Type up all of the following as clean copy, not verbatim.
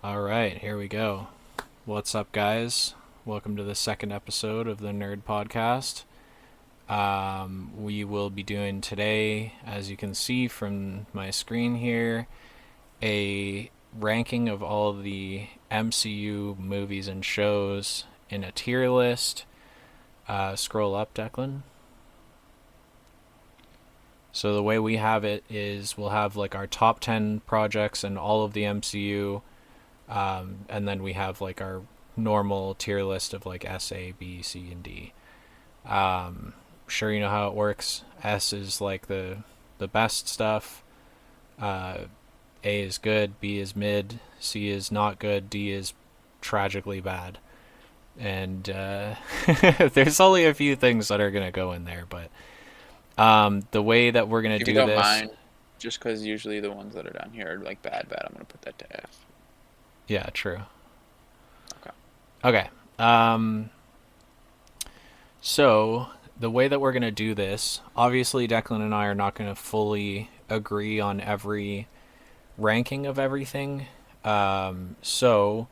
All right, here we go. What's up, guys? Welcome to the second episode of the Nerd Podcast. We will be doing today, as you can see from my screen here, a ranking of all of the MCU movies and shows in a tier list. Scroll up, Declan. So the way we have it is we'll have like our top 10 projects and all of the MCU. And then we have like our normal tier list of like S, A, B, C, and D. Sure, you know how it works. S is like the best stuff. A is good, B is mid, C is not good, D is tragically bad. And there's only a few things that are gonna go in there, but the way that we're gonna If you do don't this, mind, just because usually the ones that are down here are like bad, I'm gonna put that to F. yeah, true. Okay. Okay. So the way that we're gonna do this, obviously Declan and I are not gonna fully agree on every ranking of everything. So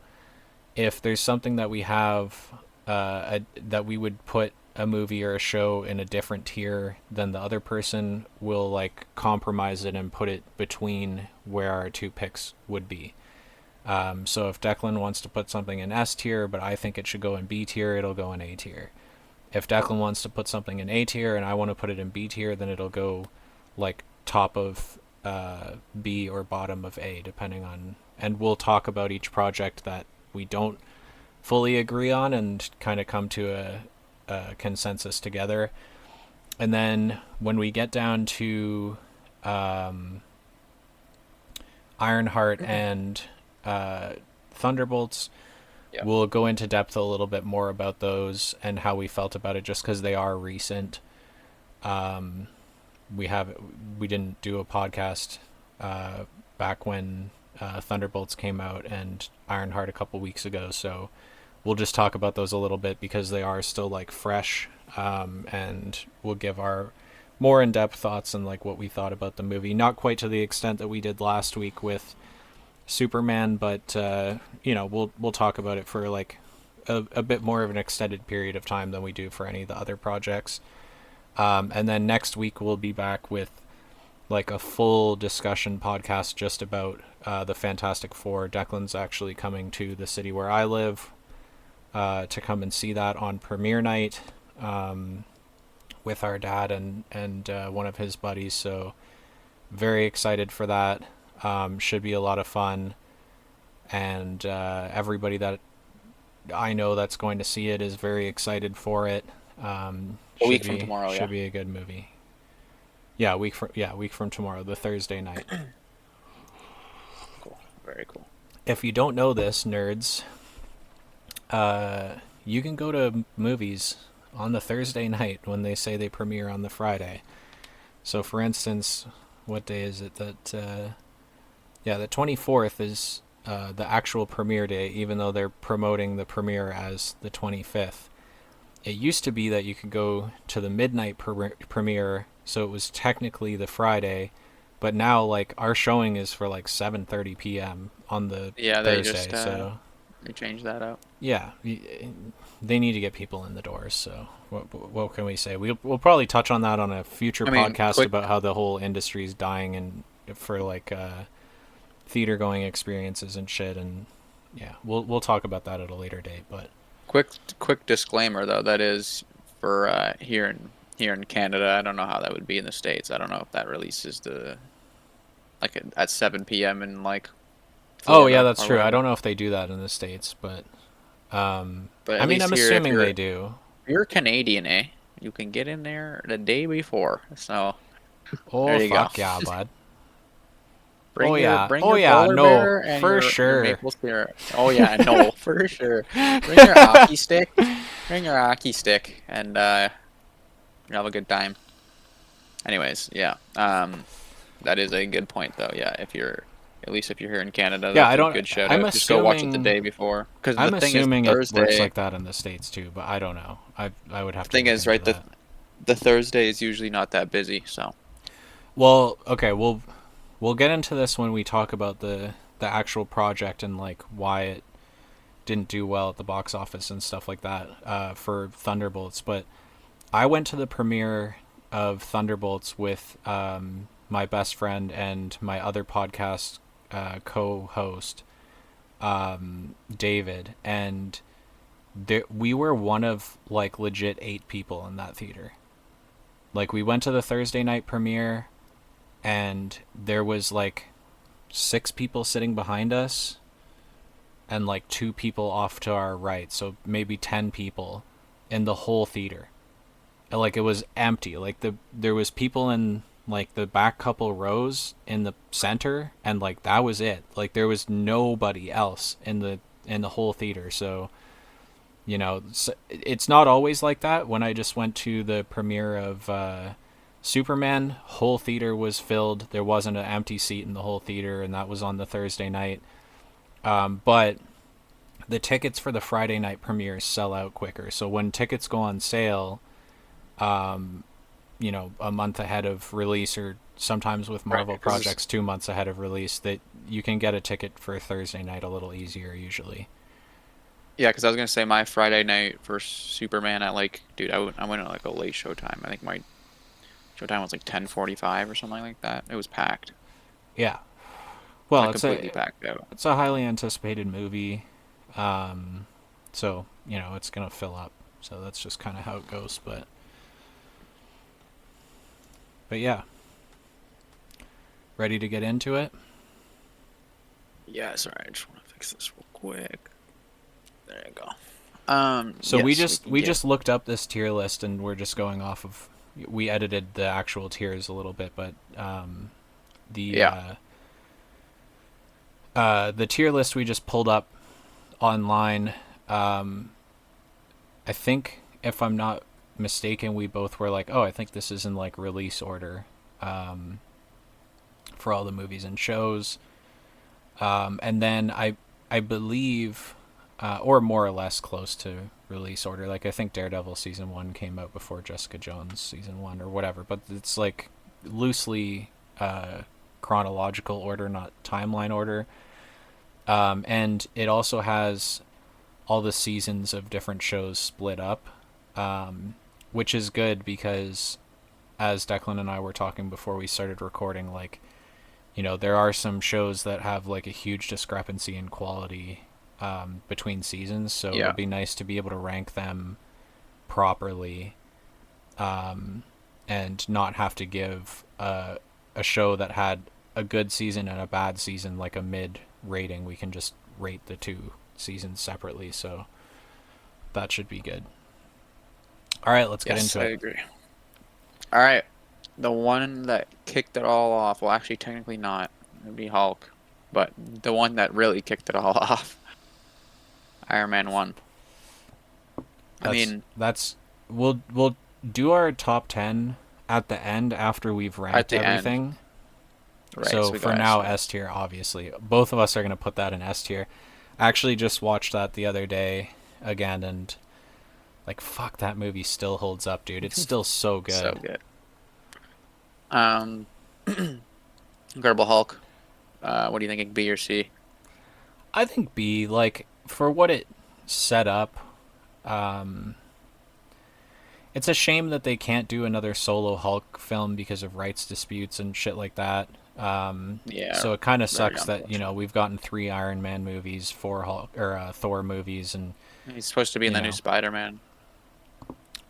if there's something that we have that we would put a movie or a show in a different tier than the other person, will like compromise it and put it between where our two picks would be. So if Declan wants to put something in S tier, but I think it should go in B tier, it'll go in A tier. If Declan wants to put something in A tier and I want to put it in B tier, then it'll go like top of B or bottom of A, depending on. And we'll talk about each project that we don't fully agree on and kind of come to a consensus together. And then when we get down to Ironheart and Thunderbolts, Yeah. we'll go into depth a little bit more about those and how we felt about it, just because they are recent. Um, we didn't do a podcast back when Thunderbolts came out and Ironheart a couple weeks ago, so we'll just talk about those a little bit because they are still like fresh, and we'll give our more in-depth thoughts and like what we thought about the movie. Not quite to the extent that we did last week with Superman, but we'll talk about it for like a bit more of an extended period of time than we do for any of the other projects. And then next week we'll be back with like a full discussion podcast just about the Fantastic Four. Declan's actually coming to the city where I live to come and see that on premiere night with our dad and one of his buddies. So very excited for that. Should be a lot of fun, and everybody that I know that's going to see it is very excited for it. A Should week from be tomorrow, should yeah. be a good movie. Yeah, week from tomorrow, the Thursday night. Cool. Very cool. If you don't know this, nerds, you can go to movies on the Thursday night when they say they premiere on the Friday. So, for instance, what day is it? The 24th is the actual premiere day, even though they're promoting the premiere as the 25th. It used to be that you could go to the midnight premiere, so it was technically the Friday, but now like our showing is for like 7:30 p.m. on the Yeah, Thursday. So they changed that up. yeah, they need to get people in the doors. So what can we say? We'll probably touch on that on a future I mean, podcast quick. about how the whole industry is dying and for like theater going experiences and shit. And yeah, we'll talk about that at a later date. But Quick disclaimer though. That is for here in Canada. I don't know how that would be in the States. I don't know if that releases at 7 p.m. in like oh yeah, Florida that's or true. I whatever. don't know if they do that in the States, but But I at mean, least I'm here, if assuming you're they do. Canadian, you can get in there the day before. So there Oh you go. fuck yeah, bud. Bring your Oh yeah, polar no, bear and for your sure. maple syrup. Oh yeah, no, for sure. Bring your hockey stick. Bring your hockey stick and you'll have a good time. Anyways, yeah. That is a good point though. Yeah, if you're at least if you're here in Canada, Yeah, that's I a don't. good shout I'm out. Just go watch it the assuming. day before. Because the I'm thing is, assuming it works like that in the States too, but I don't know. I would have The to thing look is, into right, that. the Thursday is usually not that busy. So Well, okay, we'll get into this when we talk about the actual project and like why it didn't do well at the box office and stuff like that for Thunderbolts. But I went to the premiere of Thunderbolts with my best friend and my other podcast co-host, David, and we were one of like legit 8 people in that theater. Like we went to the Thursday night premiere, and there was like 6 people sitting behind us, and like 2 people off to our right, so maybe 10 people in the whole theater. And, like it was empty. Like there was people in like the back couple rows in the center, and like that was it. Like there was nobody else in the whole theater. So it's not always like that. When I just went to the premiere of Superman, whole theater was filled. There wasn't an empty seat in the whole theater, and that was on the Thursday night. But the tickets for the Friday night premieres sell out quicker. So when tickets go on sale, a month ahead of release, or sometimes with Right. Marvel projects 2 months ahead of release, that you can get a ticket for Thursday night a little easier usually. Yeah, because I was gonna say my Friday night for Superman at like, dude, I went at like a late showtime. I think my showtime was like 10:45 or something like that. It was packed, Yeah. Well, like completely packed out. it's a highly anticipated movie. So, it's going to fill up. So that's just kind of how it goes, but yeah. Ready to get into it? Yeah, sorry, I just want to fix this real quick. There you go. So we Yes, just can we get. just looked up this tier list, and we're just going off of, we edited the actual tiers a little bit, but the Yeah, the tier list we just pulled up online. I think, if I'm not mistaken, we both were like, "Oh, I think this is in like release order for all the movies and shows." And then I believe, or more or less close to release order. Like I think Daredevil season 1 came out before Jessica Jones season 1 or whatever, but it's like loosely chronological order, not timeline order. And it also has all the seasons of different shows split up, which is good because, as Declan and I were talking before we started recording, like, there are some shows that have like a huge discrepancy in quality between seasons, so it'll yeah, be nice to be able to rank them properly, and not have to give a show that had a good season and a bad season like a mid rating. We can just rate the 2 seasons separately, so that should be good. All right, let's get yes, into I it. agree. All right, the one that kicked it all off. Well, actually, technically not. It'd be Hulk, but the one that really kicked it all off, Iron Man 1. I That's mean, that's we'll do our top 10 at the end after we've at ranked the end, everything. right? So So we for got now, S. S tier, obviously. Both of us are going to put that in S tier. I actually just watched that the other day again, and like, fuck, that movie still holds up, dude. It's still so So good. good. Um, Incredible Hulk. What do you think? B or C? I think B, like, for what it set up, um, it's a shame that they can't do another solo Hulk film because of rights disputes and shit like that. Yeah, So it kind of very sucks that unfortunate. we've gotten 3 Iron Man movies, 4 Hulk or Thor movies, and He's supposed to be in you the new know Spider-Man.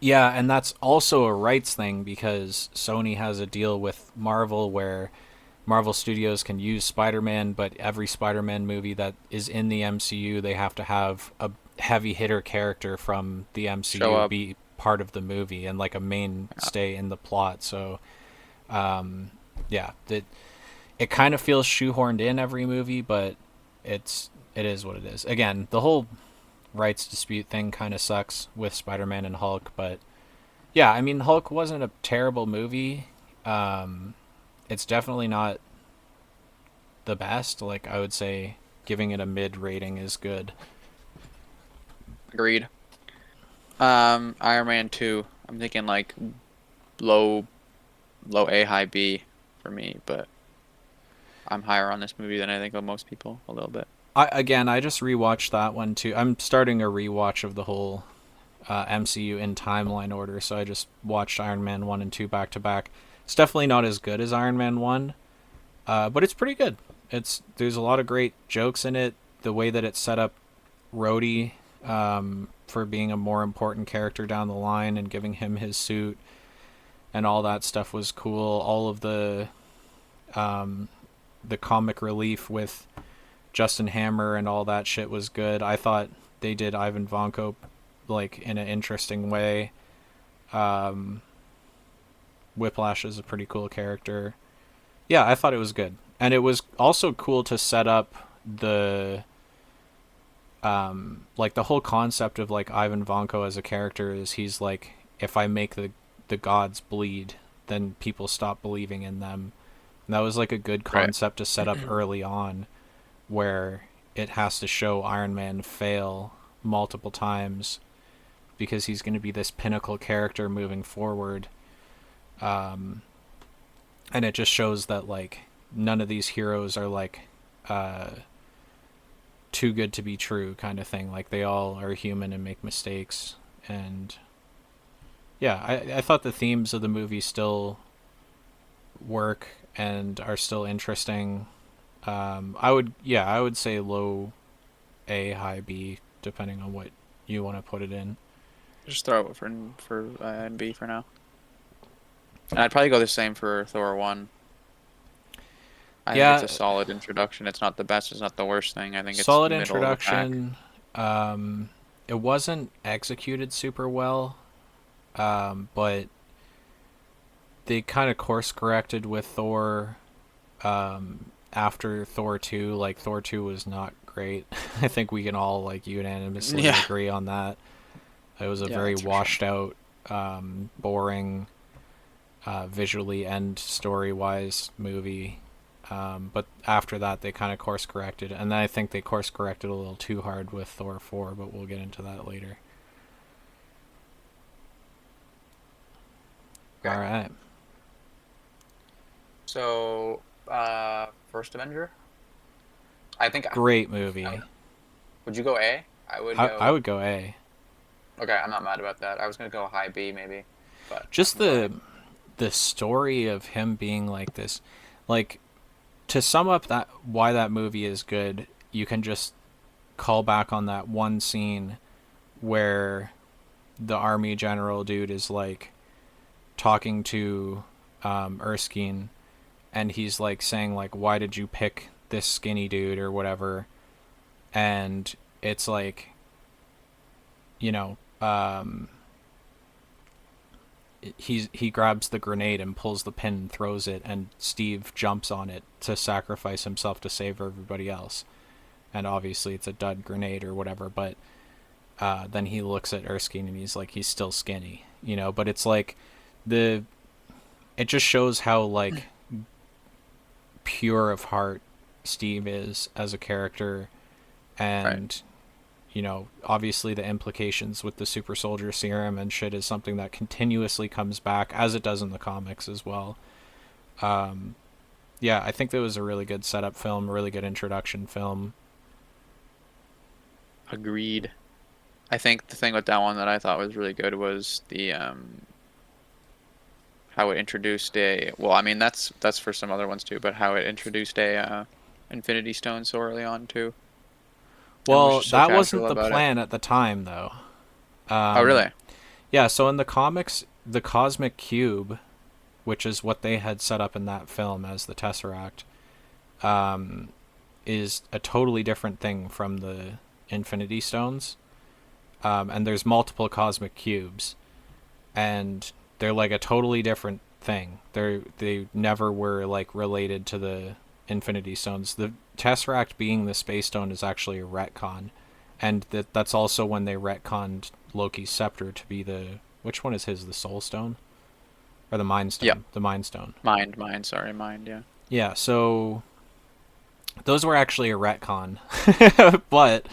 yeah, and that's also a rights thing because Sony has a deal with Marvel where Marvel Studios can use Spider-Man, but every Spider-Man movie that is in the MCU, they have to have a heavy hitter character from the Show MCU up. be part of the movie and like a Yeah. mainstay in the plot. So, yeah, it kind of feels shoehorned in every movie, but it is what it is. Again, the whole rights dispute thing kind of sucks with Spider-Man and Hulk, but yeah, I mean Hulk wasn't a terrible movie. It's definitely not the best. Like I would say giving it a mid rating is good. Agreed. Iron Man 2. I'm thinking like low, low A, high B for me, but I'm higher on this movie than I think of most people a little bit. I just rewatched that one too. I'm starting a rewatch of the whole MCU in timeline order, so I just watched Iron Man 1 and 2 back to back. It's definitely not as good as Iron Man 1, but it's pretty good. There's a lot of great jokes in it. The way that it set up Rhodey for being a more important character down the line and giving him his suit and all that stuff was cool. All of the comic relief with Justin Hammer and all that shit was good. I thought they did Ivan Vanko like in an interesting way. Um, Whiplash is a pretty cool character. Yeah, I thought it was good, and it was also cool to set up the like the whole concept of like Ivan Vanko as a character is he's like, if I make the gods bleed, then people stop believing in them. And that was like a good Right. concept to set up early on, where it has to show Iron Man fail multiple times because he's going to be this pinnacle character moving forward. Um, and it just shows that like none of these heroes are like uh, too good to be true kind of thing. Like they all are human and make mistakes. And yeah, I thought the themes of the movie still work and are still interesting. I would say low A, high B, depending on what you want to put it in. Just throw it for NB for now. And I'd probably go the same for Thor 1. I think it's Yeah, a solid introduction. It's not the best, it's not the worst thing. I think it's solid middle of the pack. introduction. It wasn't executed super well, but they kind of course corrected with Thor after Thor 2. Like, Thor 2 was not great. I think we can all, like, unanimously Yeah. agree on that. It was a Yeah, very that's for sure. washed out, boring, visually and story wise movie. But after that, they kind of course corrected, and then I think they course corrected a little too hard with Thor 4, but we'll get into that later. All Okay. right. So, first Avenger? I think Great I movie. would you go A? I would I go. would go A. Okay, I'm not mad about that. I was gonna go high B maybe, but I Just can go A. the story of him being like this, like to sum up that why that movie is good, you can just call back on that one scene where the army general dude is like talking to Erskine, and he's like saying like, why did you pick this skinny dude or whatever, and it's like, you know, he grabs the grenade and pulls the pin and throws it, and Steve jumps on it to sacrifice himself to save everybody else. And obviously it's a dud grenade or whatever, but then he looks at Erskine and he's like, he's still skinny, you know. But it's like the it just shows how like pure of heart Steve is as a character, Right. and you know, obviously the implications with the super soldier serum and shit is something that continuously comes back, as it does in the comics as well. Um, yeah, I think that was a really good setup film, a really good introduction film. Agreed. I think the thing with that one that I thought was really good was the how it introduced a well, I mean that's for some other ones too, but how it introduced a Infinity Stone so early on too, and was Well, just so that casual wasn't the about it. plan at the time, though. Oh, Um, really? yeah, so in the comics, the Cosmic Cube, which is what they had set up in that film as the Tesseract, um, is a totally different thing from the Infinity Stones. And there's multiple Cosmic Cubes, and they're like a totally different thing. They never were like related to the Infinity Stones. The Tesseract being the Space Stone is actually a retcon, and that's also when they retconned Loki's scepter to be the, which one is his, the Soul Stone or the Mind Yep. Stone? The Mind Stone. Mind. Sorry, mind. Yeah. Yeah, so those were actually a retcon, but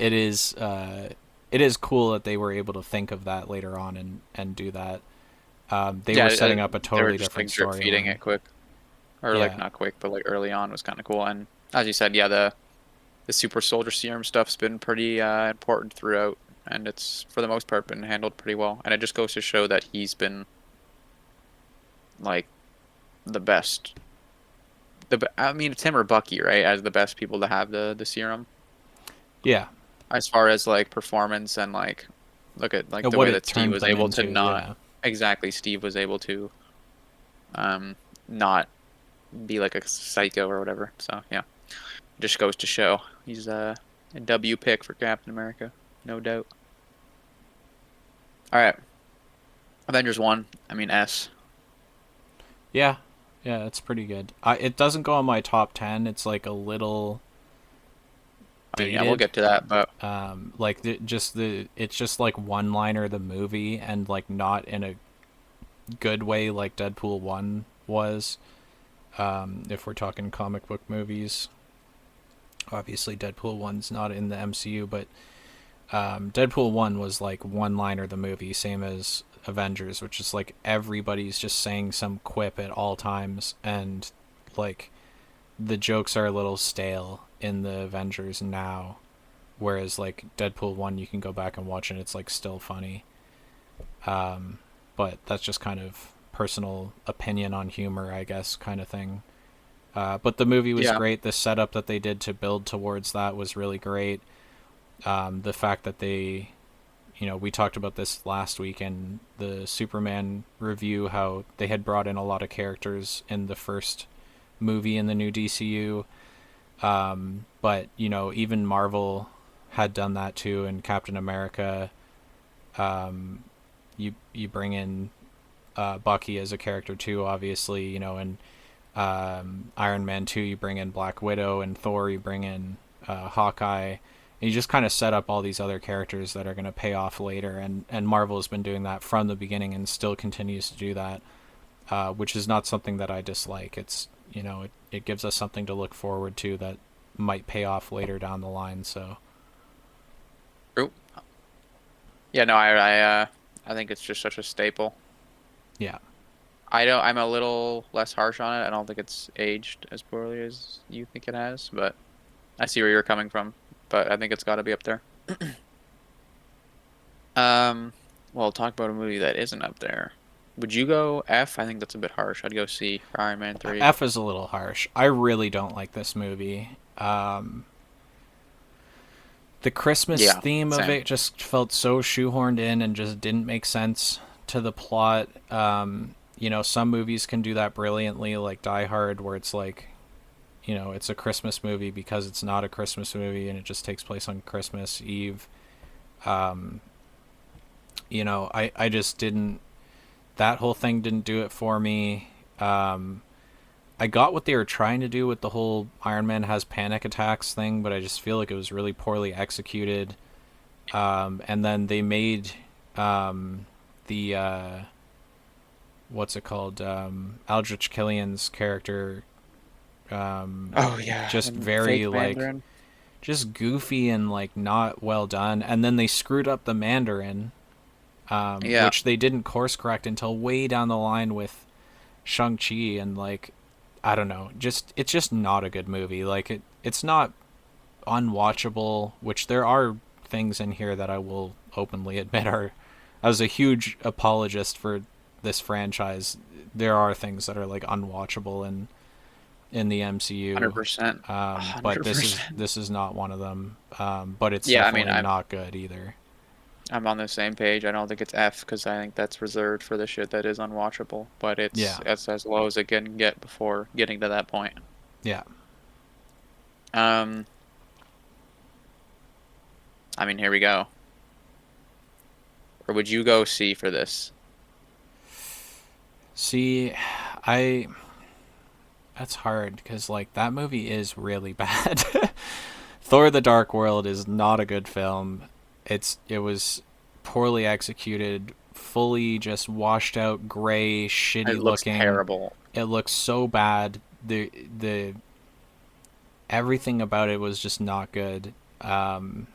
it is cool that they were able to think of that later on and do that. They Yeah. were setting up a They were totally just different like drip feeding storyline. it quick. or like Yeah. not quick, but like early on was kind of cool. And as you said, yeah, the super soldier serum stuff's been pretty important throughout, and it's for the most part been handled pretty well. And it just goes to show that he's been like the best. I mean, it's him or Bucky, right, as the best people to have the serum Yeah. as far as like performance and like look at like And the what way that it Steve turned was them able to into, not yeah. exactly Steve was able to not be like a psycho or whatever. So yeah, just goes to show he's a W pick for Captain America, no doubt. All right, Avengers 1. I mean S. Yeah. Yeah, it's pretty good. It doesn't go on my top 10. It's like a little I mean, yeah, we'll dated. get to that, but Like it's just like one liner the movie, and like not in a good way like Deadpool 1 was. If we're talking comic book movies, obviously Deadpool 1's not in the MCU, but Deadpool 1 was like one liner the movie, same as Avengers, which is like everybody's just saying some quip at all times, and like the jokes are a little stale in the Avengers now, whereas like Deadpool 1 you can go back and watch and it's like still funny. But that's just kind of personal opinion on humor, I guess, kind of thing. But the movie was yeah, great. The setup that they did to build towards that was really great. The fact that they, we talked about this last week in the Superman review, how they had brought in a lot of characters in the first movie in the new DCU. But, even Marvel had done that too, and Captain America. You bring in Bucky as a character too, obviously, and Iron Man 2, you bring in Black Widow, and Thor, you bring in Hawkeye. And you just kind of set up all these other characters that are going to pay off later. And Marvel has been doing that from the beginning and still continues to do that, which is not something that I dislike. It's, it gives us something to look forward to that might pay off later down the line. So, true. Yeah, no, I think it's just such a staple. yeah. I'm a little less harsh on it. I don't think it's aged as poorly as you think it has, but I see where you're coming from. But I think it's got to be up there. Um, well, talk about a movie that isn't up there. Would you go F? I think that's a bit harsh. I'd go C for Iron Man 3. F is a little harsh. I really don't like this movie. The Christmas Yeah, theme of same. it just felt so shoehorned in and just didn't make sense to the plot. Some movies can do that brilliantly, like Die Hard, where it's like, it's a Christmas movie because it's not a Christmas movie and it just takes place on Christmas Eve. Um, I just didn't, that whole thing didn't do it for me. I got what they were trying to do with the whole Iron Man has panic attacks thing, but I just feel like it was really poorly executed. And then they made the what's it called? Aldrich Killian's character Oh yeah, just the very fake like Mandarin. just goofy and like not well done. And then they screwed up the Mandarin, Yeah, which they didn't course correct until way down the line with Shang-Chi, and like I don't know, just it's just not a good movie. Like it's not unwatchable, which there are things in here that I will openly admit are, as a huge apologist for this franchise, there are things that are like unwatchable in the MCU. 100%. But 100%. this is not one of them. But it's Yeah, I mean, definitely not good either. I'm on the same page. I don't think it's F because I think that's reserved for the shit that is unwatchable. But Yeah, it's as low as it can get before getting to that point. yeah. Um, I mean, here we go. Or would you go C for this? See, I that's hard because like that movie is really bad. Thor: The Dark World is not a good film. It was poorly executed, fully just washed out, gray, It shitty looks looking. terrible. It looks so bad. The everything about it was just not good. But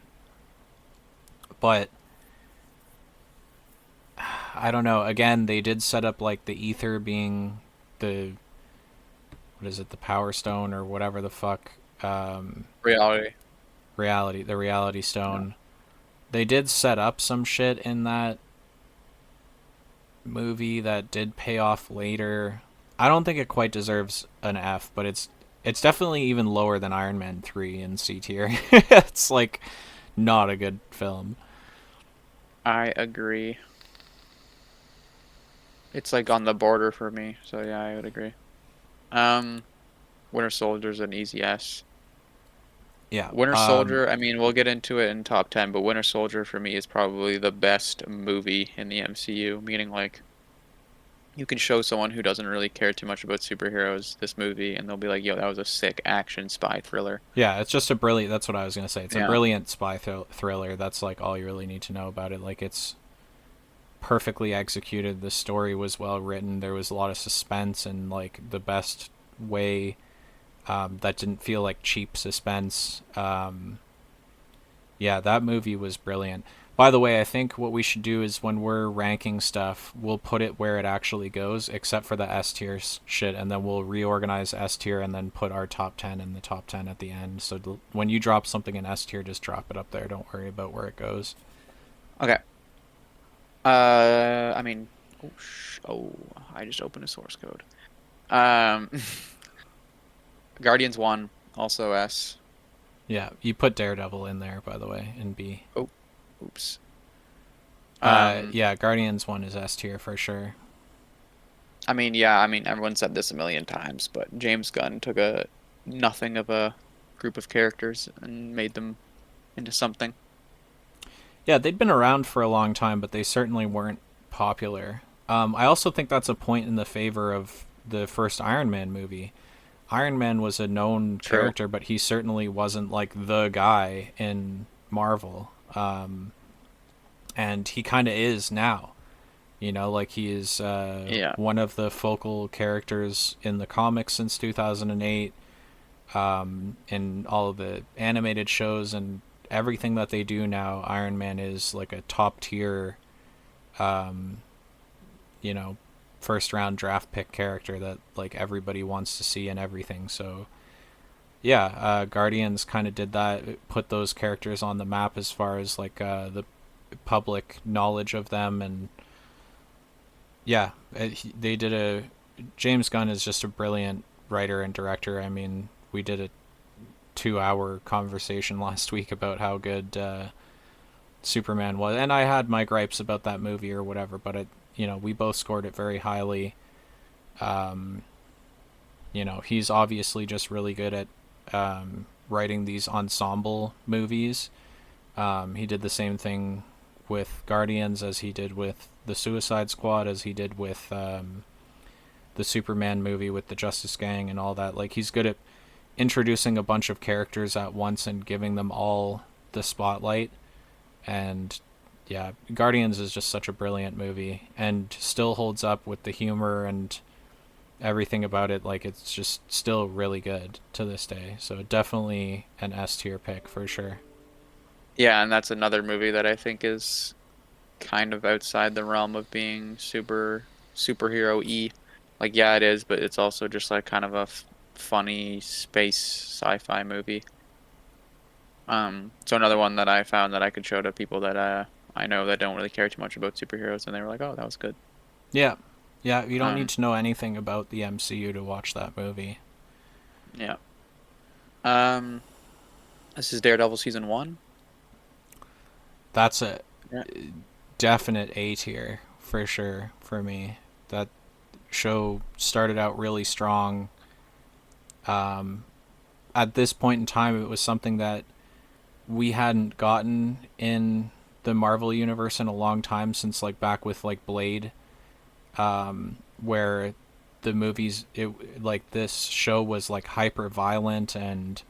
I don't know. Again, they did set up like the ether being the what is it, the Power Stone or whatever the fuck, Reality. the Reality No. Stone. They did set up some shit in that movie that did pay off later. I don't think it quite deserves an F, but it's definitely even lower than Iron Man 3 in C tier. It's like not a good film. I agree. It's like on the border for me, so yeah, I would agree. Um, Winter Soldier's an easy S. Yeah. Winter Soldier, I mean, we'll get into it in top 10, but Winter Soldier for me is probably the best movie in the MCU, meaning like you can show someone who doesn't really care too much about superheroes this movie and they'll be like, "Yo, that was a sick action spy thriller." Yeah, it's just a brilliant. That's what I was gonna say. It's a Yeah. brilliant spy thriller. That's like all you really need to know about it. Like it's perfectly executed. The story was well written. There was a lot of suspense and like the best way that didn't feel like cheap suspense. Yeah, that movie was brilliant. By the way, I think what we should do is when we're ranking stuff, we'll put it where it actually goes, except for the S tier shit, and then we'll reorganize S tier and then put our top 10 in the top 10 at the end. So when you drop something in S tier, just drop it up there. Don't worry about where it goes. Okay. I mean, oh, I just opened a source code. Um, Guardians 1, also S. Yeah, you put Daredevil in there, by the way, in B. Oh, oops. Um, Yeah, Guardians 1 is S tier for sure. I mean, yeah, I mean, everyone said this a million times, but James Gunn took a nothing of a group of characters and made them into something. Yeah, they'd been around for a long time, but they certainly weren't popular. I also think that's a point in the favor of the first Iron Man movie. Iron Man was a known True. character, but he certainly wasn't like the guy in Marvel. And he kind of is now. You know, like he is Yeah. one of the focal characters in the comics since 2008, in all of the animated shows and everything that they do now. Iron Man is like a top tier, um, you know, first round draft pick character that like everybody wants to see and everything. So yeah, Guardians kind of did that, it put those characters on the map as far as like the public knowledge of them, and yeah, they did a. James Gunn is just a brilliant writer and director. I mean, we did a 2 hour conversation last week about how good Superman was, and I had my gripes about that movie or whatever, but we both scored it very highly. Um, he's obviously just really good at writing these ensemble movies. He did the same thing with Guardians as he did with the Suicide Squad, as he did with the Superman movie with the Justice Gang and all that. Like he's good at introducing a bunch of characters at once and giving them all the spotlight. And yeah, Guardians is just such a brilliant movie and still holds up with the humor and everything about it. Like it's just still really good to this day. So definitely an S tier pick for sure. Yeah, and that's another movie that I think is kind of outside the realm of being superhero-y. Like, yeah, it is, but it's also just like kind of a funny space sci-fi movie. So another one that I found that I could show to people that I know that don't really care too much about superheroes, and they were like, "Oh, that was good." Yeah. Yeah, you don't need Um, to know anything about the MCU to watch that movie. yeah. Um, this is Daredevil season 1. That's a Yeah. definite A tier for sure for me. That show started out really strong. Um, at this point in time, it was something that we hadn't gotten in the Marvel universe in a long time, since like back with like Blade, where the movies, it like this show was like hyper violent and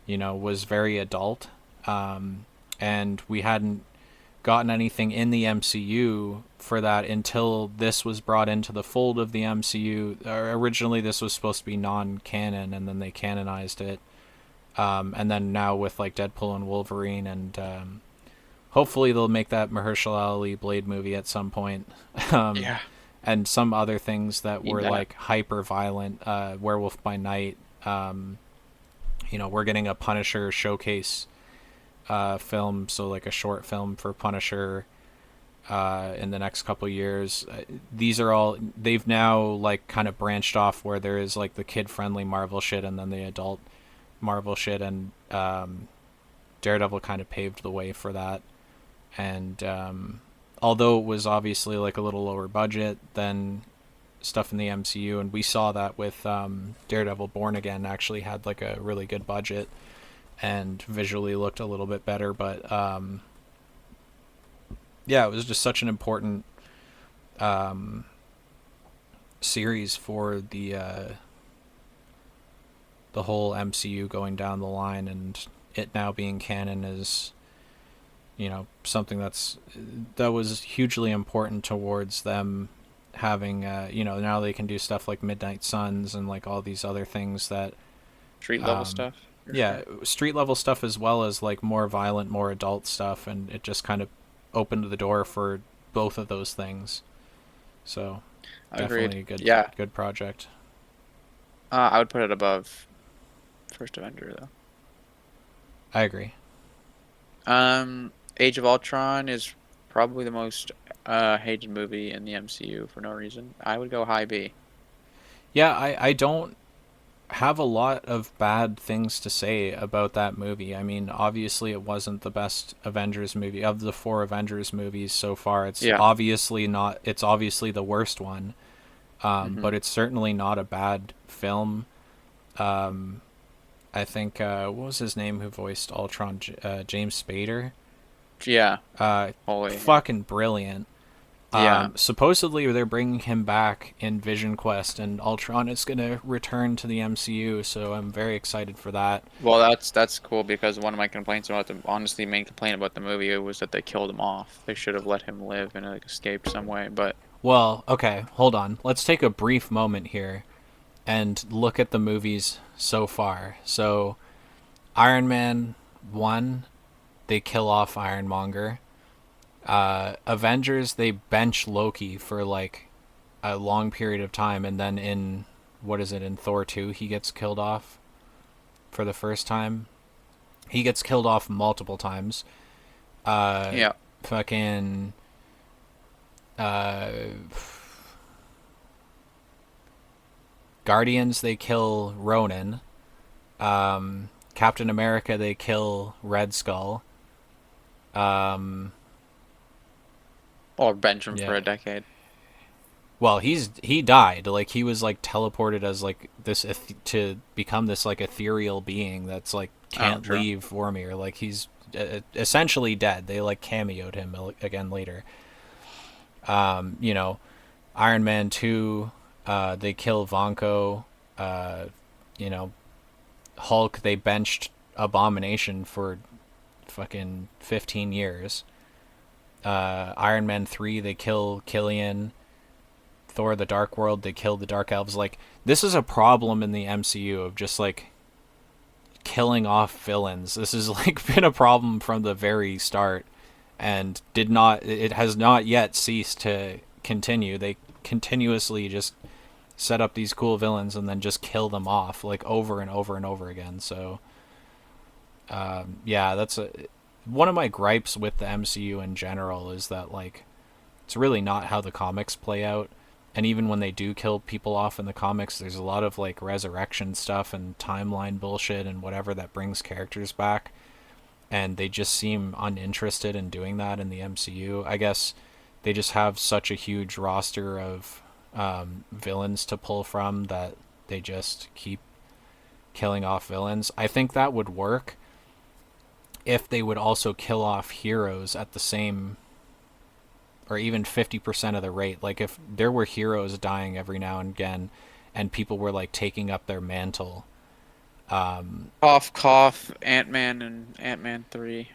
was very adult, and we hadn't gotten anything in the MCU for that until this was brought into the fold of the MCU. Originally, this was supposed to be non-canon, and then they canonized it. And then now with like Deadpool and Wolverine, and hopefully they'll make that Mahershala Ali Blade movie at some point. um, Yeah. and some other things that Need were that. like hyper violent. Werewolf by Night. We're getting a Punisher showcase film, so like a short film for Punisher in the next couple years. These are all they've now like kind of branched off where there is like the kid friendly Marvel shit and then the adult Marvel shit, and Daredevil kind of paved the way for that. And although it was obviously like a little lower budget than stuff in the MCU, and we saw that with Daredevil Born Again actually had like a really good budget and visually looked a little bit better, but yeah, it was just such an important um, series for the whole MCU going down the line, and it now being canon is something that was hugely important towards them having now they can do stuff like Midnight Suns and like all these other things that Street level um, stuff for yeah, sure. street level stuff as well as like more violent, more adult stuff, and it just kind of opened the door for both of those things. So Agreed. definitely a Yeah. good project. I would put it above First Avenger though. I agree. Age of Ultron is probably the most hated movie in the MCU for no reason. I would go high B. Yeah, I don't have a lot of bad things to say about that movie. I mean, obviously it wasn't the best Avengers movie of the four Avengers movies so far. Yeah. It's obviously the worst one. Hmm. But it's certainly not a bad film. Um, I think what was his name who voiced Ultron? James Spader. Yeah. Uh, Holy. Yeah. Fucking brilliant. Yeah. Supposedly they're bringing him back in Vision Quest, and Ultron is gonna return to the MCU. So I'm very excited for that. Well, that's cool because one of my complaints about the honestly main complaint about the movie was that they killed him off. They should have let him live and like escaped some way. But Well, okay, hold on. Let's take a brief moment here and look at the movies so far. So Iron Man 1, they kill off Ironmonger. Avengers, they bench Loki for like a long period of time, and then in what is it in Thor 2, he gets killed off for the first time. He gets killed off multiple times. Uh, yeah. Fucking uh, Guardians, they kill Ronan. Captain America, they kill Red Skull. Um, Or bench him for yeah, a decade. well he died, like he was like teleported as like this to become this like ethereal being that's like Oh, can't true. leave Vormir, like he's essentially dead. They like cameoed him again later. um you know Iron Man 2, they kill Vanko. uh you know Hulk, they benched Abomination for fucking 15 years. Iron Man 3, they kill Killian. Thor: The Dark World, they killed the Dark Elves. Like, this is a problem in the MCU of just like killing off villains. This has like been a problem from the very start, and it has not yet ceased to continue. They continuously just set up these cool villains and then just kill them off like over and over and over again. So yeah, that's one of my gripes with the MCU in general is that like it's really not how the comics play out. And even when they do kill people off in the comics, there's a lot of like resurrection stuff and timeline bullshit and whatever that brings characters back. And they just seem uninterested in doing that in the MCU. I guess they just have such a huge roster of villains to pull from that they just keep killing off villains. I think that would work if they would also kill off heroes at the same or even 50% of the rate. Like if there were heroes dying every now and again and people were like taking up their mantle. Cough, cough. Ant-Man and Ant-Man 3.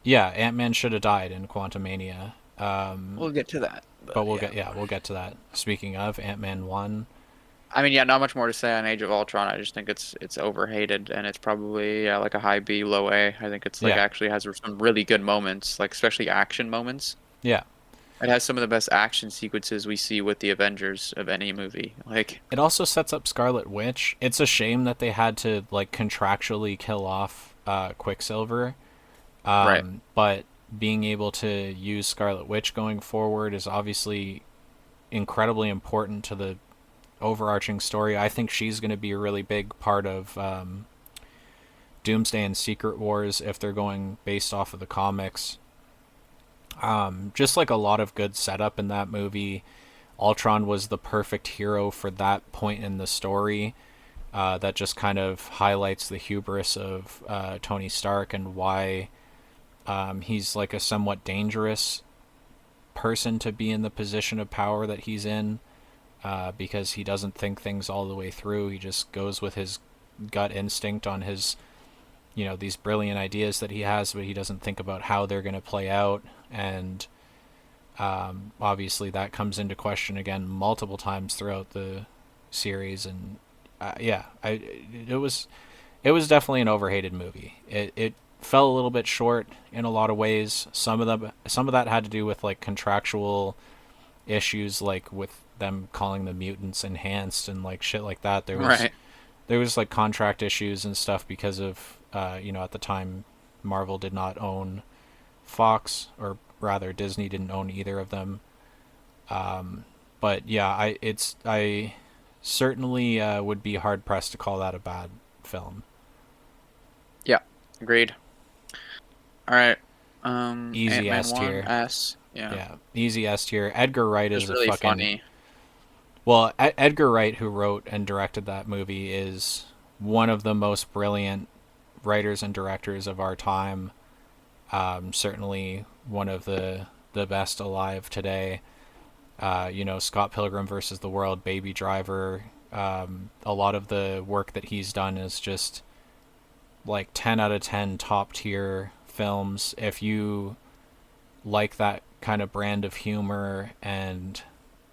Yeah, Ant-Man should have died in Quantumania. We'll get to that. But But yeah. we'll get to that. Speaking of Ant-Man 1, I mean, yeah, not much more to say on Age of Ultron. I just think it's overhated and it's probably yeah, like a high B, low A. I think it's like yeah. actually has some really good moments, like especially action moments. Yeah. It has some of the best action sequences we see with the Avengers of any movie. Like, It also sets up Scarlet Witch. It's a shame that they had to like contractually kill off Quicksilver. right, But being able to use Scarlet Witch going forward is obviously incredibly important to the overarching story. I think she's going to be a really big part of Doomsday and Secret Wars if they're going based off of the comics. Just like a lot of good setup in that movie. Ultron was the perfect hero for that point in the story. That just kind of highlights the hubris of Tony Stark and why he's like a somewhat dangerous person to be in the position of power that he's in, because he doesn't think things all the way through. He just goes with his gut instinct on his, these brilliant ideas that he has, but he doesn't think about how they're going to play out. And obviously that comes into question again multiple times throughout the series. And it was definitely an overhated movie. It fell a little bit short in a lot of ways. Some of that had to do with like contractual issues, like with them calling the mutants enhanced and like shit like that. right. There was like contract issues and stuff because of at the time Marvel did not own Fox, or rather Disney didn't own either of them. But yeah, I certainly would be hard pressed to call that a bad film. Yeah, agreed. All right. Easy Ant-Man S 1, tier. S. Yeah. Yeah, easy S tier. Edgar Wright is Just a really fucking funny. well. Edgar Wright, who wrote and directed that movie, is one of the most brilliant writers and directors of our time. Certainly one of the best alive today. Scott Pilgrim versus the World, Baby Driver. A lot of the work that he's done is just like 10 out of 10 top tier films. If you like that kind of brand of humor and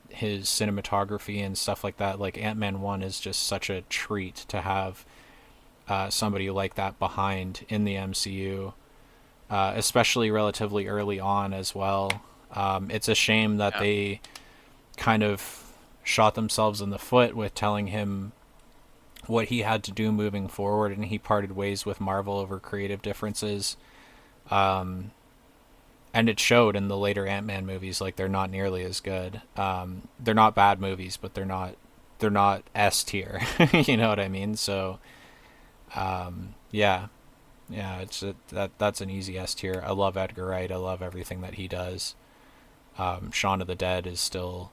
his cinematography and stuff like that, like Ant-Man 1 is just such a treat to have somebody like that behind in the MCU, especially relatively early on as well. It's a shame that Yeah. they kind of shot themselves in the foot with telling him what he had to do moving forward, and he parted ways with Marvel over creative differences. And it showed in the later Ant-Man movies. Like, they're not nearly as good. They're not bad movies, but they're not S tier. You know what I mean? So yeah, that's an easy S tier. I love Edgar Wright. I love everything that he does. Shaun of the Dead is still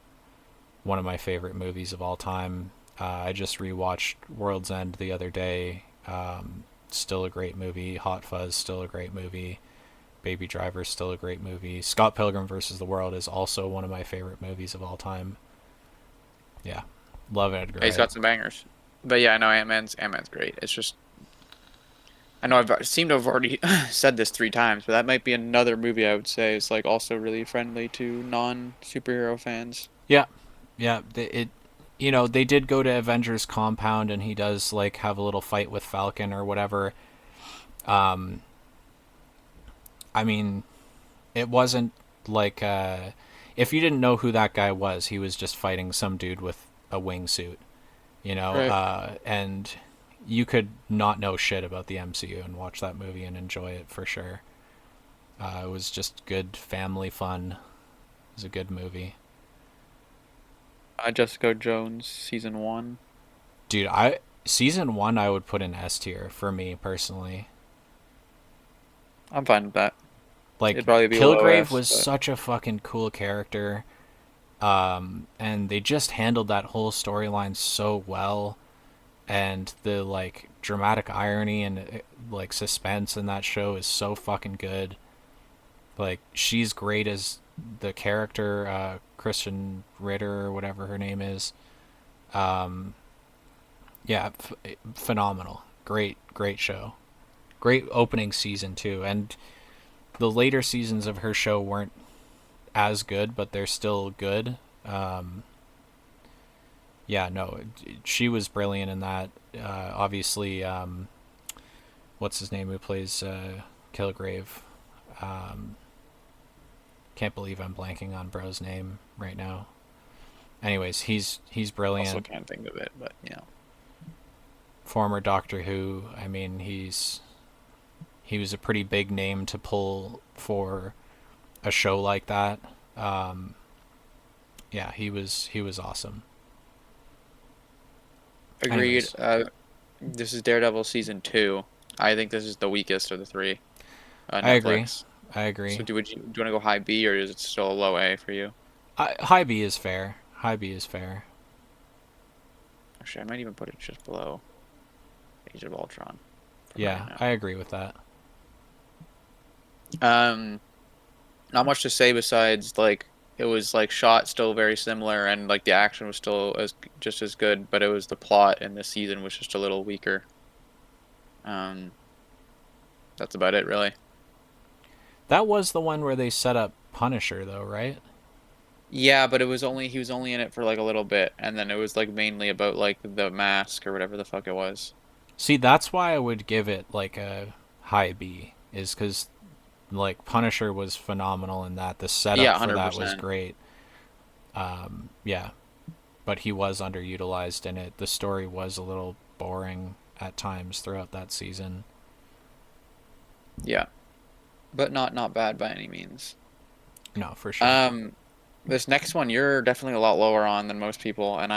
one of my favorite movies of all time. I just rewatched World's End the other day. Still a great movie. Hot Fuzz, still a great movie. Baby Driver, still a great movie. Scott Pilgrim versus the World is also one of my favorite movies of all time. Yeah, love Edgar He's Wright. got some bangers. But yeah, no, Ant-Man's great. It's just I know I seem to have already said this 3 times, but that might be another movie I would say is like also really friendly to non-superhero fans. Yeah, yeah. They did go to Avengers compound, and he does like have a little fight with Falcon or whatever. Um, I mean, it wasn't like if you didn't know who that guy was, he was just fighting some dude with a wingsuit, Right. and you could not know shit about the MCU and watch that movie and enjoy it for sure. It was just good family fun. It was a good movie. Jessica Jones season 1. Dude, I season 1 I would put in S tier for me personally. I'm fine with that. Like, It'd probably be low Kilgrave S, was but such a fucking cool character. And they just handled that whole storyline so well, and the like dramatic irony and like suspense in that show is so fucking good. Like, she's great as the character, Christian Ritter or whatever her name is. Um, yeah, phenomenal. Great show. Great opening season too, and the later seasons of her show weren't as good, but they're still good. Um, yeah, no, she was brilliant in that. Obviously, what's his name who plays Kilgrave? Um, Can't believe I'm blanking on bro's name right now. Anyways, he's Also brilliant. can't think of it, but Former Doctor Who. I mean, he was a pretty big name to pull for a show like that. Um, yeah, he was awesome. agreed. Anyways, This is Daredevil season 2. I think this is the weakest of the three. I agree. Netflix. I So agree. do you want to go high B or is it still a low A for you? High B is fair. High B is fair. Actually, I might even put it just below Age of Ultron for right Yeah, now. I agree with that. Um, Not much to say besides like it was like shot still very similar and like the action was still as just as good, but it was the plot in this season was just a little weaker. Um, that's about it really. That was the one where they set up Punisher, though, right? Yeah, but he was only in it for like a little bit, and then it was like mainly about like the mask or whatever the fuck it was. See, that's why I would give it like a high B, is because like Punisher was phenomenal in that. The Yeah, setup for that was 100%. great. Yeah, but he was underutilized in it. The story was a little boring at times throughout that season. Yeah, but not bad by any means. No, for sure. Um, this next one you're definitely a lot lower on than most people, and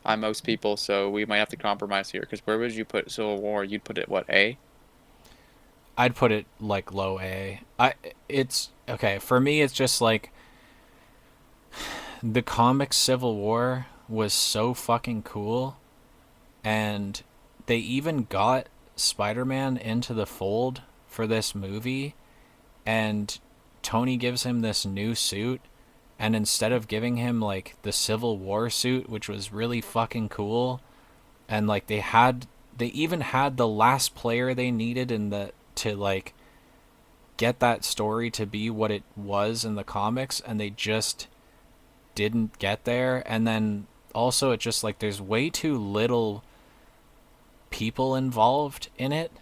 I'm most people, so we might have to compromise here. Because where would you put Civil War? You'd put it what, A? I'd put it like low A. It's okay for me. It's just like the comic Civil War was so fucking cool, and they even got Spider-Man into the fold for this movie, and Tony gives him this new suit, and instead of giving him like the Civil War suit, which was really fucking cool, and like they even had the last player they needed in the to like get that story to be what it was in the comics, and they just didn't get there. And then also it just like there's way too little people involved in it,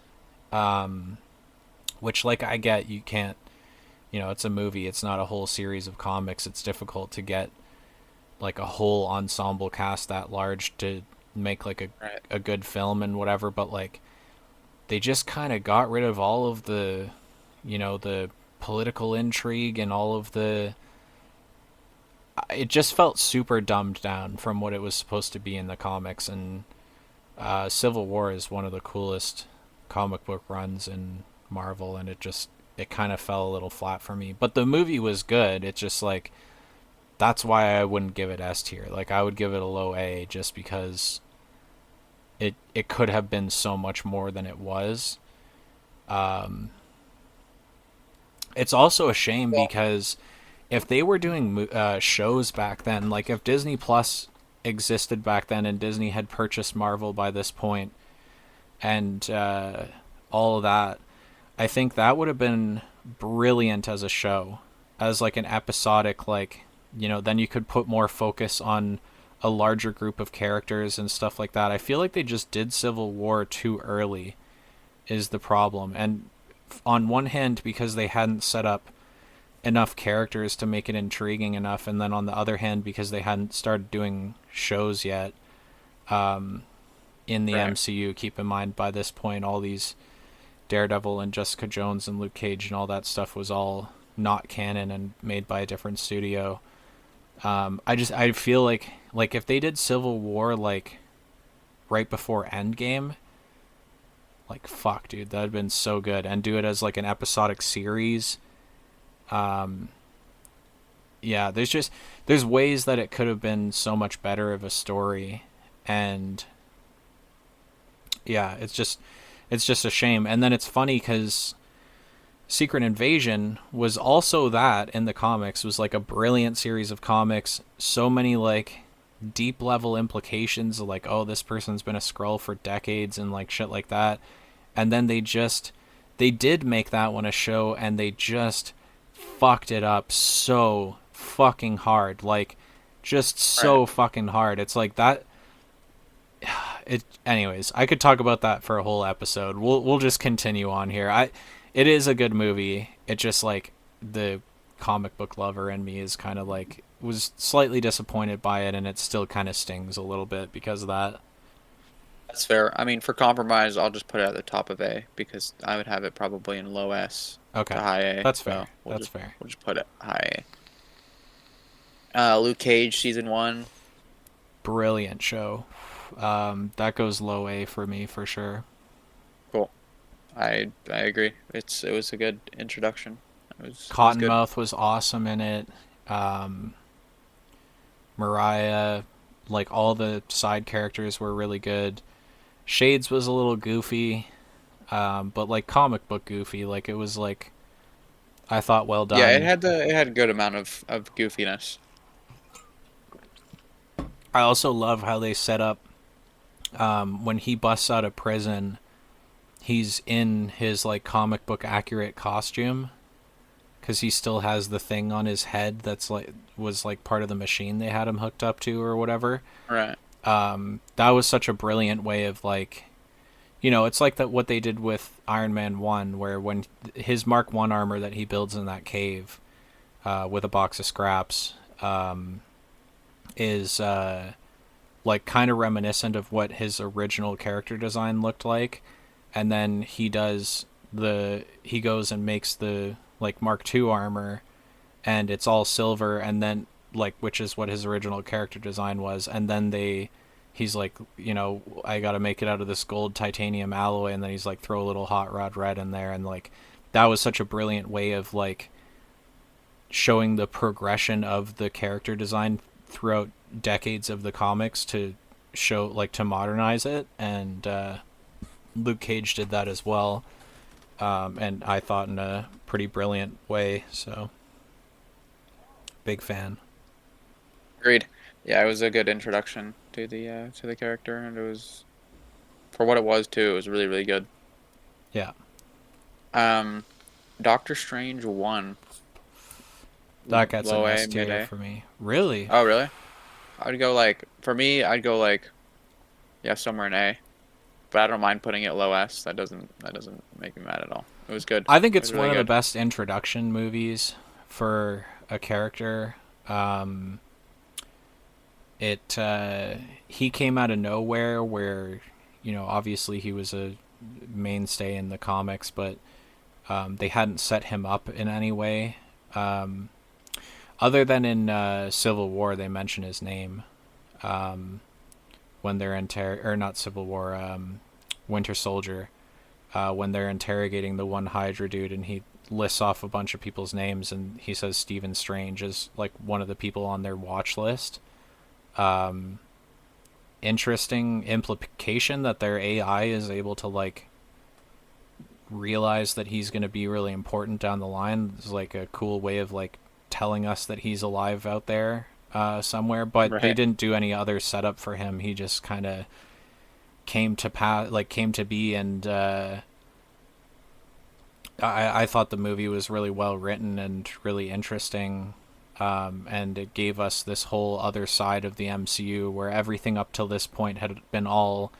which like I get, you can't, it's a movie, it's not a whole series of comics, it's difficult to get like a whole ensemble cast that large to make like Right. a good film and whatever. But like they just kind of got rid of all of the political intrigue and all of the, it just felt super dumbed down from what it was supposed to be in the comics. And Civil War is one of the coolest comic book runs in Marvel, and it kind of fell a little flat for me. But the movie was good. It's just like that's why I wouldn't give it S tier. Like I would give it a low A just because it could have been so much more than it was. Um, it's also a shame Well, because if they were doing shows back then, like if Disney Plus existed back then and Disney had purchased Marvel by this point and all of that, I think that would have been brilliant as a show, as like an episodic, like, then you could put more focus on a larger group of characters and stuff like that. I feel like they just did Civil War too early is the problem. And on one hand, because they hadn't set up enough characters to make it intriguing enough, and then on the other hand, because they hadn't started doing shows yet in the right. MCU. Keep in mind, by this point, all these Daredevil and Jessica Jones and Luke Cage and all that stuff was all not canon and made by a different studio. I feel like if they did Civil War like right before Endgame, like fuck, dude, that'd been so good. And do it as like an episodic series. Um, yeah, there's ways that it could have been so much better of a story, and yeah, it's just a shame. And then it's funny because Secret Invasion was also that in the comics, was like a brilliant series of comics. So many like deep level implications of like, oh, this person's been a Skrull for decades and like shit like that. And then they did make that one a show, and they just fucked it up so fucking hard. Like just Right. so fucking hard. It's like that it anyways, I could talk about that for a whole episode. We'll just continue on here. It is a good movie. It just like the comic book lover in me is kind of like was slightly disappointed by it, and it still kind of stings a little bit because of that. That's fair. I mean, for compromise, I'll just put it at the top of A because I would have it probably in low S to Okay, high A. that's So fair. That's fair. we'll just put it high A. Luke Cage season one. Brilliant show. That goes low A for me for sure. Cool. I agree. It was a good introduction. It was good. Cottonmouth was awesome in it. Um, Mariah, like all the side characters were really good. Shades was a little goofy, but like comic book goofy. Like it was like I thought well Yeah, done. it had a good amount of goofiness. I also love how they set up when he busts out of prison. He's in his like comic book accurate costume because he still has the thing on his head that's like was like part of the machine they had him hooked up to or whatever. Right. That was such a brilliant way of like, you know, it's like that what they did with Iron Man 1, where when his Mark 1 armor that he builds in that cave with a box of scraps is like kind of reminiscent of what his original character design looked like. And then he goes and makes the like Mark 2 armor, and it's all silver, and then like which is what his original character design was, and then he's like, you know, I got to make it out of this gold titanium alloy, and then he's like throw a little hot rod red in there, and like that was such a brilliant way of like showing the progression of the character design throughout decades of the comics to show like to modernize it. And Luke Cage did that as well, and I thought in a pretty brilliant way. So big fan. Agreed. Yeah, it was a good introduction to the character, and it was for what it was too. It was really really good. Yeah, Um, Doctor Strange one, that gets an low A, S mid tier A. for me. Really? Oh really? I'd go like for me, I'd go like yeah somewhere in A, but I don't mind putting it low S. That doesn't make me mad at all. It was good. I think It it's was one really of the good. best introduction movies for a character. Um, it he came out of nowhere where, you know, obviously he was a mainstay in the comics, but they hadn't set him up in any way. Um, Other than in Civil War, they mention his name when they're or not Civil War, Winter Soldier, when they're interrogating the one Hydra dude, and he lists off a bunch of people's names, and he says Stephen Strange is like one of the people on their watch list. Um, Interesting implication that their AI is able to like realize that he's going to be really important down the line. It's like a cool way of like telling us that he's alive out there somewhere, but they Right. didn't do any other setup for him. He just kind of came to be, and I thought the movie was really well written and really interesting. And it gave us this whole other side of the MCU where everything up till this point had been all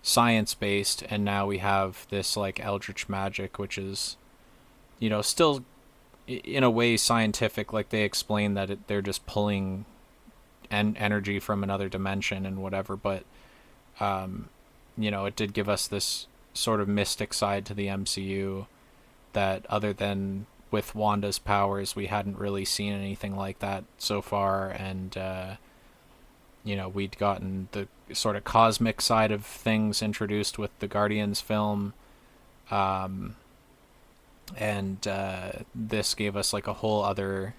science based, and now we have this like eldritch magic, which is, you know, still in a way scientific. Like they explain that they're just pulling energy from another dimension and whatever, but you know, it did give us this sort of mystic side to the MCU that, other than with Wanda's powers, we hadn't really seen anything like that so far. And you know, we'd gotten the sort of cosmic side of things introduced with the Guardians film, um, and this gave us like a whole other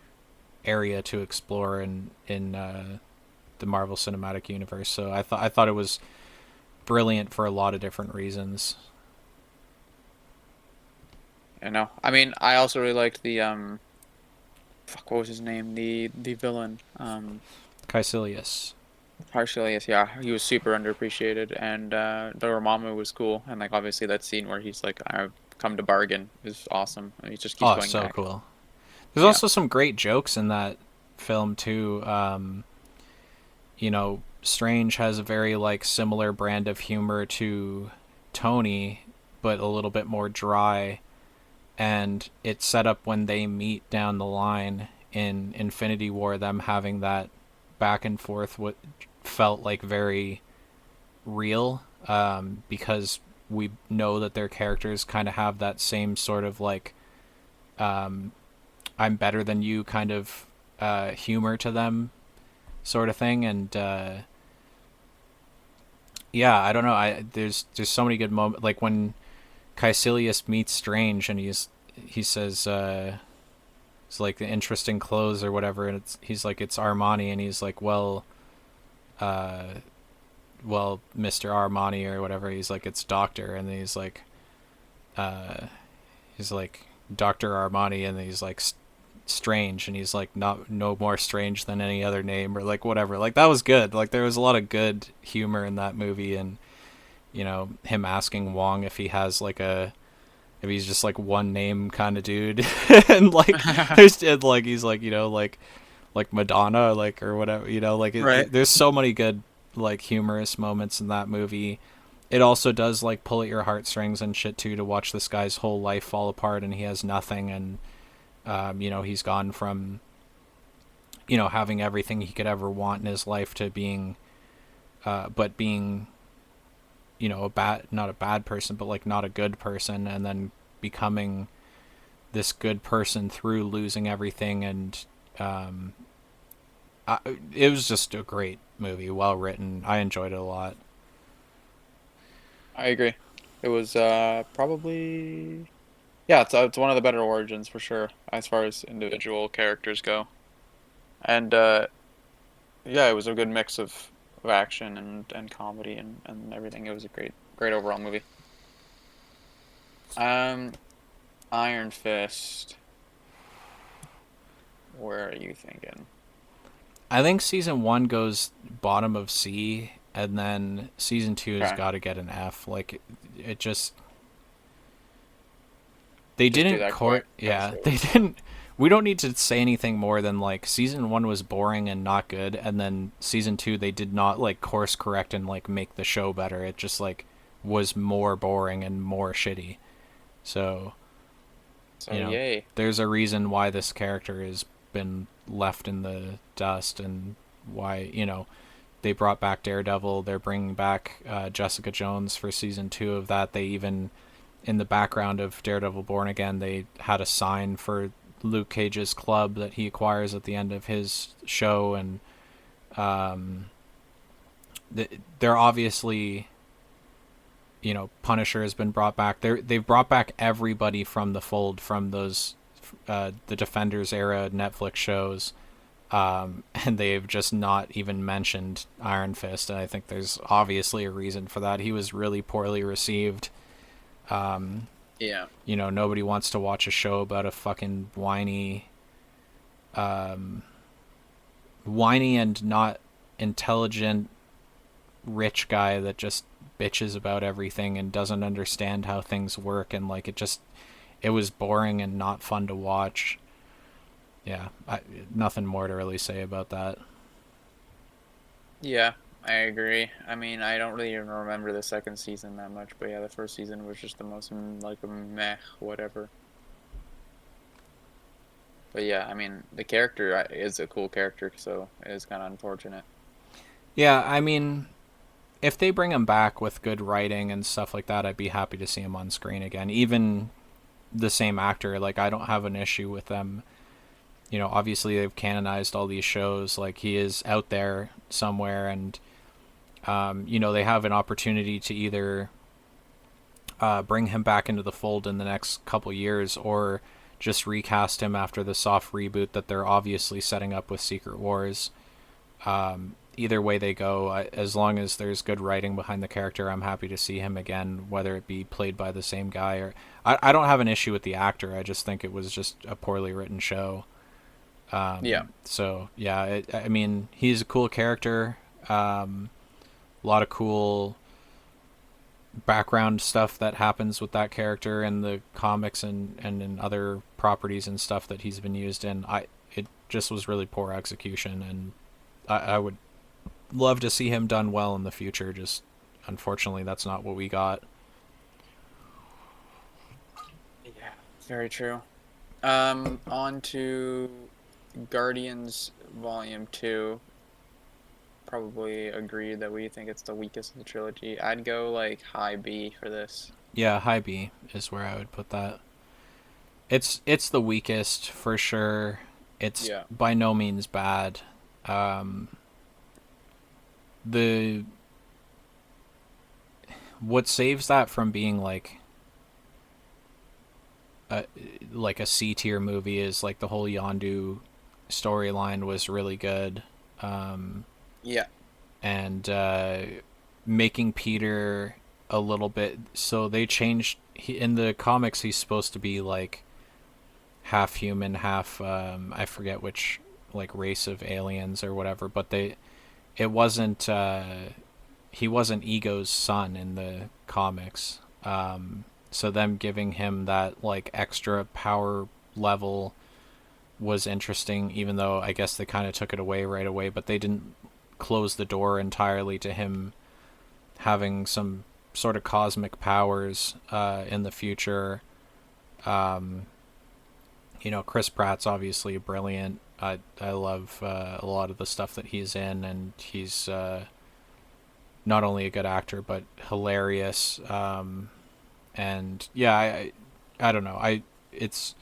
area to explore in the Marvel Cinematic Universe. So I thought it was brilliant for a lot of different reasons. I know. I mean, I also really liked the fuck, what was his name? The villain. Caecilius. Partially, yeah. He was super underappreciated, and Dormammu was cool, and like obviously that scene where he's like, "I've come to bargain" is awesome, and he just keeps Oh, going so back. cool. There's Yeah. also some great jokes in that film too. You know, Strange has a very like similar brand of humor to Tony, but a little bit more dry. and it's set up when they meet down the line in Infinity War, them having that back and forth, what felt like very real, because we know that their characters kind of have that same sort of like, um, I'm better than you kind of humor to them, sort of thing. And yeah, I don't know. There's so many good moments, like when Caecilius meets Strange and he says it's like the interesting clothes or whatever, and he's like, it's Armani, and he's like, uh well, Mr. Armani or whatever, he's like, it's Doctor, and then uh he's like Dr. Armani, and then he's like Strange, and he's like, not no more strange than any other name, or like whatever. Like that was good. Like there was a lot of good humor in that movie. And him asking Wong if he has like a if he's just like one name kind of dude. And like there's like he's like, like Madonna, like, or whatever, like Right. there's so many good like humorous moments in that movie. It also does like pull at your heartstrings and shit too, to watch this guy's whole life fall apart and he has nothing. And he's gone from having everything he could ever want in his life to being but being a bad not a bad person, but like not a good person, and then becoming this good person through losing everything. And um I, it was just a great movie, well written. I enjoyed it a lot. I agree. It was probably, yeah, it's one of the better origins for sure as far as individual characters go. And yeah, it was a good mix of action and comedy and everything. It was a great overall movie. Um, Iron Fist. Where are you thinking? I think season 1 goes bottom of C, and then season 2 has Okay, got to get an F. Like it just they just do didn't that quick. court yeah, they didn't. We don't need to say anything more than like season 1 was boring and not good, and then season 2 they did not like course correct and like make the show better. It just like was more boring and more shitty. So, So yay. there's a reason why this character has been left in the dust, and why, they brought back Daredevil. They're bringing back Jessica Jones for season 2 of that. They even, in the background of Daredevil Born Again, they had a sign for Luke Cage's club that he acquires at the end of his show. And um, they're obviously, Punisher has been brought back. They've brought back everybody from the fold from those the Defenders era Netflix shows. And they've just not even mentioned Iron Fist, and I think there's obviously a reason for that. He was really poorly received. Um, Yeah. Nobody wants to watch a show about a fucking um, whiny and not intelligent rich guy that just bitches about everything and doesn't understand how things work. And like it was boring and not fun to watch. Yeah, nothing more to really say about that. Yeah, I agree. I mean, I don't really even remember the second season that much, but yeah, the first season was just the most like a meh, whatever. But yeah, I mean, the character is a cool character, so it is kind of unfortunate. Yeah, I mean, if they bring him back with good writing and stuff like that, I'd be happy to see him on screen again. Even the same actor, like I don't have an issue with them. Obviously they've canonized all these shows. Like he is out there somewhere, and they have an opportunity to either bring him back into the fold in the next couple years, or just recast him after the soft reboot that they're obviously setting up with Secret Wars. Either way they go, as long as there's good writing behind the character, I'm happy to see him again, whether it be played by the same guy or. I don't have an issue with the actor. I just think it was just a poorly written show. Yeah. So yeah, I mean, he's a cool character. A lot of cool background stuff that happens with that character in the comics and in other properties and stuff that he's been used in. It just was really poor execution, and I would love to see him done well in the future. Just unfortunately, that's not what we got. Yeah. Very true. On to Guardians Volume 2. Probably agree that we think it's the weakest of the trilogy. I'd go like high B for this. Yeah, high B is where I would put that. It's the weakest for sure. It's Yeah. by no means bad. Um, the what saves that from being a like a C tier movie is like the whole Yondu storyline was really good, Yeah. and making Peter a little bit. So they changed in the comics. He's supposed to be like half human, half I forget which like race of aliens or whatever. But it wasn't he wasn't Ego's son in the comics. So them giving him that like extra power level was interesting, even though I guess they kind of took it away right away. But they didn't close the door entirely to him having some sort of cosmic powers in the future. Um, Chris Pratt's obviously brilliant. I love a lot of the stuff that he's in, and he's not only a good actor but hilarious. And yeah, I don't know. It's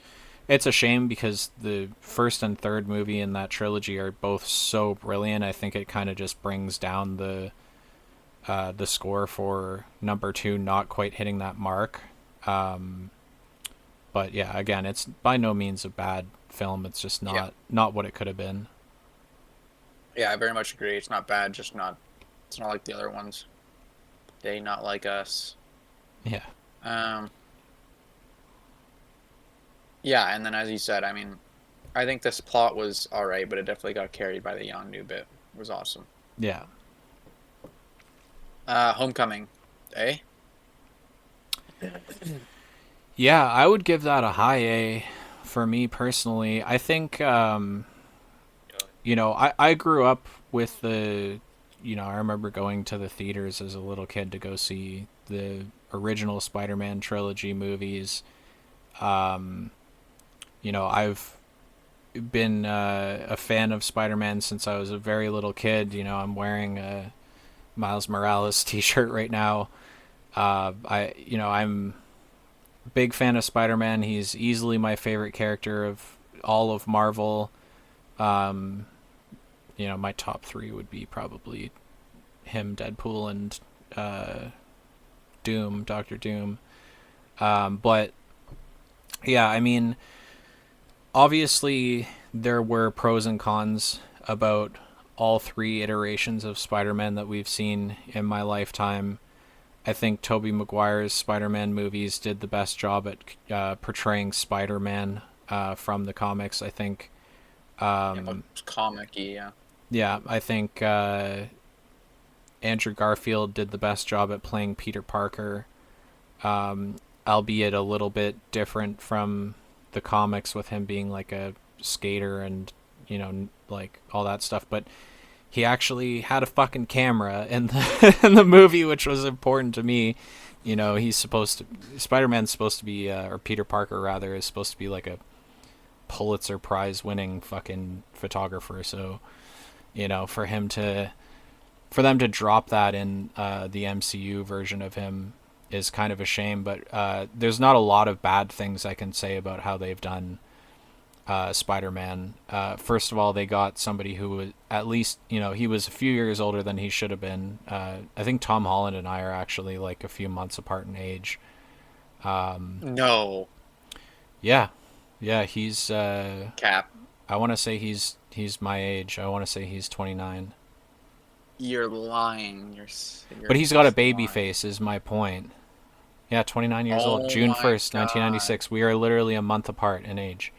a shame because the first and third movie in that trilogy are both so brilliant. I think it kind of just brings down the score for number two not quite hitting that mark. Um, but yeah, again, it's by no means a bad film. It's just Yeah. not what it could have been. Yeah, I very much agree. It's not bad, just not it's not like the other ones. They not like us. Yeah, Um yeah, and then as you said, I mean, I think this plot was alright, but it definitely got carried by the Yondu bit. It was awesome. yeah, Homecoming. Eh? yeah. I would give that a high A for me personally. I think I grew up with I remember going to the theaters as a little kid to go see the original Spider-Man trilogy movies. Um, I've been a fan of Spider-Man since I was a very little kid. I'm wearing a Miles Morales T-shirt right now. I'm a big fan of Spider-Man. He's easily my favorite character of all of Marvel. Um, my top three would be probably him, Deadpool, and uh, Doom, Doctor Doom. But yeah, I mean, obviously there were pros and cons about all three iterations of Spider-Man that we've seen in my lifetime. I think Tobey Maguire's Spider-Man movies did the best job at portraying Spider-Man from the comics. I think, Yeah, um, it's comic-y, yeah. yeah, I think Andrew Garfield did the best job at playing Peter Parker, um, albeit a little bit different from the comics with him being like a skater and like all that stuff. But he actually had a fucking camera in the in the movie, which was important to me. He's supposed to Spider-Man's supposed to be or Peter Parker rather is supposed to be like a Pulitzer Prize winning fucking photographer. So for them to drop that in the MCU version of him is kind of a shame. But there's not a lot of bad things I can say about how they've done Spider-Man. First of all, they got somebody who was at least he was a few years older than he should have been. I think Tom Holland and I are actually like a few months apart in age. No. Yeah, yeah, he's. Cap. I want to say he's my age. I want to say he's 29. You're lying. You're But he's got a just baby lying. face. Is my point. Yeah, 29 years old. Oh June my 1st, God. 1996. We are literally a month apart in age.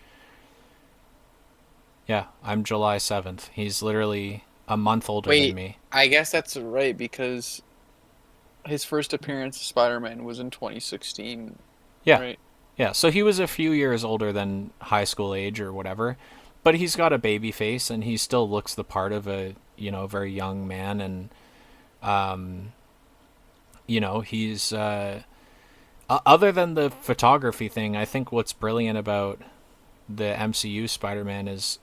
Yeah, I'm July 7th. He's literally a month older than Wait, me. I guess that's right because his first appearance as Spider-Man was in 2016, Yeah. right? Yeah, so he was a few years older than high school age or whatever, but he's got a baby face and he still looks the part of a, very young man and um, he's Other than the photography thing, I think what's brilliant about the MCU Spider-Man is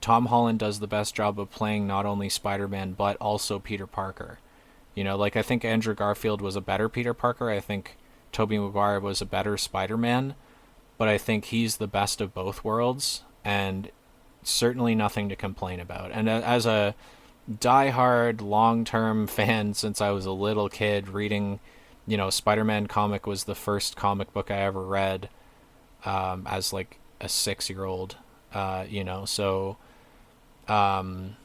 Tom Holland does the best job of playing not only Spider-Man but also Peter Parker. Like I think Andrew Garfield was a better Peter Parker. I think Tobey Maguire was a better Spider-Man, but I think he's the best of both worlds and certainly nothing to complain about. And as a diehard long-term fan since I was a little kid reading, Spider-Man comic was the first comic book I ever read as like a 6-year-old, so um,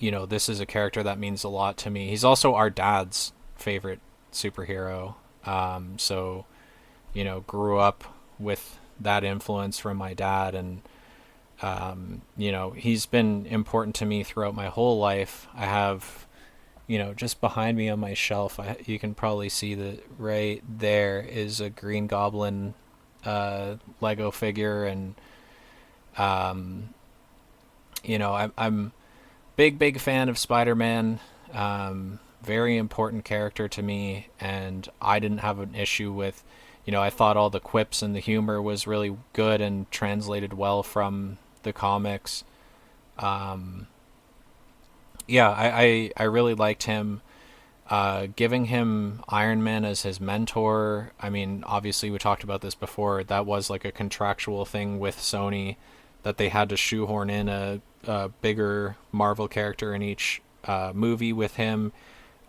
this is a character that means a lot to me. He's also our dad's favorite superhero. So, grew up with that influence from my dad, and he's been important to me throughout my whole life. I have, just behind me on my shelf, you can probably see that right there is a Green Goblin Lego figure, and I'm big fan of Spider-Man. Very important character to me, and I didn't have an issue with, I thought all the quips and the humor was really good and translated well from the comics. Um, yeah, I really liked him. Giving him Iron Man as his mentor. I mean, obviously we talked about this before. That was like a contractual thing with Sony that they had to shoehorn in a bigger Marvel character in each movie with him.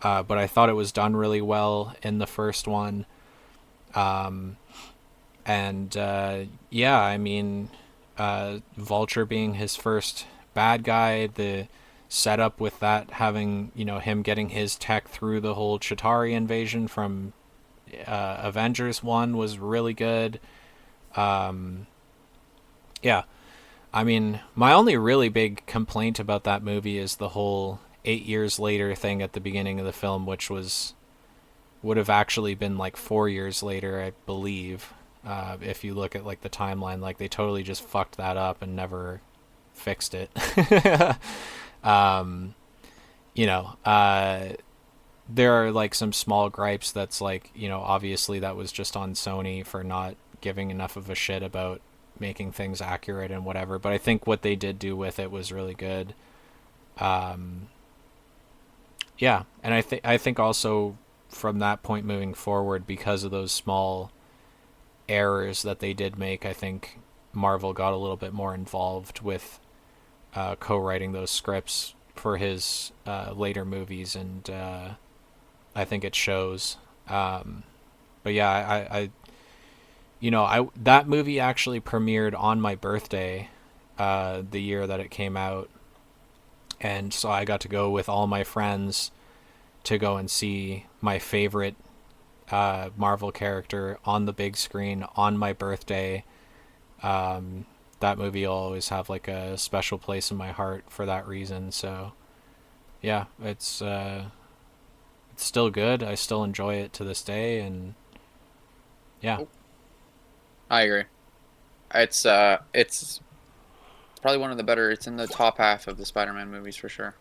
But I thought it was done really well in the first one. Um, and yeah, I mean, Vulture being his first bad guy, the setup with that having, him getting his tech through the whole Chitauri invasion from Avengers 1 was really good. Um, yeah, I mean, my only really big complaint about that movie is the whole 8 years later thing at the beginning of the film, which would have actually been like 4 years later, I believe. If you look at like the timeline, like they totally just fucked that up and never fixed it. um, you know, uh, there are like some small gripes that's like, obviously that was just on Sony for not giving enough of a shit about making things accurate and whatever. But I think what they did do with it was really good. Um, yeah, and I think also from that point moving forward, because of those small errors that they did make, I think Marvel got a little bit more involved with co-writing those scripts for his later movies, and I think it shows. But yeah, I that movie actually premiered on my birthday, the year that it came out, and so I got to go with all my friends to go and see my favorite Marvel character on the big screen on my birthday. Um, that movie will always have like a special place in my heart for that reason. So yeah, it's still good. I still enjoy it to this day, and yeah. Oh, I agree. It's probably one of the better. It's in the top half of the Spider-Man movies for sure.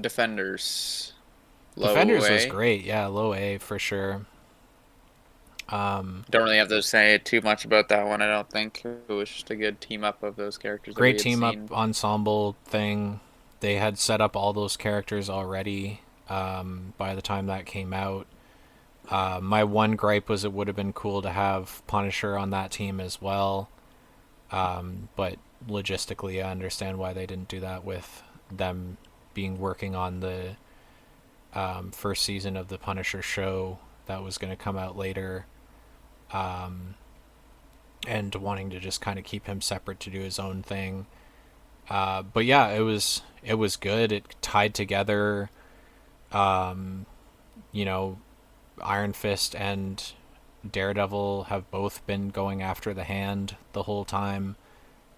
Defenders, low Defenders was A. great. Yeah, low A for sure. Um, Don't really have to say too much about that one. I don't think it was just a good team up of those characters that we Great had team up seen. ensemble thing. They had set up all those characters already by the time that came out. My one gripe was it would have been cool to have Punisher on that team as well. But logistically, I understand why they didn't do that with them being working on the first season of the Punisher show that was going to come out later, um, and wanting to just kind of keep him separate to do his own thing. But yeah, it was good. It tied together, um, you know, Iron Fist and Daredevil have both been going after the Hand the whole time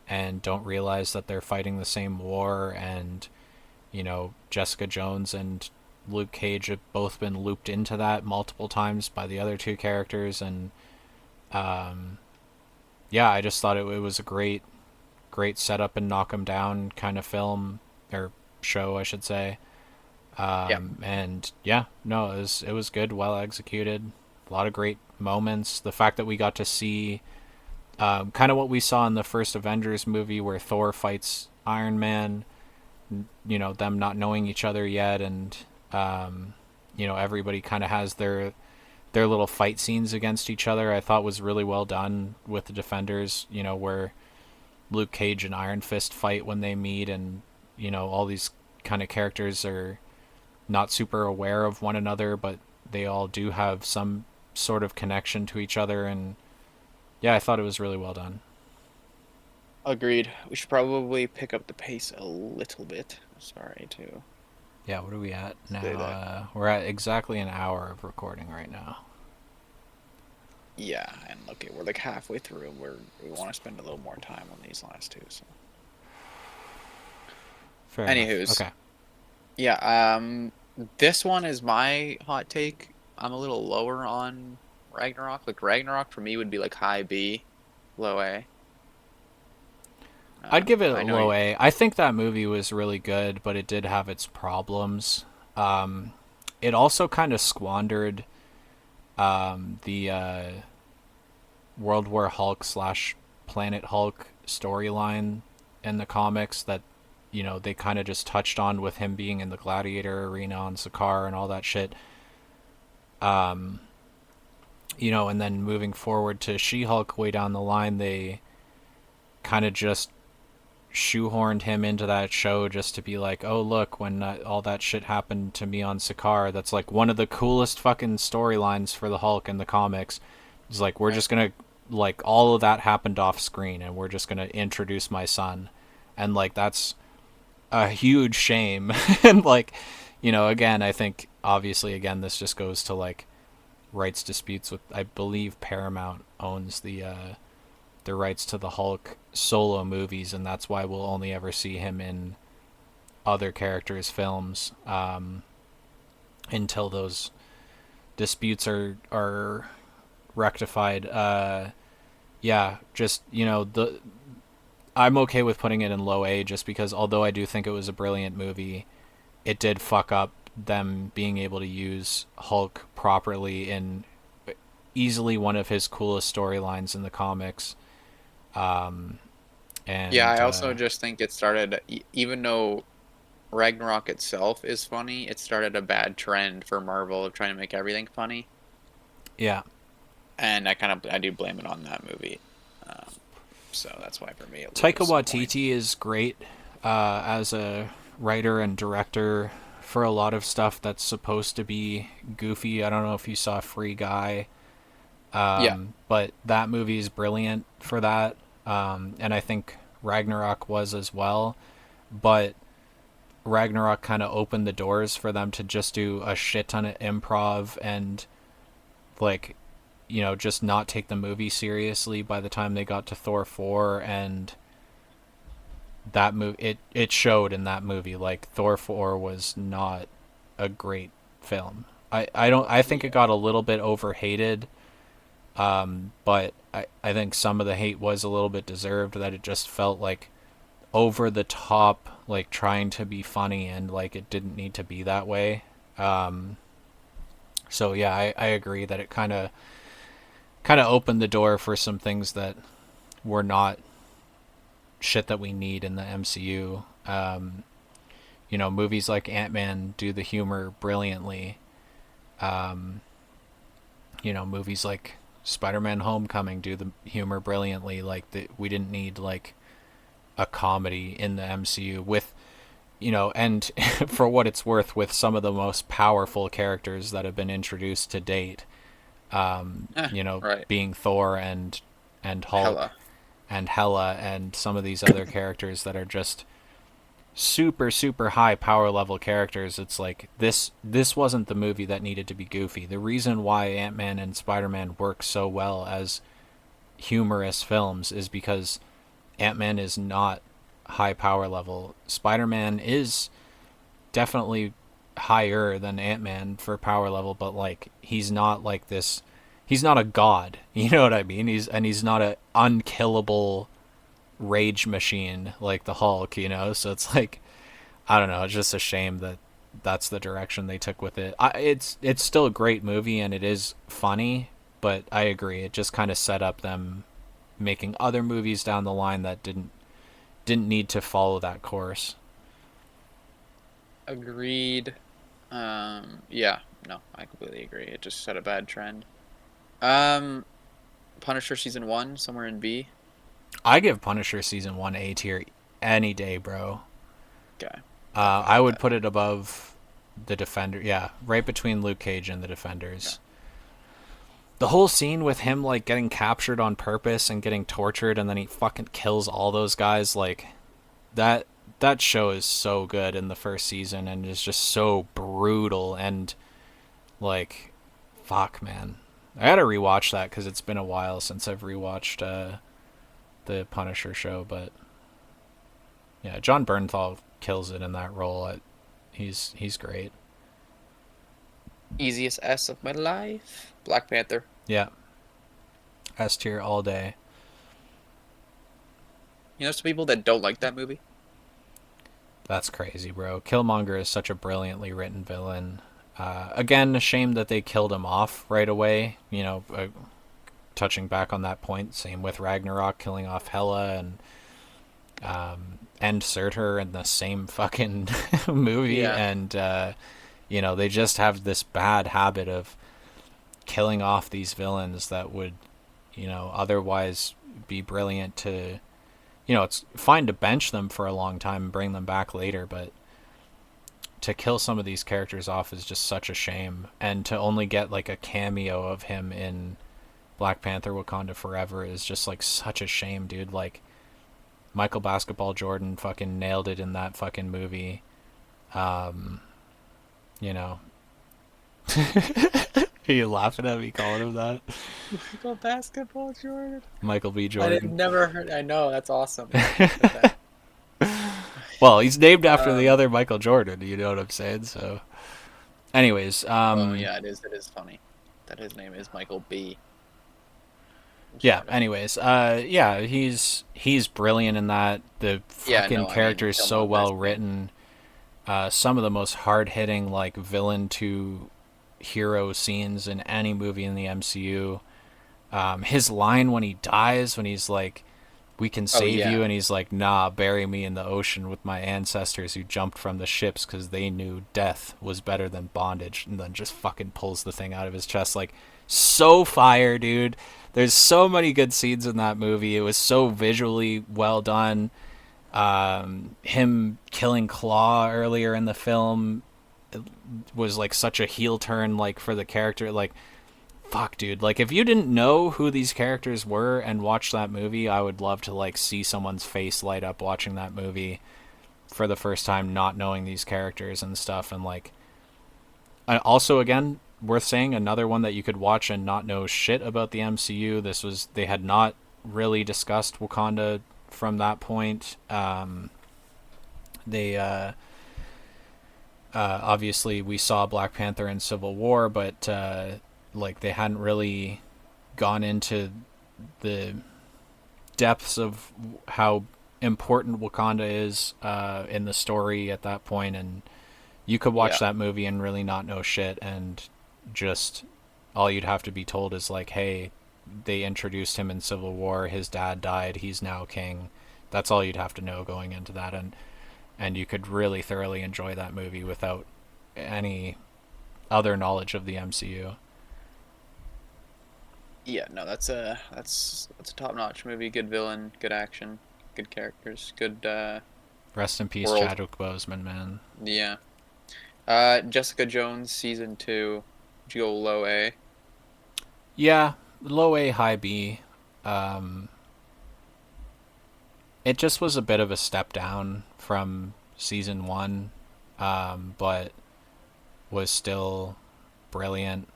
and don't realize that they're fighting the same war. And Jessica Jones and Luke Cage have both been looped into that multiple times by the other two characters. And um, yeah, I just thought it was a great setup and knock 'em down kind of film, or show, I should say. Yeah. And yeah, no, it was good, well executed, a lot of great moments. The fact that we got to see kind of what we saw in the first Avengers movie, where Thor fights Iron Man, them not knowing each other yet, and everybody kind of has their little fight scenes against each other. I thought was really well done with the Defenders. Where Luke Cage and Iron Fist fight when they meet, and all these kind of characters are not super aware of one another, but they all do have some sort of connection to each other. And yeah, I thought it was really well done. Agreed. We should probably pick up the pace a little bit. Sorry to Yeah, what are we at say now? that. We're at exactly an hour of recording right now. Yeah, and look, we're like halfway through. We want to spend a little more time on these last two. So, Fair enough. anywho's, Okay. yeah. This one is my hot take. I'm a little lower on Ragnarok. Like Ragnarok for me would be like high B, low A. I'd give it a I know. low A. I think that movie was really good, but it did have its problems. It also kind of squandered the World War Hulk slash Planet Hulk storyline in the comics that they kind of just touched on with him being in the gladiator arena on Sakaar and all that shit. And then moving forward to She-Hulk way down the line, they kind of just shoehorned him into that show just to be like, oh look, when all that shit happened to me on Sakaar, that's like one of the coolest fucking storylines for the Hulk in the comics. It's like we're Right. just gonna like all of that happened off screen, and we're just gonna introduce my son, and like that's a huge shame. And like, again, I think obviously again this just goes to like rights disputes with, I believe Paramount owns the rights to the Hulk solo movies, and that's why we'll only ever see him in other characters' films until those disputes are rectified. Yeah, just the I'm okay with putting it in low A, just because although I do think it was a brilliant movie, it did fuck up them being able to use Hulk properly in easily one of his coolest storylines in the comics. Um, Yeah, and I also just think it started, even though Ragnarok itself is funny, it started a bad trend for Marvel of trying to make everything funny, yeah, and I do blame it on that movie. Um, so that's why for me it Taika loses some points. Waititi is great as a writer and director for a lot of stuff that's supposed to be goofy. I don't know if you saw Free Guy, Yeah, but that movie is brilliant for that. And I think Ragnarok was as well. But Ragnarok kind of opened the doors for them to just do a shit ton of improv and like just not take the movie seriously by the time they got to Thor 4. And that movie, it showed in that movie. Like Thor 4 was not a great film. I think it yeah, got a little bit overhated. But I think some of the hate was a little bit deserved, that it just felt like over the top, like trying to be funny, and like it didn't need to be that way. So yeah, I agree that it kind of opened the door for some things that were not shit that we need in the MCU. Movies like Ant-Man do the humor brilliantly. Um, Movies like Spider-Man: Homecoming do the humor brilliantly. We didn't need like a comedy in the MCU with and for what it's worth, with some of the most powerful characters that have been introduced to date, right. being Thor and Hulk Hella. and Hela and some of these other characters that are just super super high power level characters. It's like this wasn't the movie that needed to be goofy. The reason why Ant-Man and Spider-Man work so well as humorous films is because Ant-Man is not high power level. Spider-Man is definitely higher than Ant-Man for power level, but like he's not like this. He's not a god. You know what I mean? He's not a unkillable rage machine like the Hulk. So it's like, I don't know. It's just a shame that that's the direction they took with it. It's still a great movie and it is funny, but I agree it just kind of set up them making other movies down the line that didn't need to follow that course. Agreed. Yeah, no, I completely agree. It just set a bad trend. Um, Punisher season one, somewhere in B. I give Punisher season 1 A tier any day, bro. Okay, I'm fine I with would that. put it above the Defender. Yeah, right between Luke Cage and the Yeah. Defenders. The whole scene with him like getting captured on purpose and getting tortured, and then he fucking kills all those guys. Like that that show is so good in the first season and is just so brutal and like fuck, man. I gotta rewatch that because it's been a while since I've rewatched the Punisher show. But yeah, John Bernthal kills it in that role. He's great. Easiest S of my life. Black Panther. Yeah, S tier all day. You know, some people that don't like that movie. That's crazy, bro. Killmonger is such a brilliantly written villain. Again, a shame that they killed him off right away. Touching back on that point, same with Ragnarok killing off Hela and End Surtur in the same fucking movie. Yeah. And, they just have this bad habit of killing off these villains that would, otherwise be brilliant to. It's fine to bench them for a long time and bring them back later, but to kill some of these characters off is just such a shame. And to only get like a cameo of him in Black Panther Wakanda Forever is just like such a shame, dude. Like Michael Basketball Jordan fucking nailed it in that fucking movie. Um, you know. Are you laughing at me calling him that? Go basketball, Jordan. Michael B. I didn't Jordan. never heard. I know that's awesome. Yeah, I get that. Well, he's named after the Um. other Michael Jordan, you know what I'm saying? So anyways, Oh yeah, it is. It is funny that his name is Michael B. yeah, Jordan. anyways, yeah, he's brilliant in that. The Yeah. fucking No, I mean character is so Killmonger is well great. written. Some of the most hard-hitting like villain to hero scenes in any movie in the MCU. His line when he dies, when he's like, "We can Oh save yeah. you," and he's like, "Nah, bury me in the ocean with my ancestors who jumped from the ships because they knew death was better than bondage," and then just fucking pulls the thing out of his chest. Like, so fire, dude. There's so many good scenes in that movie. It was so visually well done. Him killing Claw earlier in the film was like such a heel turn, like for the character. Like, fuck, dude. Like, if you didn't know who these characters were and watched that movie, I would love to like see someone's face light up watching that movie for the first time, not knowing these characters and stuff. And like, also again, worth saying, another one that you could watch and not know shit about the MCU. They had not really discussed Wakanda from that point. They obviously we saw Black Panther in Civil War, but like they hadn't really gone into the depths of how important Wakanda is in the story at that point, and you could watch Yeah. that movie and really not know shit, and just all you'd have to be told is like, hey, they introduced him in Civil War, his dad died, he's now king. That's all you'd have to know going into that, and you could really thoroughly enjoy that movie without any other knowledge of the MCU. Yeah. No, that's a top notch movie. Good villain. Good action. Good characters. Good Rest in peace, world. Chadwick Boseman, man. Yeah. Jessica Jones season two. Would you go low A? Yeah, low A, high B. Um, it just was a bit of a step down from season one, but was still brilliant.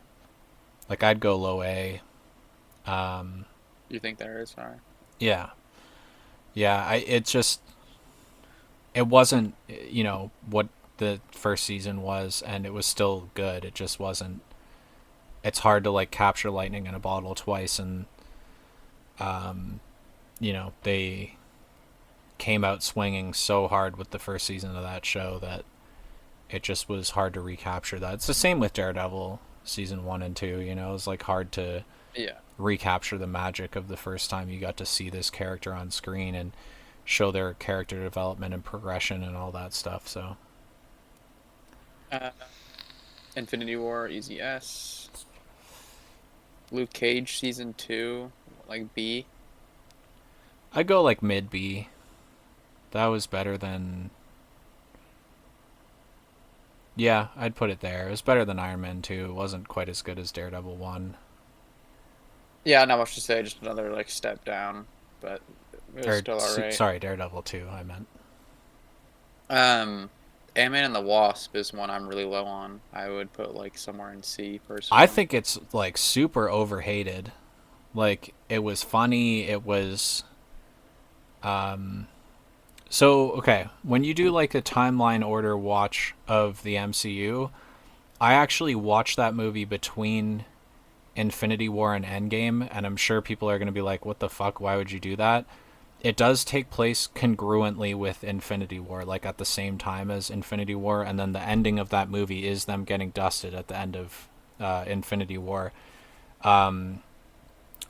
Like, I'd go low A. Um, You think there is? All right. yeah, yeah. It wasn't what the first season was, and it was still good. It just wasn't. It's hard to like capture lightning in a bottle twice, and they came out swinging so hard with the first season of that show that it just was hard to recapture that. It's the same with Daredevil season 1 and 2, you know. It was like hard to Yeah. recapture the magic of the first time you got to see this character on screen and show their character development and progression and all that stuff. So Uh, Infinity War, easy S. Luke Cage season 2, like B. I go like mid B. That was better than, yeah, I'd put it there. It was better than Iron Man 2. It wasn't quite as good as Daredevil 1. Yeah, not much to say, just another like step down, but it was Or still alright. sorry, Daredevil 2, I meant. Um, Ant-Man and the Wasp is one I'm really low on. I would put like somewhere in C I personally. think it's like super overhated. Like it was funny, it was so okay, when you do like a timeline order watch of the MCU, I actually watched that movie between Infinity War and Endgame, and I'm sure people are going to be like, "What the fuck? Why would you do that?" It does take place congruently with Infinity War, like at the same time as Infinity War, and then the ending of that movie is them getting dusted at the end of Infinity War.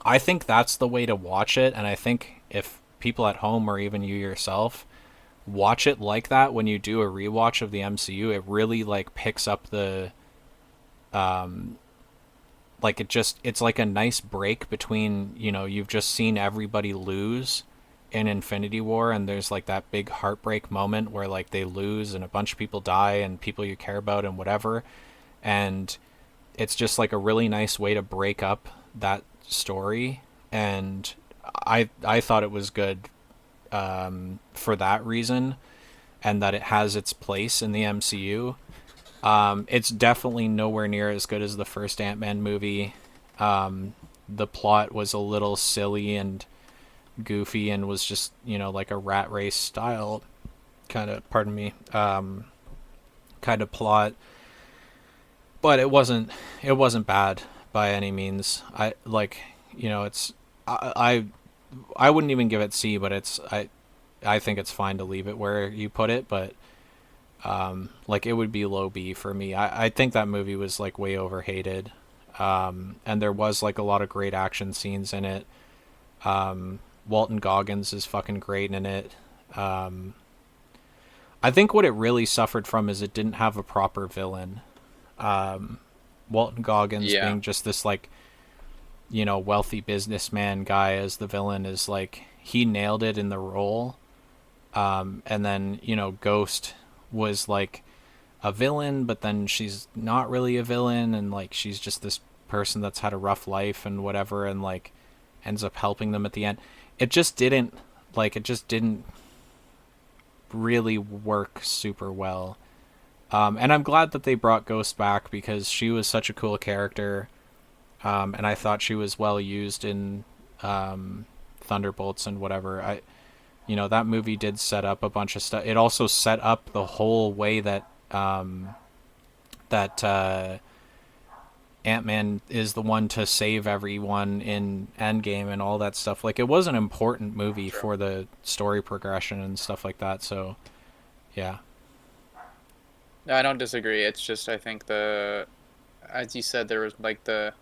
I think that's the way to watch it, and I think if people at home or even you yourself watch it like that when you do a rewatch of the MCU, it really like picks up the like it's like a nice break between, you know, you've just seen everybody lose in Infinity War and there's like that big heartbreak moment where like they lose and a bunch of people die and people you care about and whatever, and it's just like a really nice way to break up that story, and I thought it was good for that reason, and that it has its place in the MCU. It's definitely nowhere near as good as the first Ant-Man movie. The plot was a little silly and goofy and was just, you know, like a rat race style kind of, pardon me, kind of plot. But it wasn't bad by any means. I like, you know, it's I wouldn't even give it C, but I think it's fine to leave it where you put it, but like it would be low B for me. I think that movie was like way overhated. And there was like a lot of great action scenes in it. Walton Goggins is fucking great in it. I think what it really suffered from is it didn't have a proper villain. Walton Goggins Yeah, being just this like, you know, wealthy businessman guy as the villain is like he nailed it in the role. And then, you know, Ghost was like a villain, but then she's not really a villain, and like she's just this person that's had a rough life and whatever, and like ends up helping them at the end. It just didn't really work super well. And I'm glad that they brought Ghost back because she was such a cool character, and I thought she was well used in Thunderbolts and whatever. You know, that movie did set up a bunch of stuff. It also set up the whole way that that Ant-Man is the one to save everyone in Endgame and all that stuff. Like it was an important movie true. for the story progression and stuff like that. So yeah, No, I don't disagree. It's just I think as you said, there was like the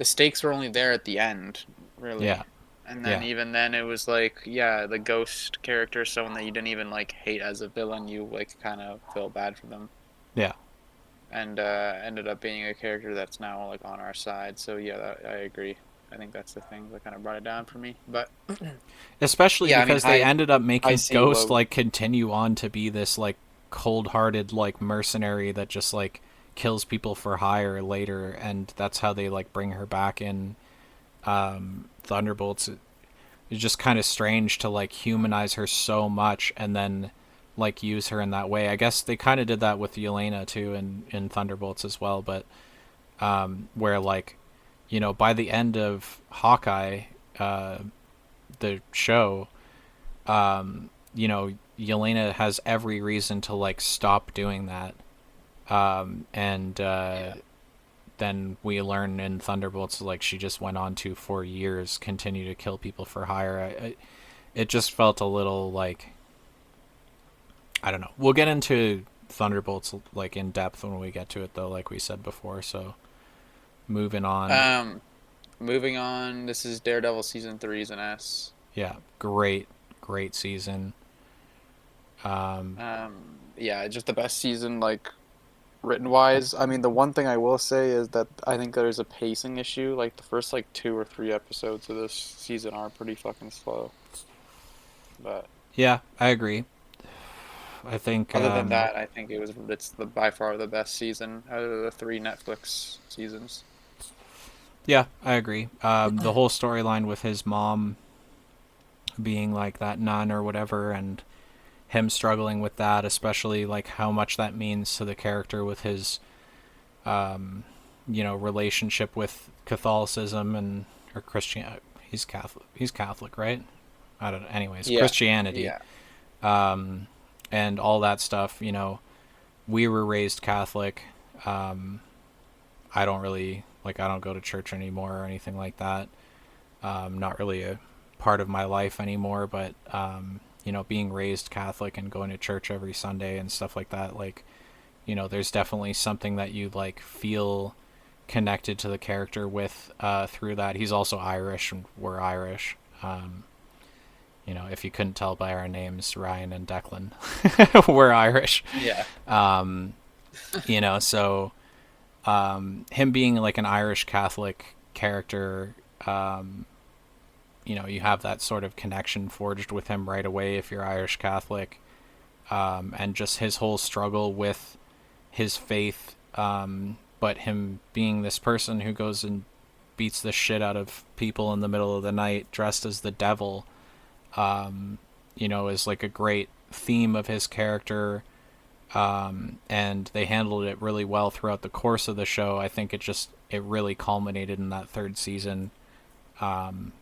stakes were only there at the end, yeah, really. And then yeah, even then it was like, yeah, the Ghost character, someone that you didn't even like hate as a villain, you like kind of feel bad for them. yeah. And ended up being a character that's now like on our side. So yeah, I agree. I think that's the thing that kind of brought it down for me. But Especially yeah, I mean, because they ended up high making C, Ghost low. like continue on to be this like cold-hearted like mercenary that just like kills people for hire later, and that's how they like bring her back in Thunderbolts. It's just kind of strange to like humanize her so much and then like use her in that way. I guess they kind of did that with Yelena too in Thunderbolts as well, but where like, you know, by the end of Hawkeye, the show, you know, Yelena has every reason to like stop doing that. And Yeah. then we learn in Thunderbolts like she just went on to for years continue to kill people for hire. It just felt a little like, I don't know. We'll get into Thunderbolts like in depth when we get to it though, like we said before. So moving on. Um, moving on. This is Daredevil season 3's an S. Yeah, great season. Yeah, just the best season, like written wise. I mean, the one thing I will say is that I think there's a pacing issue. Like the first like 2 or 3 episodes of this season are pretty fucking slow. But Yeah, I agree. I think other than that, I think it's the by far the best season out of the 3 Netflix seasons. yeah, I agree. The whole storyline with his mom being like that nun or whatever, and him struggling with that, especially like how much that means to the character with his, relationship with Catholicism and or Christian. He's Catholic. He's Catholic, right? I don't know. Anyways, Yeah, Christianity, yeah, and all that stuff. We were raised Catholic. I don't really like. I don't go to church anymore or anything like that. Not really a part of my life anymore. But being raised Catholic and going to church every Sunday and stuff like that, like, there's definitely something that you like feel connected to the character with through that. He's also Irish, and we're Irish. If you couldn't tell by our names, Ryan and Declan, we're Irish. yeah. So him being like an Irish Catholic character, you have that sort of connection forged with him right away if you're Irish Catholic, and just his whole struggle with his faith, but him being this person who goes and beats the shit out of people in the middle of the night dressed as the devil, is like a great theme of his character. And they handled it really well throughout the course of the show. I think it really culminated in that third season. And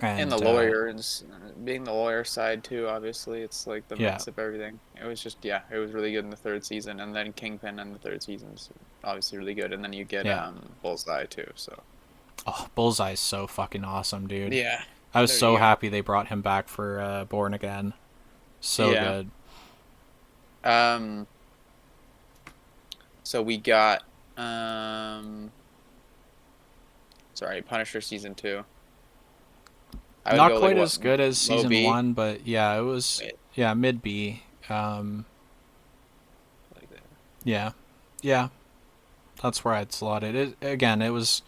And the lawyer is being the lawyer side too. Obviously, it's like the yeah, mix of everything. It was just yeah, it was really good in the third season, and then Kingpin in the third season's obviously really good, and then you get yeah. Bullseye too. So Oh, Bullseye's so fucking awesome, dude. yeah, I was there so you go. happy they brought him back for Born Again. So Yeah. good. Um. So we got um. Sorry, Punisher season 2. I would Not go like quite what, as good as low season B. one, but yeah, it was, Wait, yeah, mid B. like that. Yeah, yeah, that's where I'd slot it. Again, it was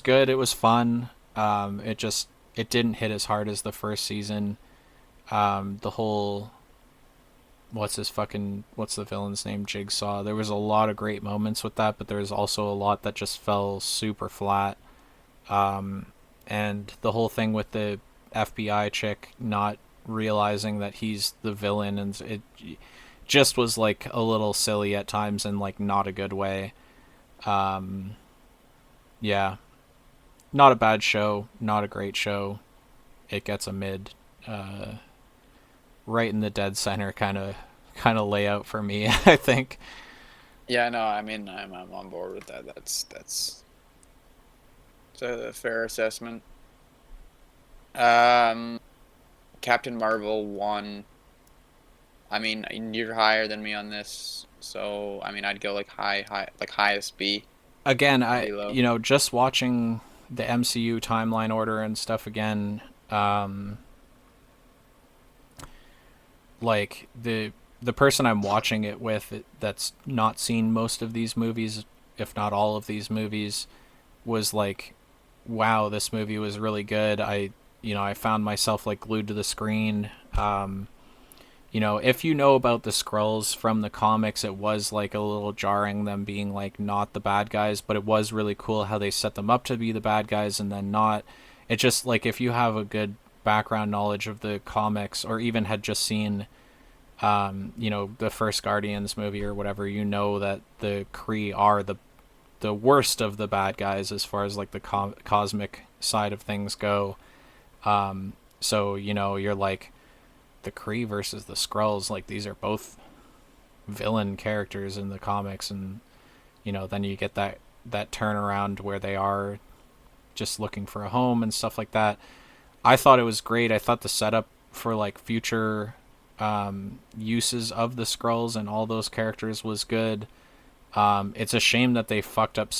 good. It was fun. It didn't hit as hard as the first season. The whole what's the villain's name, Jigsaw. There was a lot of great moments with that, but there was also a lot that just fell super flat. And the whole thing with the FBI chick not realizing that he's the villain, and it just was like a little silly at times and like not a good way. Um, yeah, not a bad show, not a great show. It gets a mid, uh, right in the dead center kind of layout for me. I think. Yeah, no, I mean I'm on board with that. That's it's a fair assessment. Um, Captain Marvel 1. I mean, you're higher than me on this, so I mean, I'd go like like highest B, Again, I pretty low. just watching the MCU timeline order and stuff again. Um, like the person I'm watching it with that's not seen most of these movies, if not all of these movies, was like, wow, this movie was really good. I found myself like glued to the screen. If you know about the Skrulls from the comics, it was like a little jarring them being like not the bad guys, but it was really cool how they set them up to be the bad guys and then not. It just like if you have a good background knowledge of the comics or even had just seen the first Guardians movie or whatever, that the Kree are the worst of the bad guys as far as like the cosmic side of things go. So you're like the Kree versus the Skrulls, like these are both villain characters in the comics, and then you get that turnaround where they are just looking for a home and stuff like that. I thought it was great. I thought the setup for like future uses of the Skrulls and all those characters was good. It's a shame that they fucked up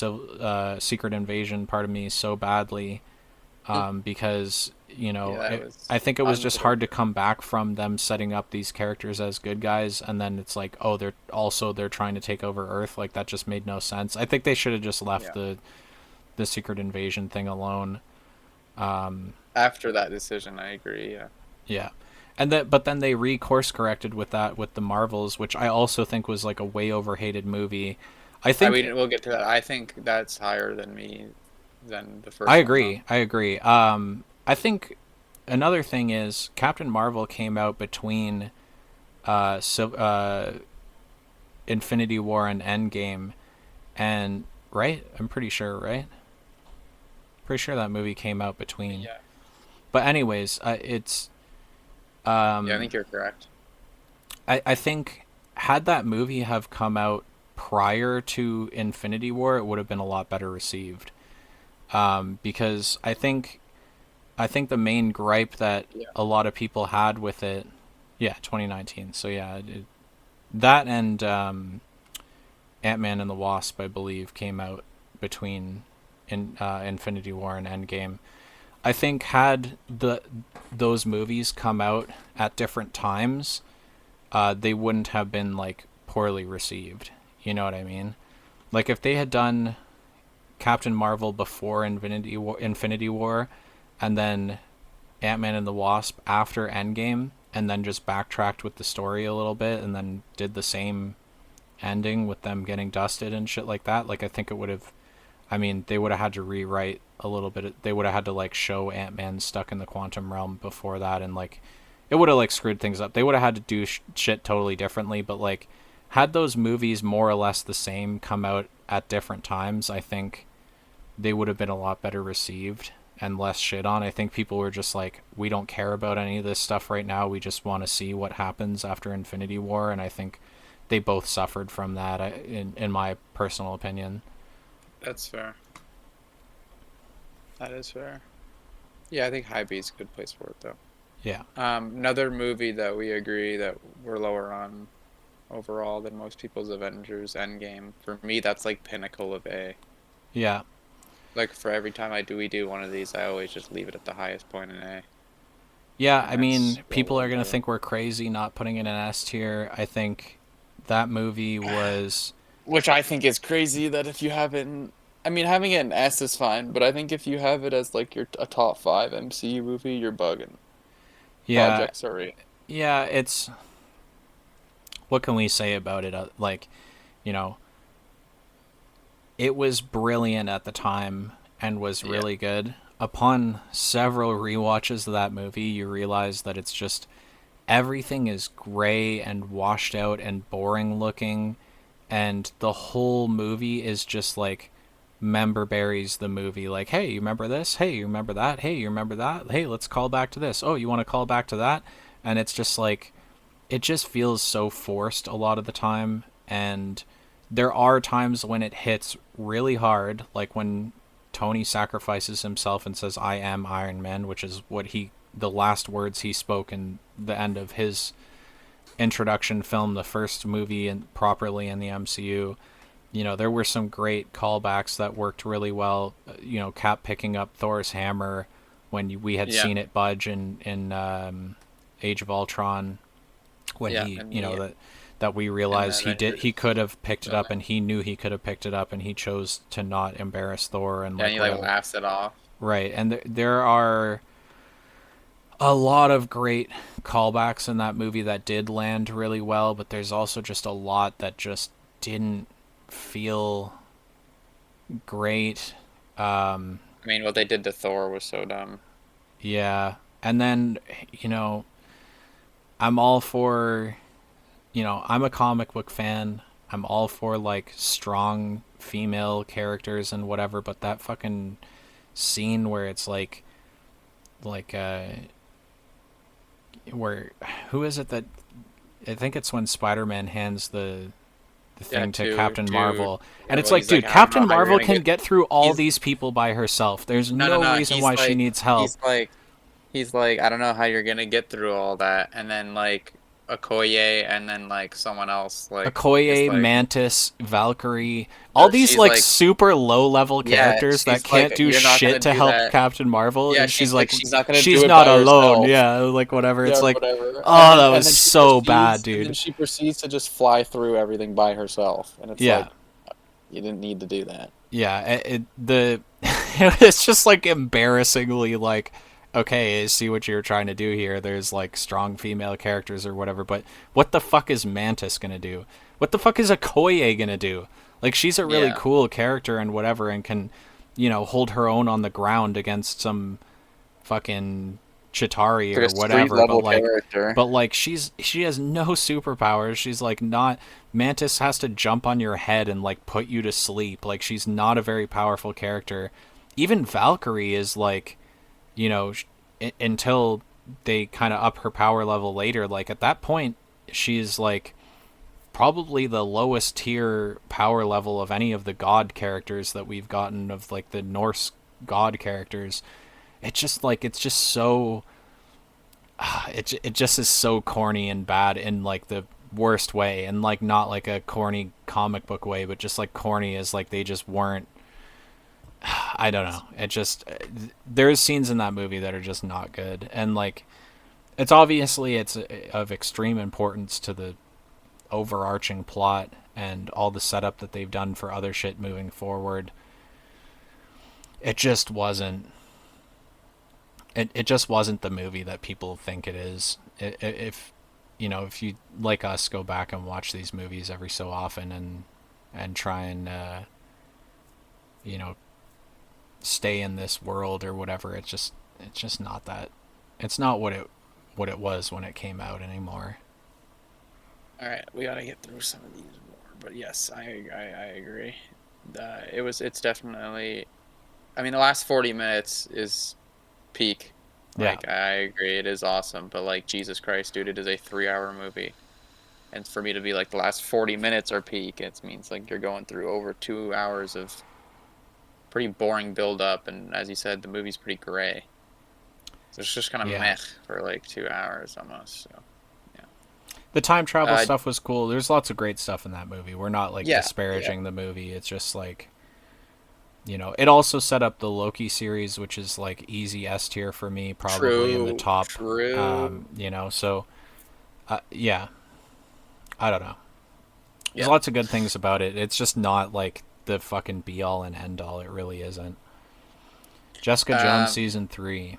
Secret Invasion, part of me, so badly, because Yeah, that was I think it was just hard to unbelievable. come back from them setting up these characters as good guys, and then it's like, oh, they're trying to take over Earth. Like that just made no sense. I think they should have just left Yeah. the Secret Invasion thing alone. After that decision, I agree. Yeah. Yeah. But then they course corrected with that with the Marvels, which I also think was like a way overhated movie. I think We'll get to that. I think that's higher than me than the I first one though. agree. I agree. I think another thing is Captain Marvel came out between so Infinity War and Endgame, and right? I'm pretty sure, right? Pretty sure that movie came out between. Yeah. But anyways, it's Yeah, I think you're correct. I think had that movie have come out prior to Infinity War, it would have been a lot better received. Because I think the main gripe that Yeah. a lot of people had with it, yeah, 2019. So yeah, that and Ant-Man and the Wasp, I believe, came out between Infinity War and Endgame. I think had those movies come out at different times, they wouldn't have been like poorly received. You know what I mean? Like if they had done Captain Marvel before Infinity War, and then Ant-Man and the Wasp after Endgame, and then just backtracked with the story a little bit, and then did the same ending with them getting dusted and shit like that. Like I think it would have. I mean, they would have had to rewrite a little bit. They would have had to like show Ant-Man stuck in the quantum realm before that, and like it would have like screwed things up. They would have had to do shit totally differently. But like, had those movies more or less the same come out at different times, I think they would have been a lot better received and less shit on. I think people were just like, we don't care about any of this stuff right now. We just want to see what happens after Infinity War, and I think they both suffered from that, in my personal opinion. That's fair. That is fair. Yeah, I think High B is a good place for it though. Yeah, Another movie that we agree that we're lower on overall than most people's Avengers Endgame. For me, that's like pinnacle of A. yeah, Like for every time we do one of these, I always just leave it at the highest point in A, yeah. and I that's mean, people are Rolling gonna Thunder. think we're crazy not putting it in S tier. I think that movie was, Which I think is crazy that if you haven't, I mean, having it in S is fine, but I think if you have it as like your a top five MCU movie, you're bugging. yeah, Project, sorry. yeah. It's what can we say about it? Like, you know, it was brilliant at the time and was Yeah. really good. Upon several rewatches of that movie, you realize that it's just everything is gray and washed out and boring looking, and the whole movie is just like member berries the movie. Like, hey, you remember this? Hey, you remember that? Hey, you remember that? Hey, let's call back to this. Oh, you want to call back to that? And it's just like it just feels so forced a lot of the time, and there are times when it hits really hard, like when Tony sacrifices himself and says I am Iron Man, which is what he the last words he spoke in the end of his introduction film, the first movie and properly in the MCU. There were some great callbacks that worked really well. Cap picking up Thor's hammer when we had Yeah. seen it budge in Age of Ultron, when Yeah. he, And the that we in the realized he Avengers could have picked it up, movie. and he knew he could have picked it up, and he chose to not embarrass Thor and Yeah, and like he like whatever. laughs it off. Right, and there are a lot of great callbacks in that movie that did land really well, but there's also just a lot that just didn't feel great. Um, I mean, what they did to Thor was so dumb. yeah, and then I'm all for I'm a comic book fan. I'm all for like strong female characters and whatever, but that fucking scene where it's like where who is it that I think it's when Spider-Man hands the Yeah, thing to Captain Marvel, yeah, and it's well, like, he's like, dude, I don't know Captain how you're Marvel gonna can get. get through all He's these people by herself. There's no, no, no no. reason why she needs help. He's like, I don't know how you're gonna get through all that, and then like, Okoye and then like someone else like is Okoye, like Mantis, Valkyrie, all no, these she's like like super low level yeah, characters that she's can't like do you're not shit gonna to do help that. Captain Marvel, Yeah, and she's she's like like, she's not gonna do she's it not by alone. herself. Yeah, like whatever. It's Yeah, like, whatever. oh, that was And then she so bad, proceeds and then dude. she proceeds to just fly through everything by herself. And it's Yeah, like you didn't need to do that. yeah. The it's just like embarrassingly like, okay, I see what you're trying to do here. There's like strong female characters or whatever, but what the fuck is Mantis gonna do? What the fuck is Okoye gonna do? Like, she's a really Yeah. cool character and whatever, and can, hold her own on the ground against some fucking Chitari Like or a street whatever, level character. but like she has no superpowers. She's like not Mantis has to jump on your head and like put you to sleep. Like, she's not a very powerful character. Even Valkyrie is like, until they kind of up her power level later, like at that point she's like probably the lowest tier power level of any of the god characters that we've gotten, of like the Norse god characters. It's just so it just is so corny and bad in like the worst way, and like not like a corny comic book way, but just like corny as like they just weren't. I don't know. It just there's scenes in that movie that are just not good, and like it's of extreme importance to the overarching plot and all the setup that they've done for other shit moving forward. It just wasn't. It just wasn't the movie that people think it is. If if you like us go back and watch these movies every so often and try and you know stay in this world or whatever, it's just not that. It's not what it was when it came out anymore. All right, we gotta get through some of these more. But yes, I agree. It's definitely. I mean, the last 40 minutes is peak. Yeah. Like I agree, it is awesome. But like Jesus Christ, dude, it is a 3 hour movie, and for me to be like the last 40 minutes are peak, it means like you're going through over 2 hours of pretty boring build up, and as you said, the movie's pretty gray. So it's just kind of Yeah. meh for like 2 hours almost. So yeah. The time travel Uh, stuff was cool. There's lots of great stuff in that movie. We're not like yeah, yeah. disparaging the movie. It's just like, it also set up the Loki series, which is like easy S tier for me, probably in the True, top. true. So yeah, I don't know. There's Yeah. lots of good things about it. It's just not like the fucking be all and end all. It really isn't. Jessica Jones Um, season 3.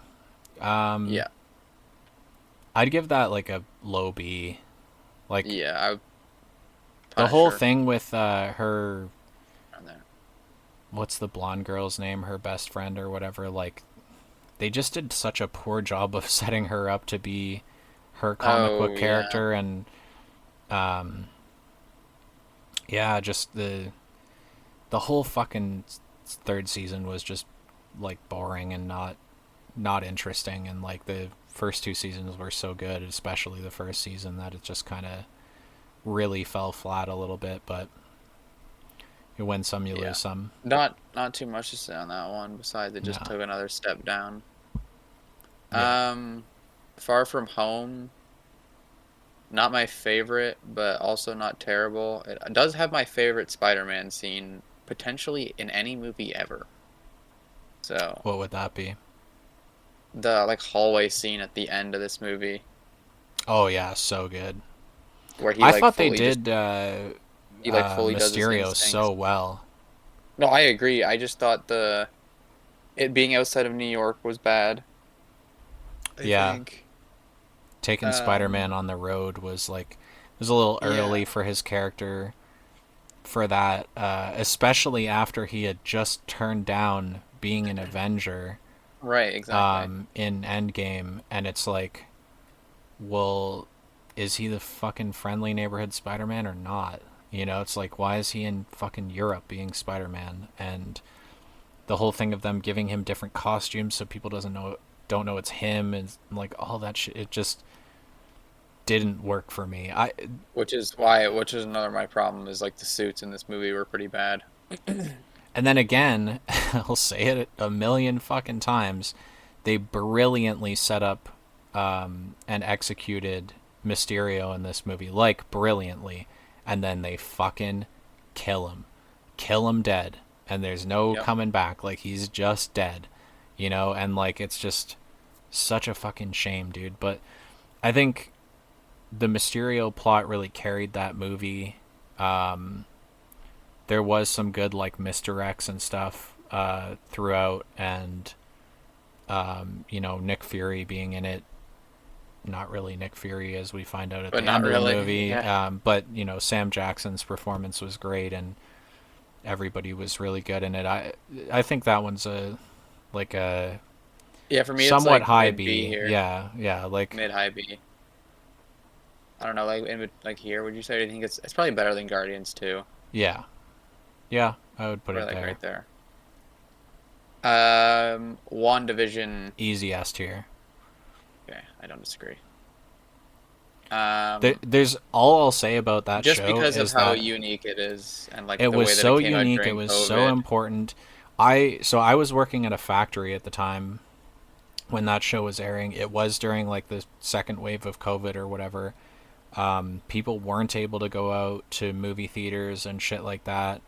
Um, yeah, I'd give that like a low B. Like yeah. I the whole Punisher thing with her, on there. what's the blonde girl's name? Her best friend or whatever. Like, they just did such a poor job of setting her up to be her comic book Oh yeah. character, and um, yeah, just the whole fucking third season was just like boring and not interesting, and like the first two seasons were so good, especially the first season, that it just kind of really fell flat a little bit. But you win some, you Yeah. lose some. Not too much to say on that one. Besides, it just No. took another step down. Yeah. Um, Far From Home, not my favorite, but also not terrible. It does have my favorite Spider-Man scene, potentially in any movie ever. So What would that be? the like hallway scene at the end of this movie, Oh yeah, so good. where he I like thought they fully just did he like fully does his Mysterio instincts. so well. No, I agree. I just thought the it being outside of New York was bad. I Yeah, think. taking Um, Spider-Man on the road was like, it was a little yeah, early for his character for that, especially after he had just turned down being an Avenger right, exactly. in Endgame, and it's like, well, is he the fucking friendly neighborhood Spider-Man or not? It's like, why is he in fucking Europe being Spider-Man? And the whole thing of them giving him different costumes so people don't know it's him, and like all that shit, it just didn't work for me. I Which is another my problem is like the suits in this movie were pretty bad. And then again, I'll say it a million fucking times, they brilliantly set up and executed Mysterio in this movie, like brilliantly, and then they fucking kill him dead, and there's no Yep. coming back. Like he's just dead, and like it's just such a fucking shame, dude. But I think the Mysterio plot really carried that movie. Um, there was some good like misdirects and stuff throughout, and Nick Fury being in it. Not really Nick Fury, as we find out at But the not end of the really. movie. Yeah. But Sam Jackson's performance was great, and everybody was really good in it. I think that one's a Yeah, for me it's somewhat like high mid B B. here. Yeah, like Mid high B. I don't know, like like here, would you say? I think it's probably better than Guardians 2. yeah, yeah. I would put Or it like there. right there. WandaVision. Easy S tier. Okay, I don't disagree. Um, There's all I'll say about that just show because of is how that unique it is and like it the was way that it so came out unique. It during was so COVID. important. I was working at a factory at the time when that show was airing. It was during like the second wave of COVID or whatever. People weren't able to go out to movie theaters and shit like that.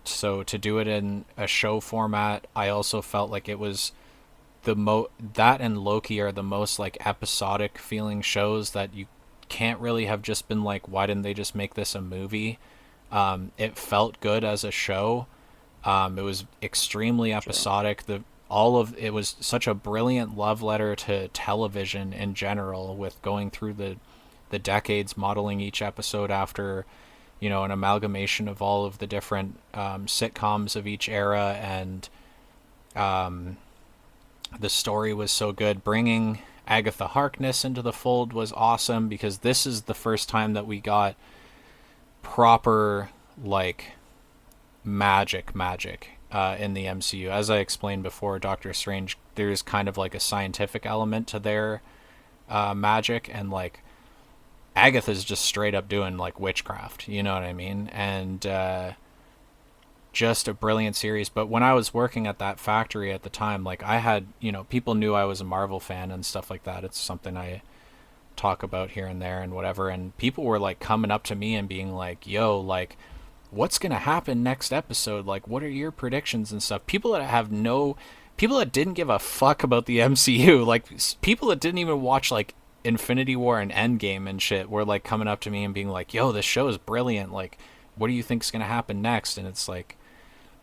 So to do it in a show format, I also felt like it was that and Loki are the most like episodic feeling shows that you can't really have just been like, why didn't they just make this a movie? It felt good as a show. It was extremely True. episodic. The all of it was such a brilliant love letter to television in general, with going through the decades, modeling each episode after an amalgamation of all of the different sitcoms of each era, and the story was so good. Bringing Agatha Harkness into the fold was awesome, because this is the first time that we got proper like magic in the MCU. As I explained before, Doctor Strange, there's kind of like a scientific element to their magic, and like Agatha's just straight up doing like witchcraft. You know what I mean? And just a brilliant series. But when I was working at that factory at the time, like I had, people knew I was a Marvel fan and stuff like that. It's something I talk about here and there and whatever. And people were like coming up to me and being like, yo, like, what's going to happen next episode? Like, what are your predictions and stuff? People that didn't give a fuck about the MCU, like people that didn't even watch like Infinity War and Endgame and shit, were like coming up to me and being like, yo, this show is brilliant. Like, what do you think's going to happen next? And it's like,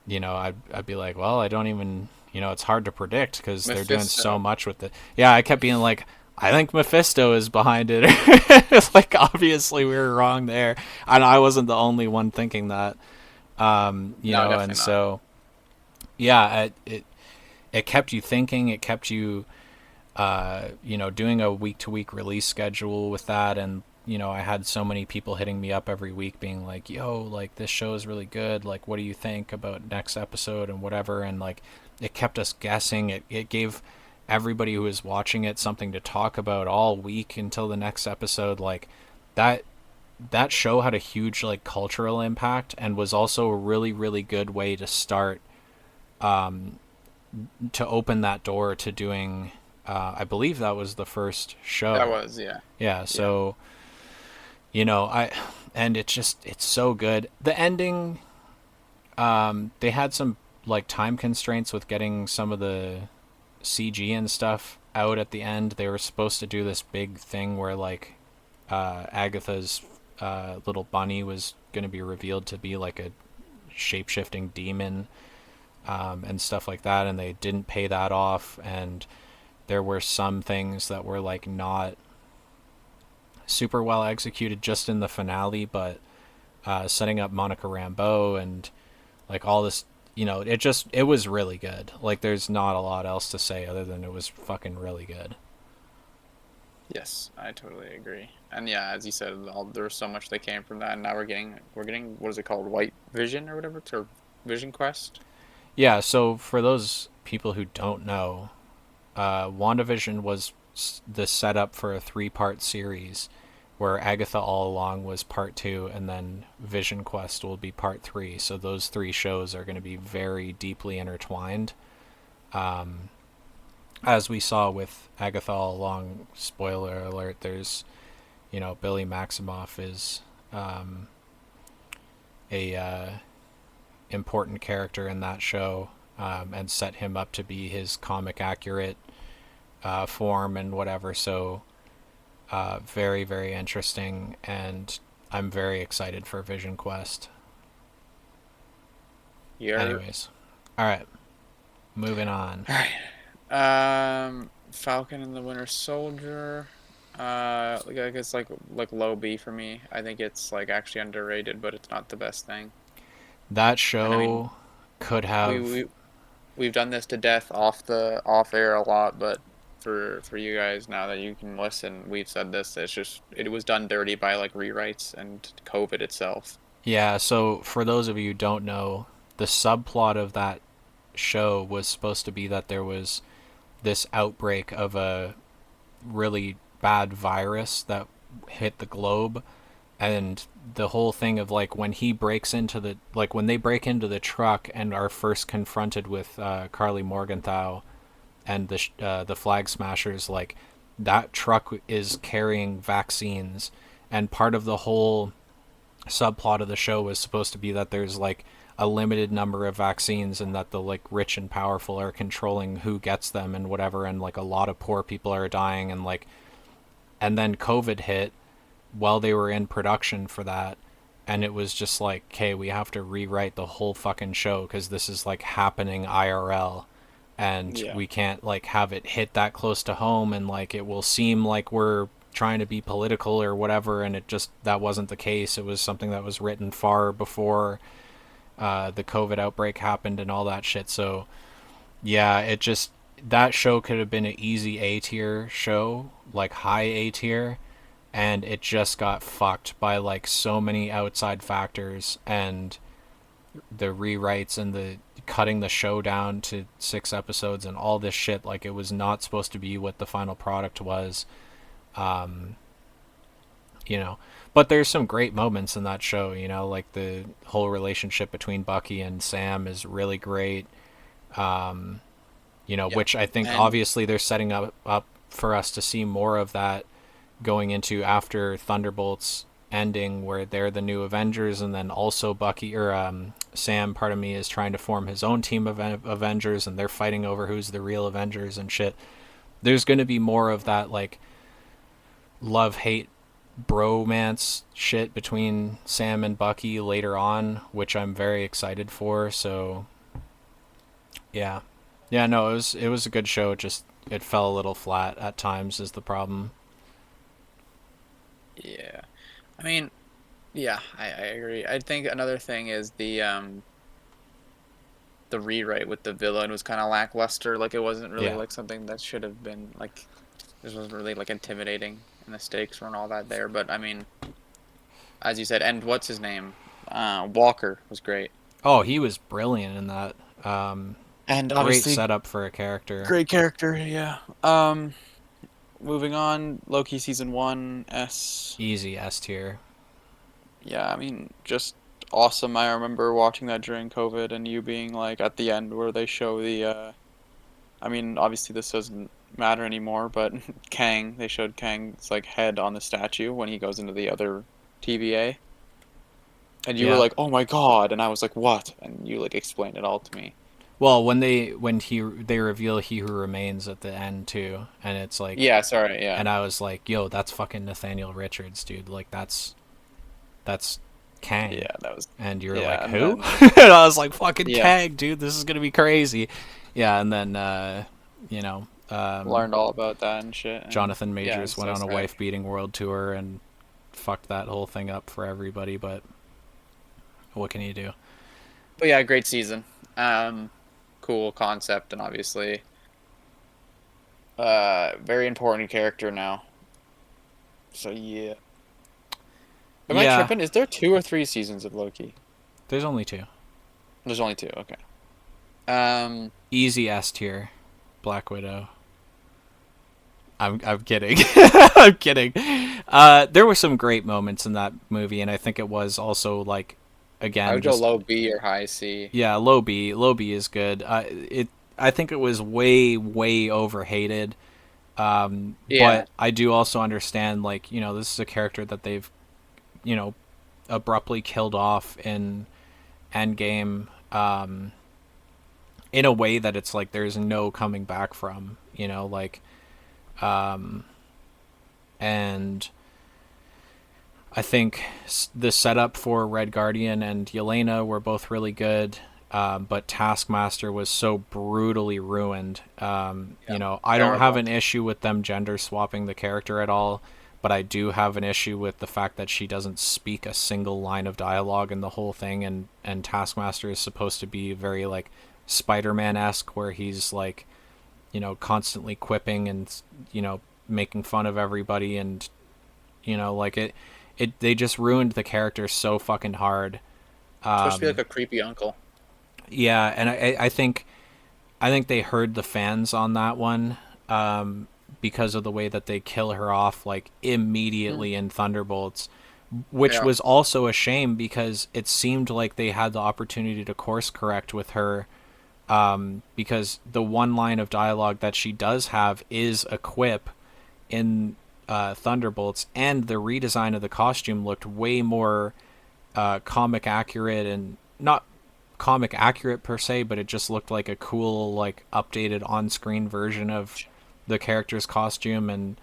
I'd be like, well, I don't even, it's hard to predict because they're doing so Mephisto. much with it. Yeah, I kept being like, I think Mephisto is behind it. It's like, obviously we were wrong there, and I wasn't the only one thinking that. No, And definitely not. so yeah, it kept you thinking. It kept you, doing a week to week release schedule with that, and I had so many people hitting me up every week being like, yo, like this show is really good, like what do you think about next episode and whatever. And like it kept us guessing. It gave everybody who was watching it something to talk about all week until the next episode. Like that that show had a huge like cultural impact, and was also a really really good way to start, to open that door to doing, I believe that was the first That show. was, yeah. Yeah, Yeah. so I and it's so good. The ending, they had some like time constraints with getting some of the CG and stuff out at the end. They were supposed to do this big thing where like Agatha's little bunny was going to be revealed to be like a shape-shifting demon, and stuff like that, and they didn't pay that off. And there were some things that were like not super well executed just in the finale, but setting up Monica Rambeau and like all this, it was really good. Like there's not a lot else to say other than it was fucking really good. Yes, I totally agree. And yeah, as you said, there was so much that came from that, and now we're getting what is it called, White Vision or whatever, or Vision Quest. Yeah, so for those people who don't know, WandaVision was the setup for a three-part series where Agatha All Along was part two, and then Vision Quest will be part three. So those three shows are going to be very deeply intertwined. as we saw with Agatha all along, spoiler alert, there's, Billy Maximoff is a important character in that show, and set him up to be his comic accurate form and whatever. So very, very interesting, and I'm very excited for Vision Quest. You're Anyways, all right, moving on. all right. Falcon and the Winter Soldier. Like, I guess like low B for me. I think it's like actually underrated, but it's not the best thing. That And I mean, show could we have, we we've done this to death off air a lot, but for you guys now that you can listen, we've said this. It's just it was done dirty by like rewrites and COVID itself. yeah. So for those of you who don't know, the subplot of that show was supposed to be that there was this outbreak of a really bad virus that hit the globe, and the whole thing of like when he breaks into the like when they break into the truck and are first confronted with Carly Morgenthau and the Flag Smashers, like that truck is carrying vaccines, and part of the whole subplot of the show was supposed to be that there's like a limited number of vaccines and that the like rich and powerful are controlling who gets them and whatever, and like a lot of poor people are dying, and like and then COVID hit while they were in production for that, and it was just like, okay, we have to rewrite the whole fucking show because this is like happening IRL, and Yeah. we can't like have it hit that close to home, and like it will seem like we're trying to be political or whatever, and it just that wasn't the case. It was something that was written far before the COVID outbreak happened and all that shit. So yeah, it just that show could have been an easy A tier show, like high A tier, and it just got fucked by like so many outside factors and the rewrites and the cutting the show down to 6 episodes and all this shit. Like it was not supposed to be what the final product was. Um, you know, but there's some great moments in that show. Like the whole relationship between Bucky and Sam is really great. Um, Yeah. which I think And obviously they're setting up for us to see more of that going into after Thunderbolts ending, where they're the new Avengers, and then also Bucky or Sam, pardon me, is trying to form his own team of Avengers, and they're fighting over who's the real Avengers and shit. There's going to be more of that like love hate bromance shit between Sam and Bucky later on, which I'm very excited for. So yeah, yeah, no, it was a good show. It fell a little flat at times is the problem. yeah, I mean, yeah, I agree. I think another thing is the rewrite with the villain was kind of lackluster. Like it wasn't really Yeah, like something that should have been like this wasn't really like intimidating and the stakes weren't all that there. But I mean, as you said, and what's his name? Walker was great. oh, he was brilliant in that. Um, And Great obviously setup for a character. great character, yeah. Moving on, Loki season 1 S. Easy S tier. Yeah, I mean, just awesome. I remember watching that during COVID and you being like at the end where they show the I mean, obviously this doesn't matter anymore, but Kang, they showed Kang's like head on the statue when he goes into the other TVA. And you were Yeah. like, "Oh my God." And I was like, "What?" And you like explained it all to me. Well, when they reveal He Who Remains at the end too, and it's like, Yeah, sorry, yeah. and I was like, yo, that's fucking Nathaniel Richards, dude. Like that's Kang. Yeah, that was And you were yeah, like, and who? then And I was like, fucking yeah, Kang, dude. This is gonna be crazy. Yeah, and then you know, learned all about that and shit and Jonathan yeah, Majors it's went so on a sad. wife beating world tour and fucked that whole thing up for everybody. But what can you do? But yeah, great season. Um, cool concept and obviously very important character now. So yeah. Am I Yeah, tripping? Is there 2 or 3 seasons of Loki? there's only two. There's only 2. Okay. Um, Easy S tier, Black Widow. I'm kidding. I'm kidding. There were some great moments in that movie, and I think it was also like, I again, would go just low B or high C. yeah, low B. Low B is good. I think it was way overhated. Yeah. But I do also understand, like, this is a character that they've, you know, abruptly killed off in Endgame, in a way that it's like there's no coming back from, like, and I think the setup for Red Guardian and Yelena were both really good. But Taskmaster was so brutally ruined. Yeah. I don't have Terrible. an issue with them gender swapping the character at all, but I do have an issue with the fact that she doesn't speak a single line of dialogue in the whole thing, and Taskmaster is supposed to be very like Spider-Man esque, where he's like, constantly quipping and making fun of everybody, and like they just ruined the character so fucking hard. Supposed to be like a creepy uncle. Yeah, and I think they heard the fans on that one, because of the way that they kill her off like Mhm. immediately in Thunderbolts, which Yeah. was also a shame because it seemed like they had the opportunity to course correct with her, because the one line of dialogue that she does have is a quip in Thunderbolts, and the redesign of the costume looked way more comic accurate, and not comic accurate per se, but it just looked like a cool, like, updated on-screen version of the character's costume. And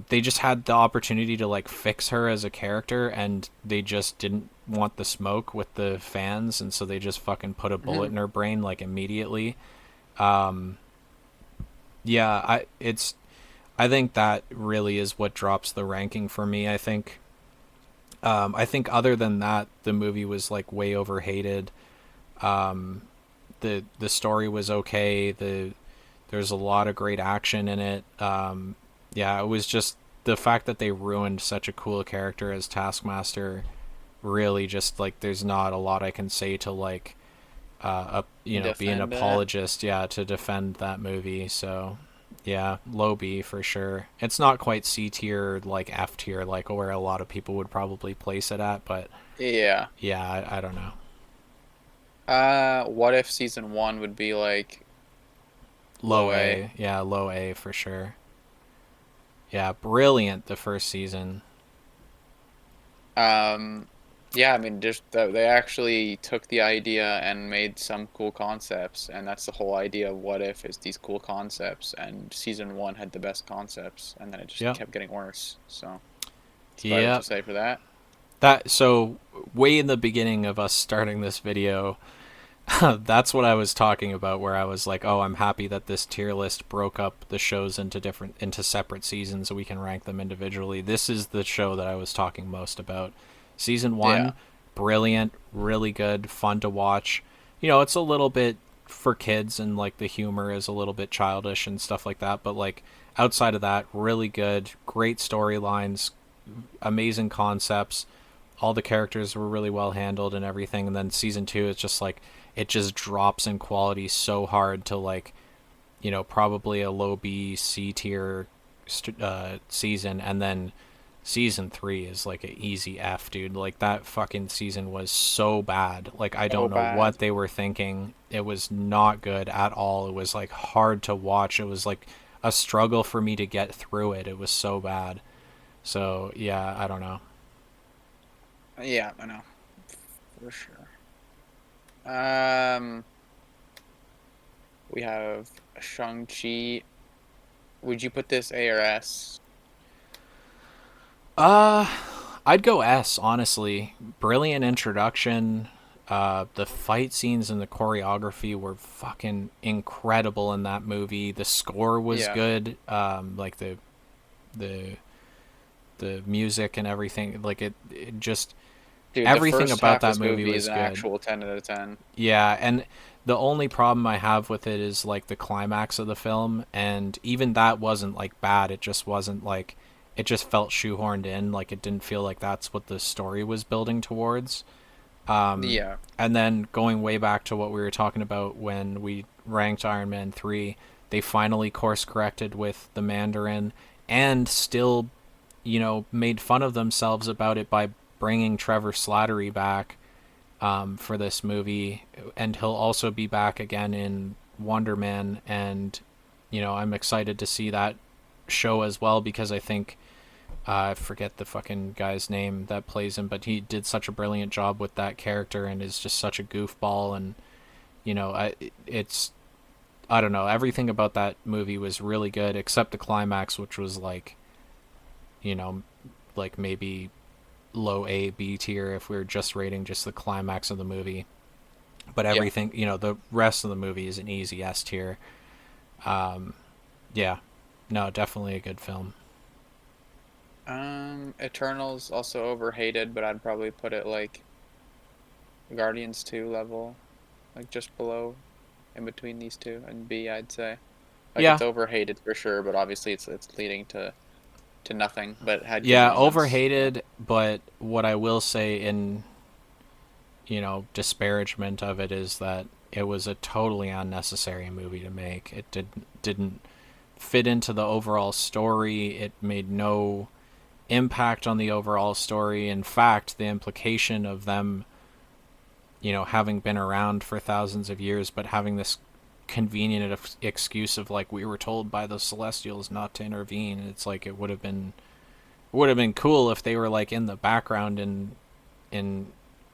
they just had the opportunity to like fix her as a character, and they just didn't want the smoke with the fans, and so they just fucking put a bullet Mhm. in her brain like immediately. Yeah, I think that really is what drops the ranking for me. I think other than that, the movie was like way overhated. The story was okay. There's a lot of great action in it. Yeah, it was just the fact that they ruined such a cool character as Taskmaster. Really, just like there's not a lot I can say to like, be an Defend it. apologist. Yeah, to defend that movie. So, yeah, low B for sure. It's not quite C tier, like F tier, like where a lot of people would probably place it at, but Yeah. yeah, I don't know. What if season one would be like low Low A? A, yeah, low A for sure. Yeah, brilliant the first season. Um, yeah, I mean, just that they actually took the idea and made some cool concepts, and that's the whole idea of what if is these cool concepts. And season one had the best concepts, and then it just Yep. kept getting worse. So that's about it to Yep. say for that. So way in the beginning of us starting this video, that's what I was talking about, where I was like, "Oh, I'm happy that this tier list broke up the shows into separate seasons so we can rank them individually." This is the show that I was talking most about. Season Yeah. 1, brilliant, really good, fun to watch. It's a little bit for kids, and like the humor is a little bit childish and stuff like that, but like outside of that, really good, great storylines, amazing concepts. All the characters were really well handled and everything. And then season 2 is just like it just drops in quality so hard to like, probably a low B C tier season. And then season 3 is like an easy F, dude. Like that fucking season was so bad. Like I So don't know bad. what they were thinking. It was not good at all. It was like hard to watch. It was like a struggle for me to get through it. It was so bad. So yeah, I don't know. Yeah, I know for sure. Um, we have Shang-Chi. Would you put this A or S? Uh, I'd go S, honestly. Brilliant introduction. The fight scenes and the choreography were fucking incredible in that movie. The score was Yeah, good. Like the the music and everything. Like it just dude, the everything first about half of that this movie movie is was an good. actual 10 out of 10. Yeah, and the only problem I have with it is like the climax of the film, and even that wasn't like bad. It just wasn't like it just felt shoehorned in. Like it didn't feel like that's what the story was building towards. Yeah. And then going way back to what we were talking about when we ranked Iron Man 3, they finally course corrected with the Mandarin, and still, made fun of themselves about it by bringing Trevor Slattery back, for this movie, and he'll also be back again in Wonder Man, and I'm excited to see that show as well because I think I forget the fucking guy's name that plays him, but he did such a brilliant job with that character and is just such a goofball. And it's I don't know, everything about that movie was really good except the climax, which was like you know like maybe low A B tier if we were just rating just the climax of the movie. But Yeah. everything, the rest of the movie is an easy S tier. Um, yeah, no, definitely a good film. Eternals also overhated, but I'd probably put it like Guardians 2 level, like just below, in between these two, and B, I'd say. Like it's Yeah, overhated for sure, but obviously it's leading to nothing, but it had good yeah, moments. Yeah. overhated. But what I will say in disparagement of it is that it was a totally unnecessary movie to make. It didn't fit into the overall story. It made no impact on the overall story. In fact, the implication of them, having been around for thousands of years, but having this convenient excuse of like we were told by the Celestials not to intervene. It's like it would have been cool if they were like in the background in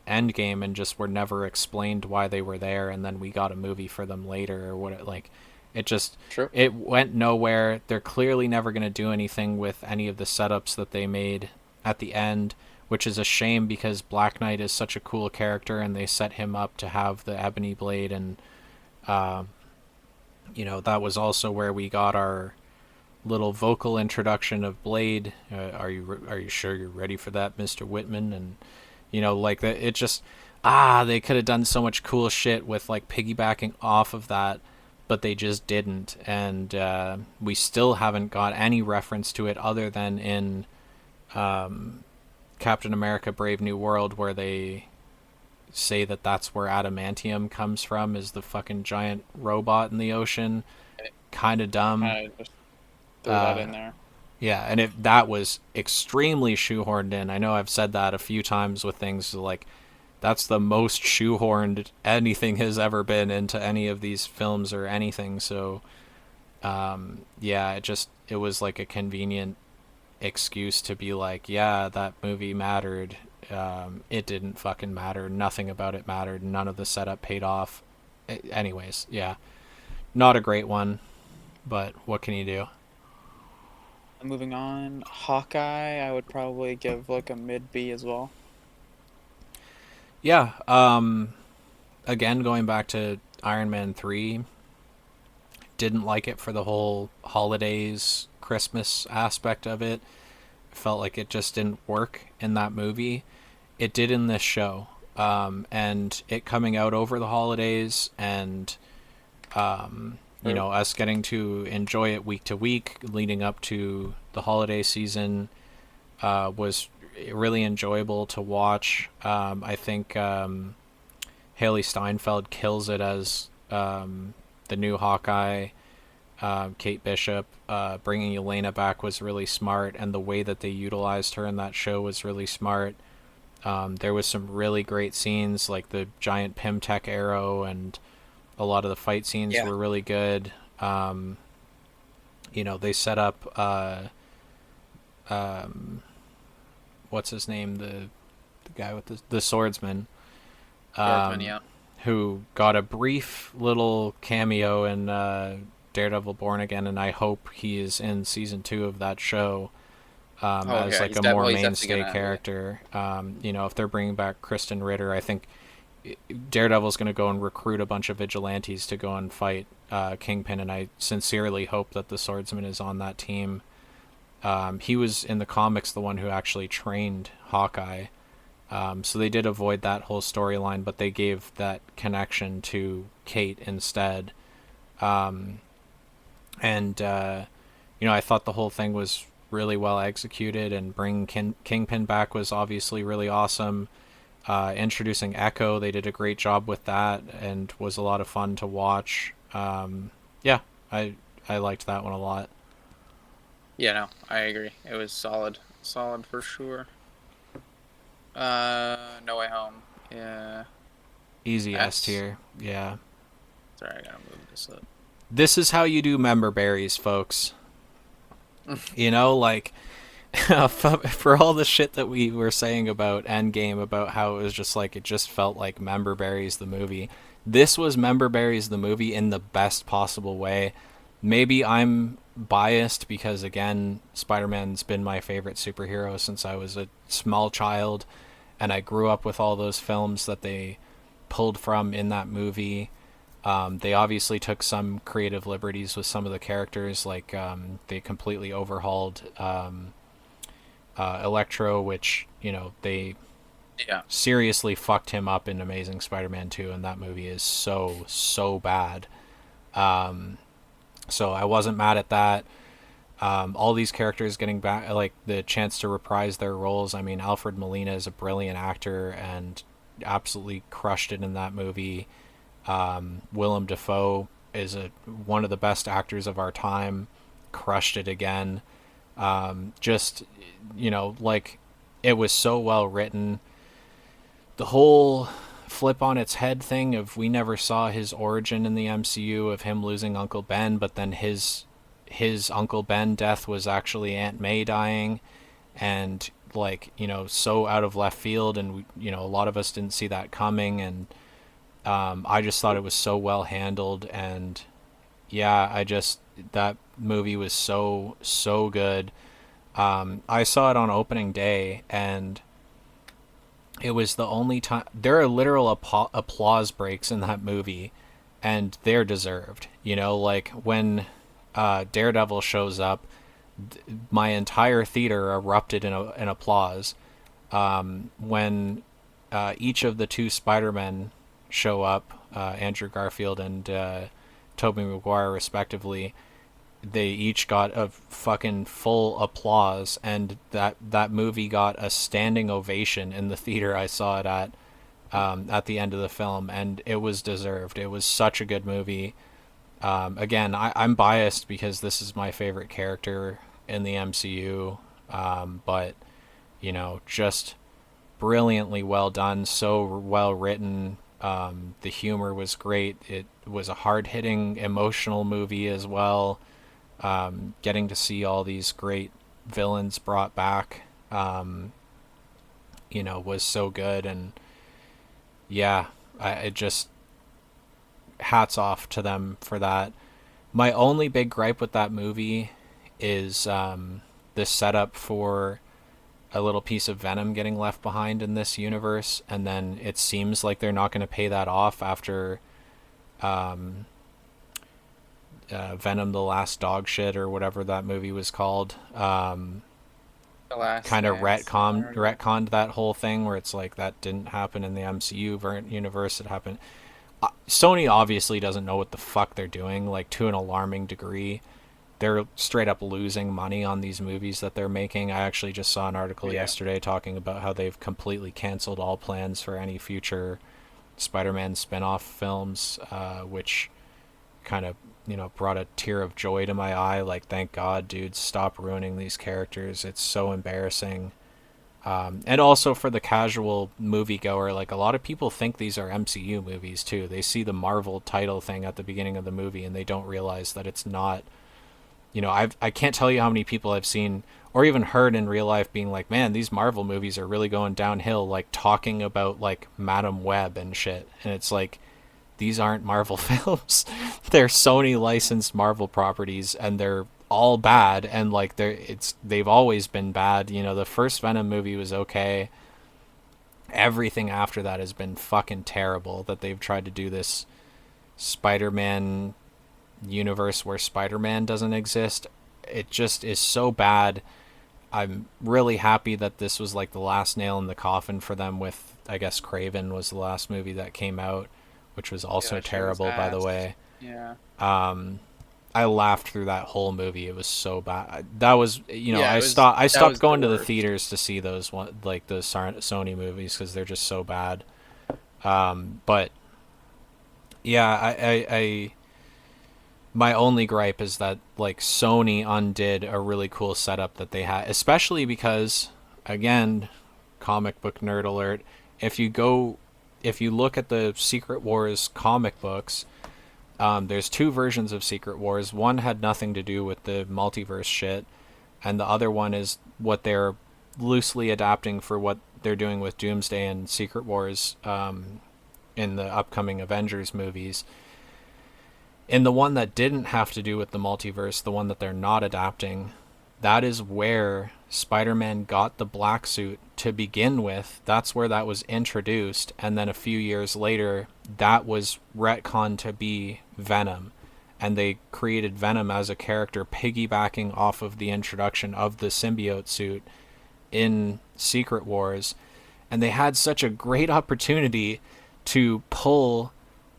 Endgame and just were never explained why they were there, and then we got a movie for them later or what. Like, it just True. it went nowhere. They're clearly never going to do anything with any of the setups that they made at the end, which is a shame because Black Knight is such a cool character, and they set him up to have the ebony blade, and uh, that was also where we got our little vocal introduction of Blade. Are you sure you're ready for that, Mr. Whitman? And like that, it just they could have done so much cool shit with like piggybacking off of that, but they just didn't. And we still haven't got any reference to it other than in Captain America: Brave New World, where they say that that's where adamantium comes from, is the fucking giant robot in the ocean. Kind of dumb. Kind of just threw that Uh, in there. Yeah, and if that was extremely shoehorned in. I know I've said that a few times with things like that's the most shoehorned anything has ever been into any of these films or anything. So, yeah, it was like a convenient excuse to be like, yeah, that movie mattered. It didn't fucking matter. Nothing about it mattered. None of the setup paid off. Anyways, yeah, not a great one, but what can you do? Moving on, Hawkeye, I would probably give like a mid B as well. Yeah, again, going back to Iron Man 3, didn't like it for the whole holidays, Christmas aspect of it. Felt like it just didn't work in that movie. It did in this show. And it coming out over the holidays and, True. us getting to enjoy it week to week leading up to the holiday season was really enjoyable to watch. I think Haley Steinfeld kills it as the new Hawkeye. Kate Bishop bringing Elena back was really smart, and the way that they utilized her in that show was really smart. There was some really great scenes, like the giant Pimtech arrow, and a lot of the fight scenes Yeah. were really good. They set up what's his name, the guy with the swordsman, Swordsman, um, yeah. who got a brief little cameo in Daredevil Born Again, and I hope he is in season 2 of that show Oh as yeah, like a more he's definitely mainstay gonna. Yeah. character. If they're bringing back Kristen Ritter, I think Daredevil's going to go and recruit a bunch of vigilantes to go and fight Kingpin, and I sincerely hope that the swordsman is on that team. He was in the comics the one who actually trained Hawkeye. So they did avoid that whole storyline, but they gave that connection to Kate instead. Um, and I thought the whole thing was really well executed, and bringing Kingpin back was obviously really awesome. Introducing Echo, they did a great job with that, and was a lot of fun to watch. Yeah, I liked that one a lot. Yeah, no, I agree. It was solid, solid for sure. No Way Home. Yeah. Easy S S. tier. Yeah. Sorry, I gotta move this up. This is how you do member berries, folks. You know, like for all the shit that we were saying about Endgame, about how it was just like it just felt like Member Berries the movie. This was Member Berries the movie in the best possible way. Maybe I'm biased because again, Spider-Man's been my favorite superhero since I was a small child, and I grew up with all those films that they pulled from in that movie. They obviously took some creative liberties with some of the characters, like they completely overhauled Electro, which they Yeah. seriously fucked him up in Amazing Spider-Man 2, and that movie is so bad. So I wasn't mad at that. All these characters getting back, like the chance to reprise their roles. I mean, Alfred Molina is a brilliant actor and absolutely crushed it in that movie. Willem Dafoe is one of the best actors of our time, crushed it again. Just like it was so well written. The whole flip on its head thing of we never saw his origin in the MCU of him losing Uncle Ben, but then his Uncle Ben death was actually Aunt May dying, and like so out of left field, and a lot of us didn't see that coming, and I just thought it was so well handled, and yeah, that movie was so good. I saw it on opening day, and it was the only time there are literal applause breaks in that movie, and they're deserved. Like when Daredevil shows up, my entire theater erupted in applause. When each of the two Spider-Men show up, Andrew Garfield and Tobey Maguire respectively, they each got a fucking full applause, and that movie got a standing ovation in the theater I saw it at the end of the film, and it was deserved. It was such a good movie. Again, I'm biased because this is my favorite character in the MCU, but just brilliantly well done, so well written. The humor was great. It was a hard hitting, emotional movie as well. Getting to see all these great villains brought back, was so good. And yeah, it just hats off to them for that. My only big gripe with that movie is the setup for a little piece of Venom getting left behind in this universe, and then it seems like they're not going to pay that off after Venom the Last Dog Shit or whatever that movie was called. The last Kind of dance. retconned that whole thing where it's like that didn't happen in the MCU universe. It happened. Sony obviously doesn't know what the fuck they're doing, like to an alarming degree. They're straight up losing money on these movies that they're making. I actually just saw an article Yeah. yesterday talking about how they've completely canceled all plans for any future Spider-Man spin-off films, which kind of brought a tear of joy to my eye. Like, thank God, dude, stop ruining these characters. It's so embarrassing. And also for the casual moviegoer, like a lot of people think these are MCU movies too. They see the Marvel title thing at the beginning of the movie and they don't realize that it's not. I can't tell you how many people I've seen or even heard in real life being like, man, these Marvel movies are really going downhill, like talking about like Madam Web and shit. And it's like, these aren't Marvel films. They're Sony licensed Marvel properties, and they're all bad, and like they've always been bad. The first Venom movie was okay. Everything after that has been fucking terrible. That they've tried to do this Spider-Man universe where Spider-Man doesn't exist. It just is so bad. I'm really happy that this was like the last nail in the coffin for them with, I guess, Craven was the last movie that came out, which was Yeah, also that shit was terrible, by the ass. way. Yeah. I laughed through that whole movie. It was so bad. That was, Yeah, I it was. stopped. I That stopped was the going to the worst. theaters to see those like the Sony movies because they're just so bad. But yeah, my only gripe is that like Sony undid a really cool setup that they had, especially because, again, comic book nerd alert. If you look at the Secret Wars comic books, There's two versions of Secret Wars. One had nothing to do with the multiverse shit, and the other one is what they're loosely adapting for what they're doing with Doomsday and Secret Wars in the upcoming Avengers movies. In the one that didn't have to do with the multiverse, the one that they're not adapting, that is where Spider-Man got the black suit to begin with. That's where that was introduced, and then a few years later, that was retconned to be Venom, and they created Venom as a character piggybacking off of the introduction of the symbiote suit in Secret Wars. And they had such a great opportunity to pull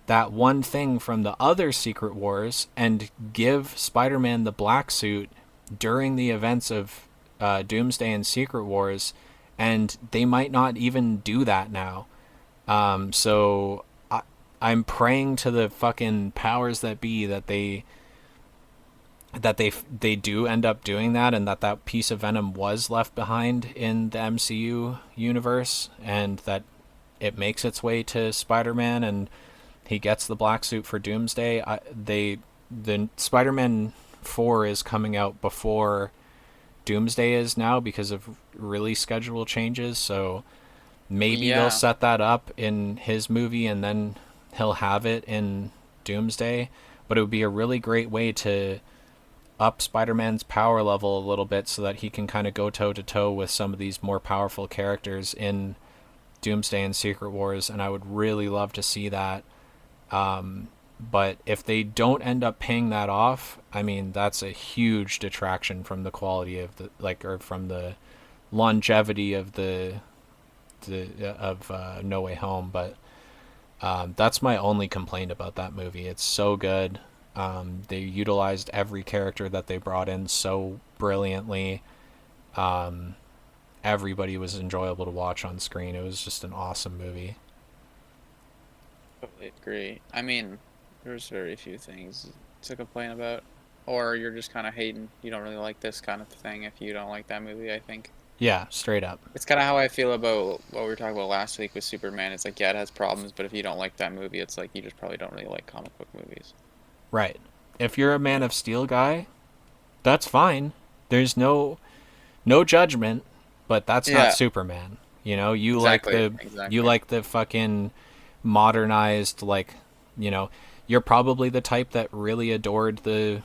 that one thing from the other Secret Wars and give Spider-Man the black suit during the events of Doomsday and Secret Wars, and they might not even do that now. I'm praying to the fucking powers that be that they do end up doing that, and that piece of Venom was left behind in the MCU universe, and that it makes its way to Spider-Man and he gets the black suit for Doomsday. The Spider-Man 4 is coming out before Doomsday is now because of release schedule changes, so maybe they'll Yeah. set that up in his movie and then he'll have it in Doomsday. But it would be a really great way to up Spider-Man's power level a little bit so that he can kind of go toe to toe with some of these more powerful characters in Doomsday and Secret Wars, and I would really love to see that. But if they don't end up paying that off, I mean, that's a huge detraction from the quality of the or from the longevity of the No Way Home. But that's my only complaint about that movie. It's so good. They utilized every character that they brought in so brilliantly. Everybody was enjoyable to watch on screen. It was just an awesome movie. Totally agree. I mean, there's very few things to complain about, or you're just kind of hating. You don't really like this kind of thing if you don't like that movie, I think. Yeah, straight up. It's kind of how I feel about what we were talking about last week with Superman. It's like, yeah, it has problems, but if you don't like that movie, it's like you just probably don't really like comic book movies. Right. If you're a Man of Steel guy, that's fine. There's no judgment, but that's not Yeah, Superman. You know, exactly, you exactly. like the fucking modernized, you're probably the type that really adored the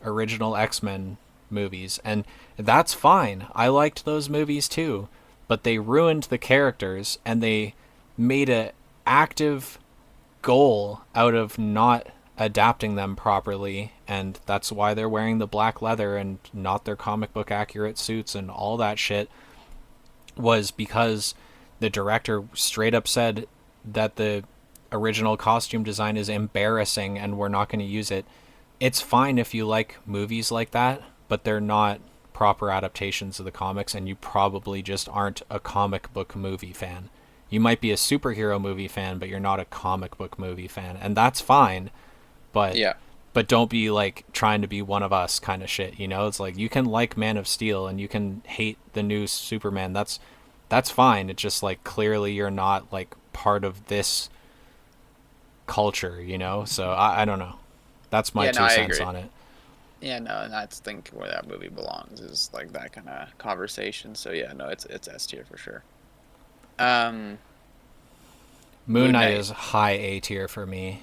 original X-Men movies, and that's fine. I liked those movies too, but they ruined the characters and they made a active goal out of not adapting them properly, and that's why they're wearing the black leather and not their comic book accurate suits and all that shit, was because the director straight up said that the original costume design is embarrassing and we're not going to use it. It's fine if you like movies like that, but they're not proper adaptations of the comics, and you probably just aren't a comic book movie fan. You might be a superhero movie fan, but you're not a comic book movie fan, and that's fine. But Yeah, don't be like trying to be one of us kind of shit. You know, it's like you can like Man of Steel and you can hate the new Superman. That's fine. It's just like clearly you're not like part of this culture. You know, so I don't know. That's my yeah, no, two I cents agree. on it. Yeah, no, and that's think where that movie belongs is like that kind of conversation. So yeah, no, it's S tier for sure. Um, Moon Moon Knight Knight, is high A tier for me.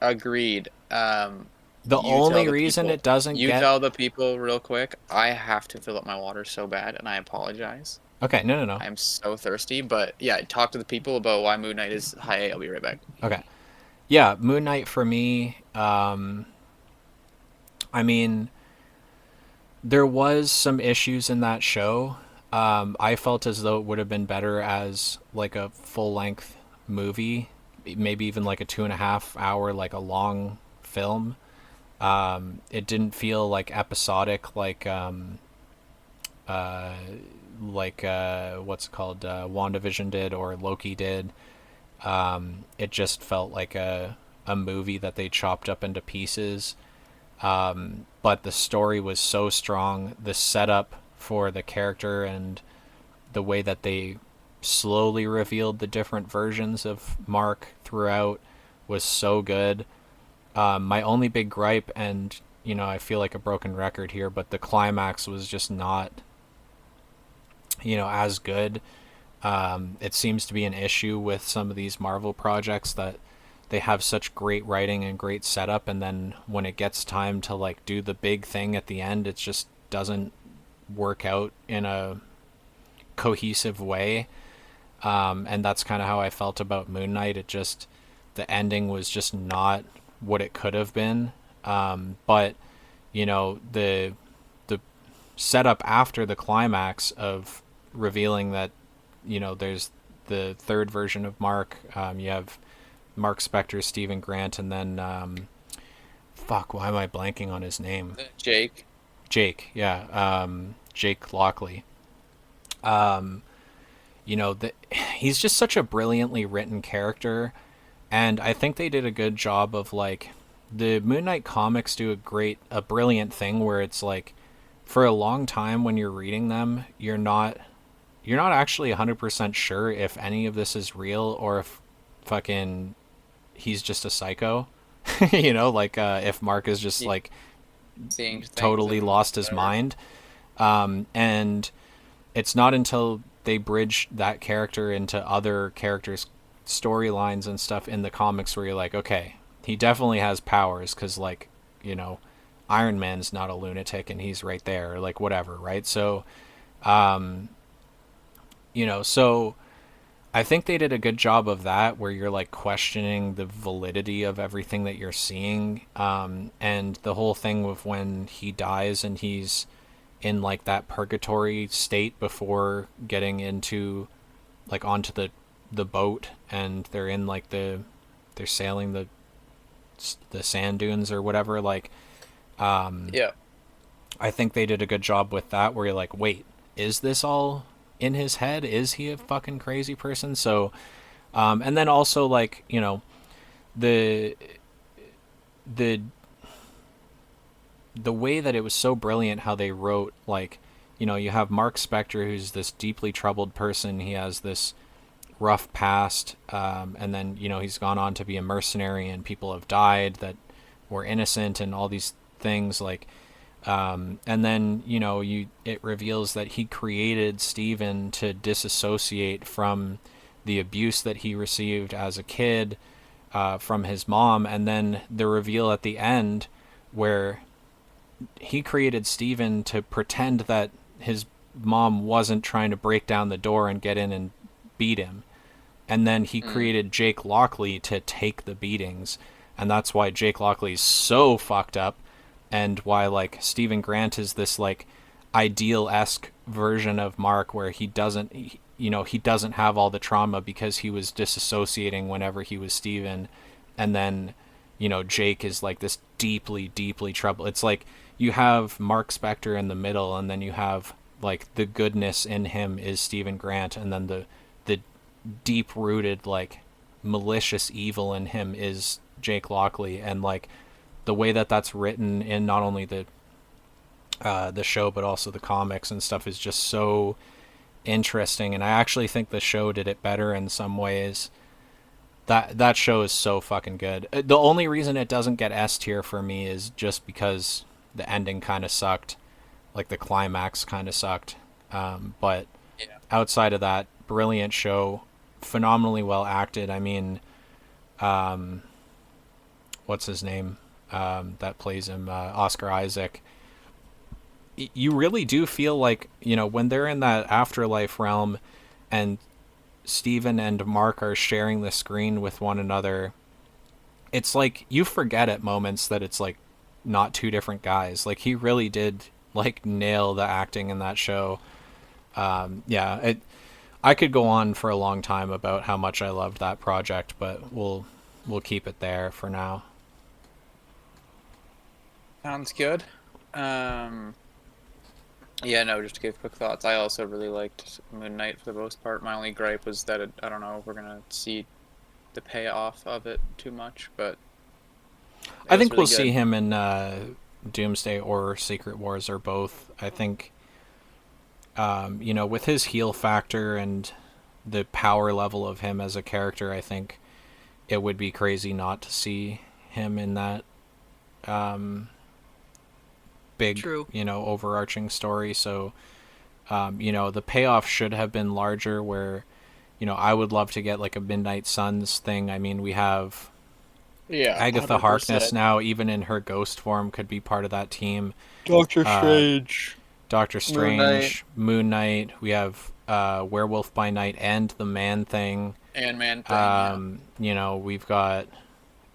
agreed. The You tell only the reason people. it doesn't You get tell the people real quick. I have to fill up my water so bad, and I apologize. okay, no, no, no. I am so thirsty, but yeah, talk to the people about why Moon Knight is high A. I'll be right back. Okay, yeah, Moon Knight for me. I mean, there was some issues in that show. I felt as though it would have been better as like a full length movie, maybe even like a 2.5 hour, like a long film. It didn't feel like episodic, uh, what's it called, WandaVision did or Loki did. It just felt like a movie that they chopped up into pieces. But the story was so strong. The setup for the character and the way that they slowly revealed the different versions of Mark throughout was so good. My only big gripe, and I feel like a broken record here, but the climax was just not as good. It seems to be an issue with some of these Marvel projects that they have such great writing and great setup, and then when it gets time to like do the big thing at the end, it just doesn't work out in a cohesive way. And that's kind of how I felt about Moon Knight. The ending was just not what it could have been. But the setup after the climax of revealing that there's the third version of Mark. You have Mark Spector, Stephen Grant, and then fuck, why am I blanking on his name? Jake. Jake, yeah, Jake Lockley. Um, he's just such a brilliantly written character, and I think they did a good job of like the Moon Knight comics do a brilliant thing where it's like for a long time when you're reading them, you're not actually 100% sure if any of this is real or if fucking he's just a psycho. Like if Mark is just Yeah, like seeing things totally and lost his whatever. mind. And it's not until they bridge that character into other characters' storylines and stuff in the comics where you're like, okay, he definitely has powers because, like, you know, Iron Man's not a lunatic and he's right there, or like whatever, right? So, um, so I think they did a good job of that where you're like questioning the validity of everything that you're seeing. And the whole thing with when he dies and he's in like that purgatory state before getting into like onto the boat, and they're in like they're sailing the sand dunes or whatever, like Yeah. I think they did a good job with that where you're like, wait, is this all in his head? Is he a fucking crazy person? So and then also like the the the way that it was so brilliant how they wrote, like, you have Mark Spector, who's this deeply troubled person. He has this rough past, and then he's gone on to be a mercenary, and people have died that were innocent, and all these things like. And then it reveals that he created Steven to disassociate from the abuse that he received as a kid from his mom, and then the reveal at the end where he created Steven to pretend that his mom wasn't trying to break down the door and get in and beat him. And then he Mm. created Jake Lockley to take the beatings. And that's why Jake Lockley's so fucked up, and why like Stephen Grant is this like ideal-esque version of Mark where he doesn't have all the trauma because he was disassociating whenever he was Steven. And then Jake is like this deeply, deeply troubled. It's like you have Mark Spector in the middle, and then you have like the goodness in him is Stephen Grant, and then the deep rooted like malicious evil in him is Jake Lockley. And like the way that that's written in not only the show but also the comics and stuff is just so interesting. And I actually think the show did it better in some ways. That show is so fucking good. The only reason it doesn't get S tier for me is just because the ending kind of sucked, like the climax kind of sucked. But Yeah. outside of that, brilliant show, phenomenally well acted. I mean, um, what's his name? That plays him, Oscar Isaac. You really do feel like when they're in that afterlife realm, and Steven and Mark are sharing the screen with one another. It's like you forget at moments that it's like not two different guys. Like he really did like nail the acting in that show. Yeah, I could go on for a long time about how much I loved that project, but we'll keep it there for now. Sounds good. Um, yeah, no, just to give quick thoughts. I also really liked Moon Knight for the most part. My only gripe was that I don't know if we're gonna see the payoff of it too much, but it I was think we'll really see good. him in Doomsday or Secret Wars or both. I think with his heal factor and the power level of him as a character, I think it would be crazy not to see him in that um, big, True. overarching story. So, the payoff should have been larger. Where, I would love to get like a Midnight Suns thing. I mean, we have Yeah, Agatha Harkness 100%. now, even in her ghost form, could be part of that team. Doctor Uh, Strange, Doctor Moon Knight, Strange, Moon Knight. We have Werewolf by Night and the Man Thing. Ant-Man thing. Yeah. We've got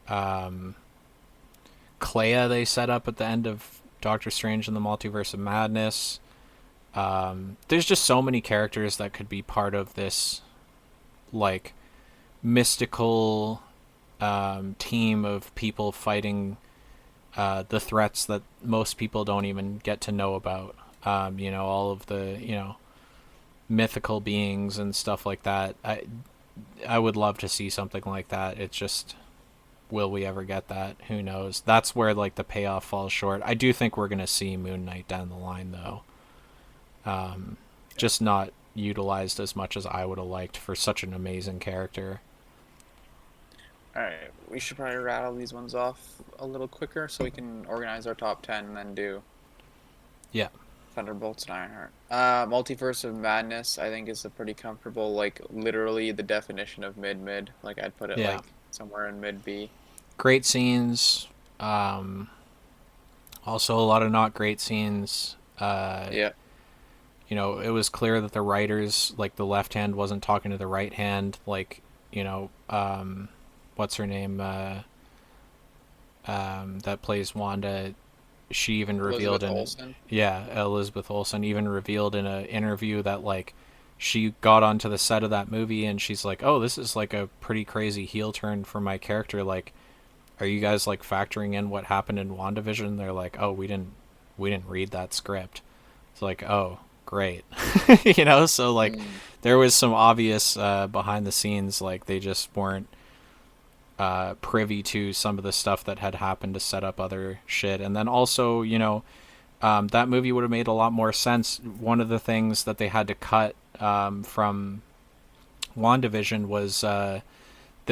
um, Clea they set up at the end of Doctor Strange and the Multiverse of Madness. There's just so many characters that could be part of this, like, mystical team of people fighting the threats that most people don't even get to know about. All of the, mythical beings and stuff like that. I would love to see something like that. It's just, will we ever get that? Who knows? That's where like the payoff falls short. I do think we're gonna see Moon Knight down the line though. Just not utilized as much as I would have liked for such an amazing character. All right, we should probably rattle these ones off a little quicker so we can organize our top 10 and then do Yeah. Thunderbolts and Ironheart. Multiverse of Madness, I think, is a pretty comfortable, like, literally the definition of mid-mid. Like, I'd put it, Yeah. like, somewhere in mid-B. Great scenes. Also a lot of not great scenes. Yeah. It was clear that the writers, like the left hand wasn't talking to the right hand. Like, what's her name? That plays Wanda. She even revealed Elizabeth Olsen. Elizabeth Olsen even revealed in an interview that like she got onto the set of that movie and she's like, oh, this is like a pretty crazy heel turn for my character. Like, are you guys like factoring in what happened in WandaVision? They're like, oh, we didn't read that script. It's like, oh, great. So like there was some obvious behind the scenes, like they just weren't privy to some of the stuff that had happened to set up other shit. And then also, that movie would have made a lot more sense. One of the things that they had to cut from WandaVision was the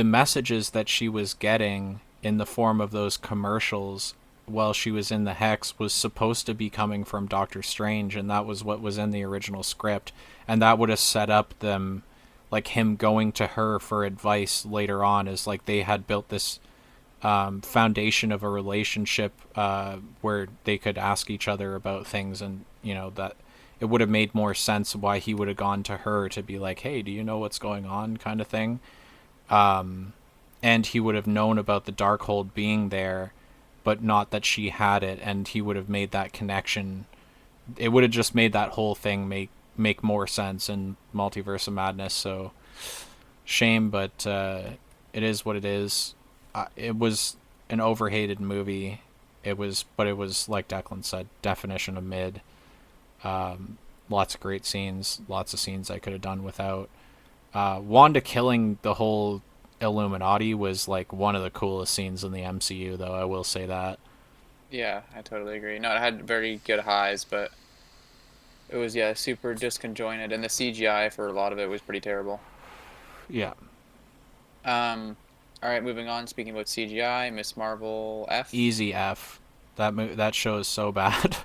messages that she was getting in the form of those commercials while she was in the Hex was supposed to be coming from Doctor Strange, and that was what was in the original script. And that would have set up them, like him going to her for advice later on, is like they had built this foundation of a relationship where they could ask each other about things, and that it would have made more sense why he would have gone to her to be like, hey, do you know what's going on, kind of thing. And he would have known about the Darkhold being there, but not that she had it, and he would have made that connection. It would have just made that whole thing make more sense in Multiverse of Madness. So shame, but it is what it is. It was an overhated movie. But it was like Declan said, definition of mid. Lots of great scenes, lots of scenes I could have done without. Wanda killing the whole Illuminati was like one of the coolest scenes in the MCU, though. I will say that. Yeah, I totally agree. No, it had very good highs, but it was, yeah, super disconjointed, and the CGI for a lot of it was pretty terrible. Yeah. All right, moving on. Speaking about CGI, Miss Marvel F. Easy F. That show is so bad.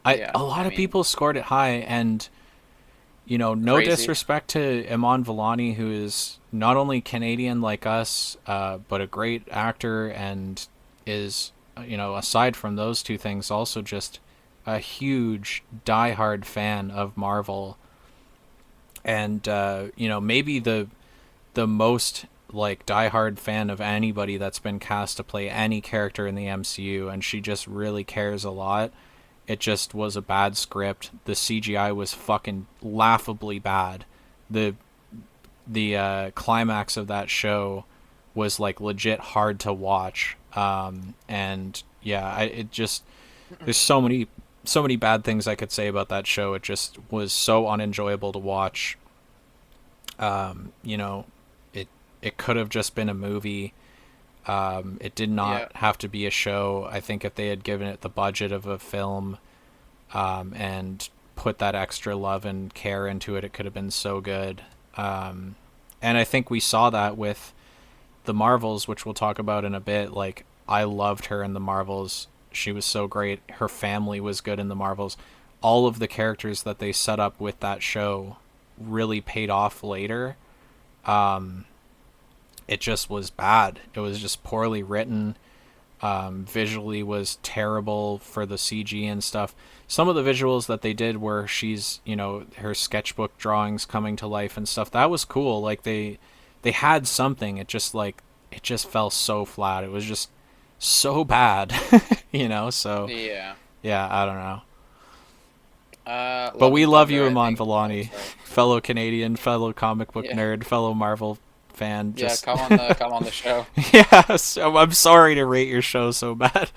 Yeah, A lot I of mean, people scored it high, and no crazy. disrespect to Iman Vellani, who is not only Canadian like us, but a great actor, and is, aside from those two things, also just a huge diehard fan of Marvel, and maybe the most like diehard fan of anybody that's been cast to play any character in the MCU, and she just really cares a lot. It just was a bad script. The CGI was fucking laughably bad. The climax of that show was like legit hard to watch. And yeah, it just, there's so many bad things I could say about that show. It just was so unenjoyable to watch. You know, it could have just been a movie. It did Yeah, not have to be a show. I think if they had given it the budget of a film, and put that extra love and care into it, it could have been so good. And I think we saw that with the Marvels, which we'll talk about in a bit, like I loved her in the Marvels. She was so great. Her family was good in the Marvels. All of the characters that they set up with that show really paid off later. It just was bad. It was just poorly written. Visually was terrible for the CG and stuff. Some of the visuals that they did where she's, her sketchbook drawings coming to life and stuff, that was cool. Like they had something. It just fell so flat. It was just so bad, so Yeah. yeah, I don't know. But Love we and love you, Thunder, I Iman think Vellani, also. fellow Canadian, fellow comic book Yeah. nerd, fellow Marvel fan. Yeah, Just come on the show. yeah, so I'm sorry to rate your show so bad.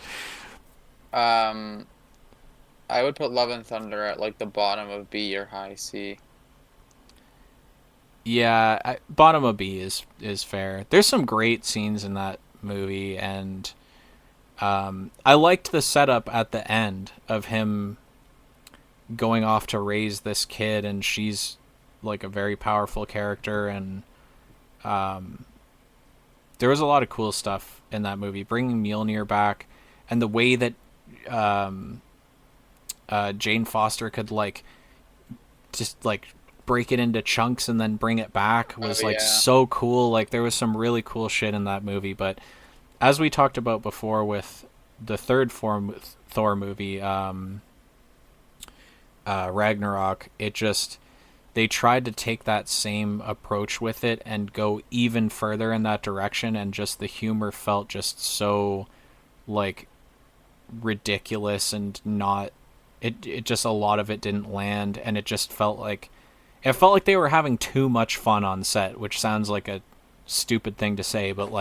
Um, I would put Love and Thunder at like the bottom of B or high C. Yeah, bottom of B is fair. There's some great scenes in that movie, and I liked the setup at the end of him going off to raise this kid, and she's like a very powerful character, and there was a lot of cool stuff in that movie. Bringing Mjolnir back, and the way that Jane Foster could just break it into chunks and then bring it back Oh was like yeah. so cool. Like there was some really cool shit in that movie. But as we talked about before with the third Thor movie, Ragnarok, it just they tried to take that same approach with it and go even further in that direction, and just the humor felt just so like ridiculous and not it just a lot of it didn't land, and it felt like they were having too much fun on set, which sounds like a stupid thing to say, but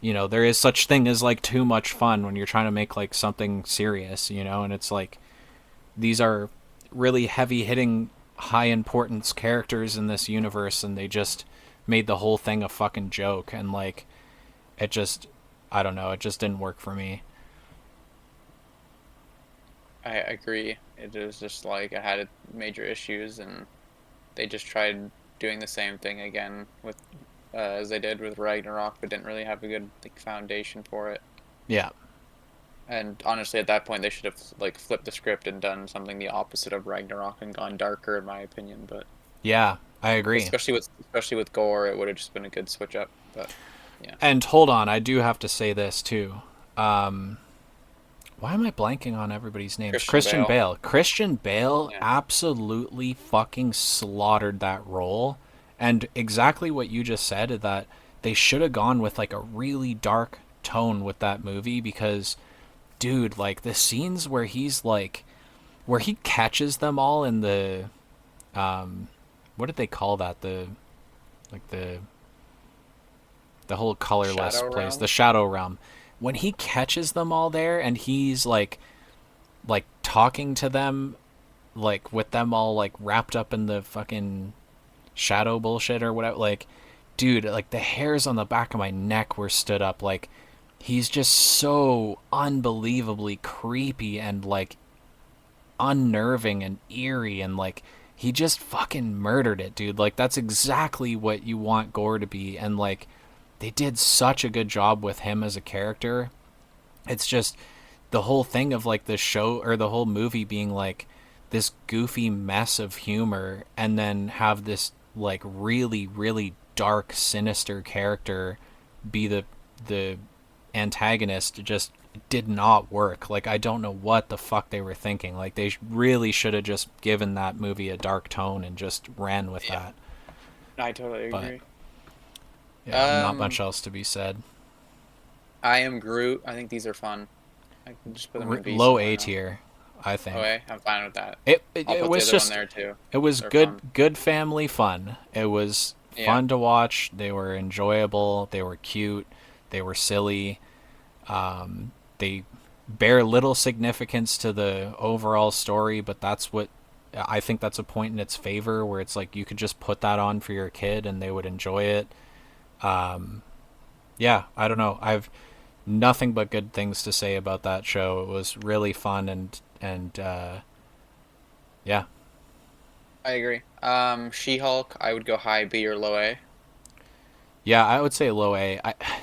there is such thing as like too much fun when you're trying to make like something serious, and it's like these are really heavy hitting high importance characters in this universe, and they just made the whole thing a fucking joke, and it just I don't know, it just didn't work for me. I agree. It was just like it had major issues, and they just tried doing the same thing again with as they did with Ragnarok, but didn't really have a good like foundation for it. Yeah. And honestly, at that point, they should have like flipped the script and done something the opposite of Ragnarok and gone darker, in my opinion. But Yeah, I agree. especially with gore, it would have just been a good switch up. But yeah, And hold on, I do have to say this too. Why am I blanking on everybody's names? Christian Christian Bale. Bale. Christian Bale Yeah. absolutely fucking slaughtered that role. And exactly what you just said, that they should have gone with like a really dark tone with that movie, because dude, like the scenes where he catches them all in the what did they call that? Like the whole colorless Shadow place, the Realm. Shadow Realm. When he catches them all there, and he's like talking to them, like with them all like wrapped up in the fucking shadow bullshit or whatever, like dude, like the hairs on the back of my neck were stood up. Like he's just so unbelievably creepy and like unnerving and eerie, and like he just fucking murdered it, dude. Like that's exactly what you want gore to be, and like they did such a good job with him as a character. It's just the whole thing of like the show or the whole movie being like this goofy mess of humor, and then have this like really really dark sinister character be the antagonist, just did not work. Like I don't know what the fuck they were thinking. Like they really should have just given that movie a dark tone and just ran with Yeah, that. I totally But agree. yeah, not Um, much else to be said. I am Groot. I think these are fun. I can just put them in B Low somewhere A now. tier, I Oh, think. hey, I'm fine with that. It I'll it put the was other one just there too. it was They're fun. good family fun. It was Yeah. fun to watch. They were enjoyable. They were cute. They were silly. They bear little significance to the overall story, but that's what I think, that's a point in its favor, where it's like you could just put that on for your kid and they would enjoy it. Yeah, I don't know. I've nothing but good things to say about that show. It was really fun, and yeah. I agree. She-Hulk, I would go high B or low A. Yeah, I would say low A.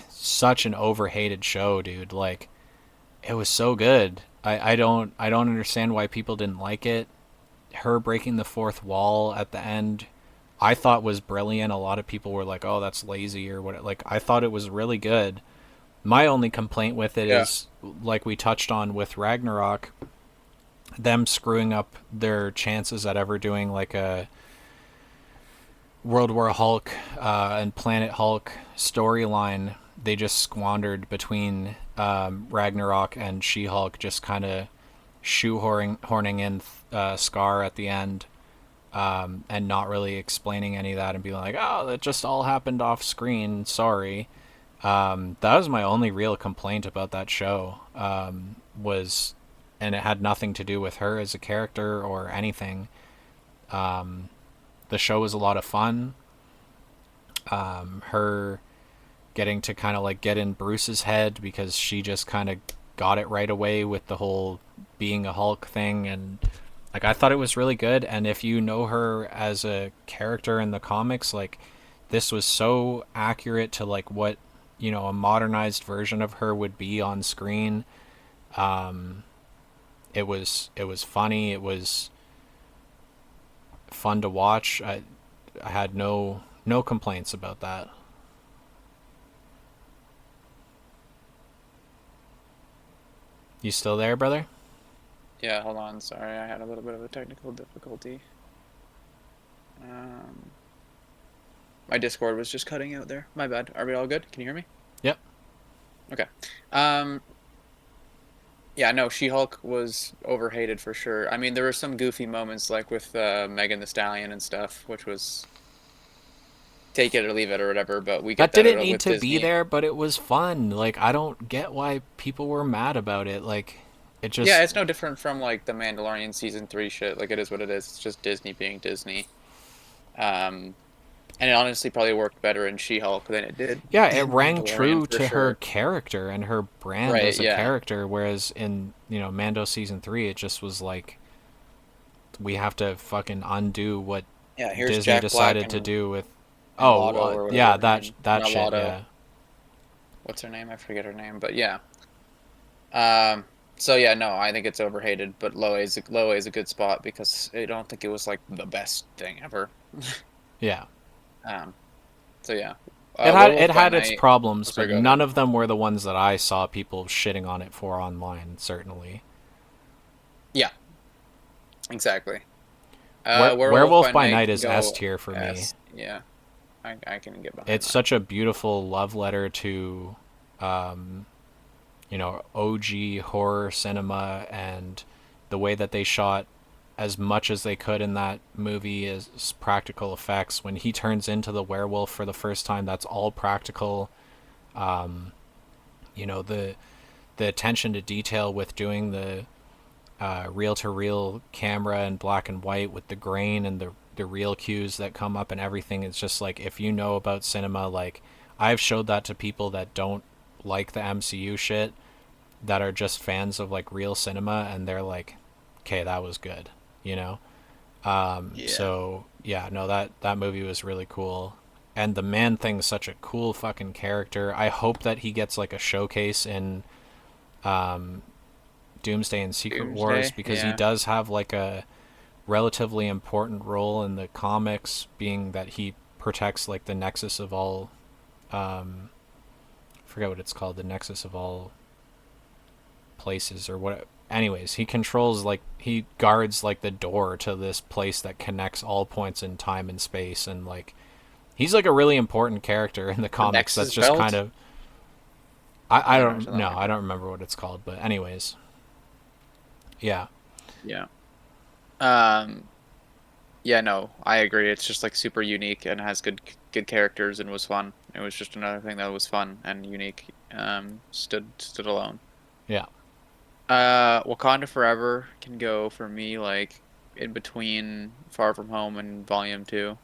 Such an overhated show, dude. Like it was so good. I don't understand why people didn't like it. Her breaking the fourth wall at the end, I thought was brilliant. A lot of people were like, "Oh, that's lazy" or what. Like I thought it was really good. My only complaint with it Yeah. is, like we touched on with Ragnarok, them screwing up their chances at ever doing like a World War Hulk and Planet Hulk storyline. They just squandered between Ragnarok and She Hulk, just kind of shoehorning in Scar at the end, and not really explaining any of that and being like, oh, that just all happened off screen. Sorry. That was my only real complaint about that show. And it had nothing to do with her as a character or anything. The show was a lot of fun. Her getting to kind of like get in Bruce's head because she just kind of got it right away with the whole being a Hulk thing, and like I thought it was really good. And if you know her as a character in the comics, like this was so accurate to like what a modernized version of her would be on screen. It was funny. It was fun to watch. I had no complaints about that. You still there, brother? Yeah, hold on. Sorry, I had a little bit of a technical difficulty. Um, my Discord was just cutting out there. My bad. Are we all good? Can you hear me? Yep. Okay. Um, yeah, no, She-Hulk was overhated for sure. I mean, there were some goofy moments like with Megan the Stallion and stuff, which was take it or leave it or whatever, but we get That that didn't need with to be Disney. there, but it was fun. Like I don't get why people were mad about it. Like it Yeah, just it's no different from like the Mandalorian season 3 shit. Like it is what it is. It's just Disney being Disney. Um, and it honestly probably worked better in She-Hulk than it did yeah, it in rang Mandalorian true for to her sure. character and her brand Right, as a yeah. character, whereas in Mando season 3 it just was like we have to fucking undo what Yeah, here's Disney Jack Black decided to do with. and Oh, Lotto or yeah, whatever. I that mean, that not shit, Lotto. yeah. What's her name? I forget her name, but yeah. Um, so yeah, no, I think it's overhated, but Low A is a good spot because I don't think it was like the best thing ever. Yeah. Um, so yeah. It had it Werewolf by had its Night. Oh, problems, but sorry, go ahead. none of them were the ones that I saw people shitting on it for online, certainly. Yeah, exactly. Werewolf Werewolf by by Night Night can is S go tier for me. S. Yeah, I can get behind It's that. such a beautiful love letter to OG horror cinema, and the way that they shot as much as they could in that movie is practical effects. When he turns into the werewolf for the first time, that's all practical. The attention to detail with doing the reel to reel camera and black and white with the grain and the real cues that come up and everything. It's just like, if you know about cinema, like I've showed that to people that don't like the MCU shit, that are just fans of like real cinema, and they're like, okay, that was good, you know. Yeah. So yeah, no, that movie was really cool. And the Man Thing's such a cool fucking character. I hope that he gets like a showcase in Doomsday and Secret Wars, Doomsday. because he Yeah. does have like a relatively important role in the comics, being that he protects like the nexus of all. I forget what it's called, the nexus of all places or what. Anyways, he controls, like he guards like the door to this place that connects all points in time and space, and like he's like a really important character in the The comics. That's Nexus just kind belt. of I I don't know what don't you're know. talking I about. don't remember what it's called, but anyways, yeah. Yeah. Um. Yeah. No, I agree. It's just like super unique and has good characters and was fun. It was just another thing that was fun and unique. Stood alone. Yeah. Wakanda Forever can go for me like in between Far From Home and Volume 2.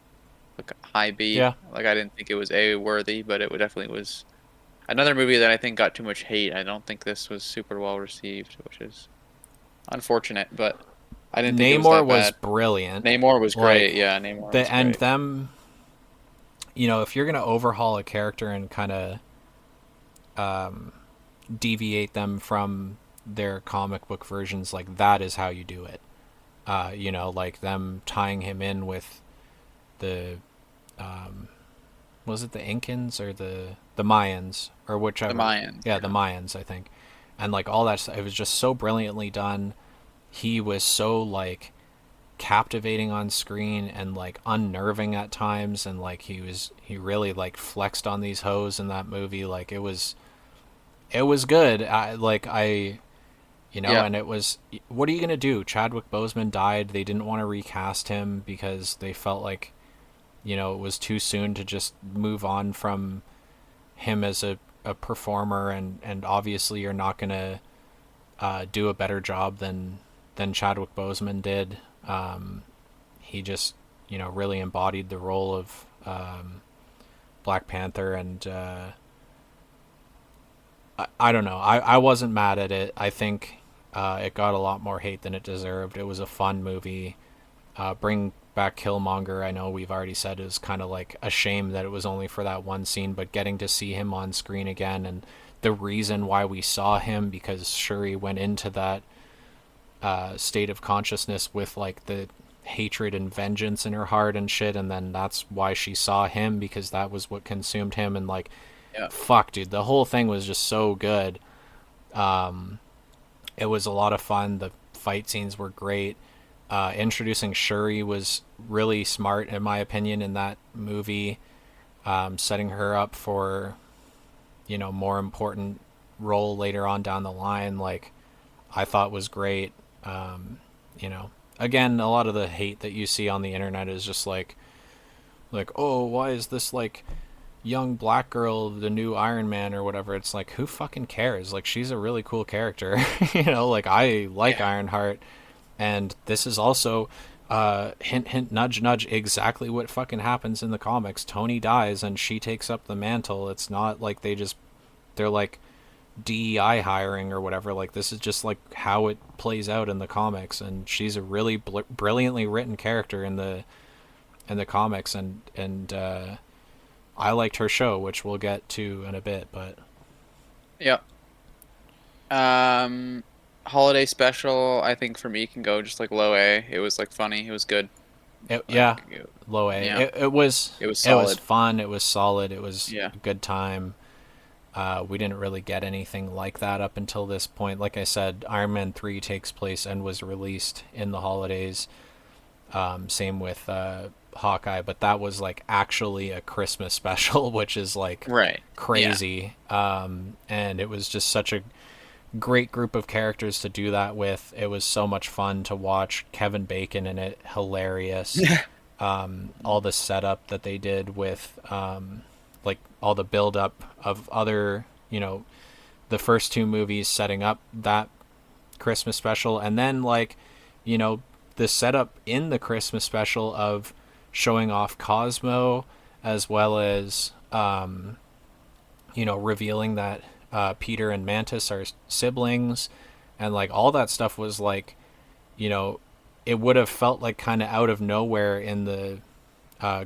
Like high B. Yeah. Like I didn't think it was A worthy, but definitely was another movie that I think got too much hate. I don't think this was super well received, which is unfortunate, but I didn't think it was Namor that was bad. brilliant. Namor was Like great. Yeah, Namor the was and great. them if you're gonna overhaul a character and kind of deviate them from their comic book versions, like that is how you do it. Like them tying him in with the was it the Incans or the Mayans or The whichever? Mayans, Yeah, the yeah. Mayans, I think. And like all that stuff, it was just so brilliantly done. He was so like captivating on screen and like unnerving at times, and like he really like flexed on these hoes in that movie. Like it was good. Yeah, And it was, what are you gonna do? Chadwick Boseman died. They didn't want to recast him because they felt like it was too soon to just move on from him as a performer, and obviously you're not gonna do a better job than Chadwick Boseman did. He just really embodied the role of Black Panther, and I don't know. I wasn't mad at it. I think it got a lot more hate than it deserved. It was a fun movie. Bring back Killmonger. I know we've already said it was kind of like a shame that it was only for that one scene, but getting to see him on screen again, and the reason why we saw him, because Shuri went into that state of consciousness with like the hatred and vengeance in her heart and shit, and then that's why she saw him, because that was what consumed him. And like, yeah, fuck, dude, the whole thing was just so good. It was a lot of fun. The fight scenes were great. Introducing Shuri was really smart, in my opinion, in that movie. Setting her up for, more important role later on down the line, like, I thought was great. Um, you know, Again, a lot of the hate that you see on the internet is just like, oh, why is this like young black girl the new Iron Man or whatever? It's like, who fucking cares? Like, she's a really cool character. Like, I like yeah, Ironheart, and this is also hint hint nudge nudge exactly what fucking happens in the comics. Tony dies and she takes up the mantle. It's not like they're like DEI hiring or whatever. Like, this is just like how it plays out in the comics, and she's a really brilliantly written character in the comics, and I liked her show, which we'll get to in a bit. But yeah. Um, Holiday special, I think for me can go just like low A. It was like funny. It was good. yeah, Like, low A. yeah, It it was it was solid. fun. It was solid. It was Yeah, a good time. We didn't really get anything like that up until this point. Like I said, Iron Man 3 takes place and was released in the holidays. Same with Hawkeye, but that was like actually a Christmas special, which is like right. Yeah, crazy. And it was just such a great group of characters to do that with. It was so much fun to watch. Kevin Bacon in it, hilarious. All the setup that they did with like all the build up of other, the first two movies setting up that Christmas special, and then like, you know, the setup in the Christmas special of showing off Cosmo, as well as revealing that Peter and Mantis are siblings, and like all that stuff was like, you know, it would have felt like kind of out of nowhere in the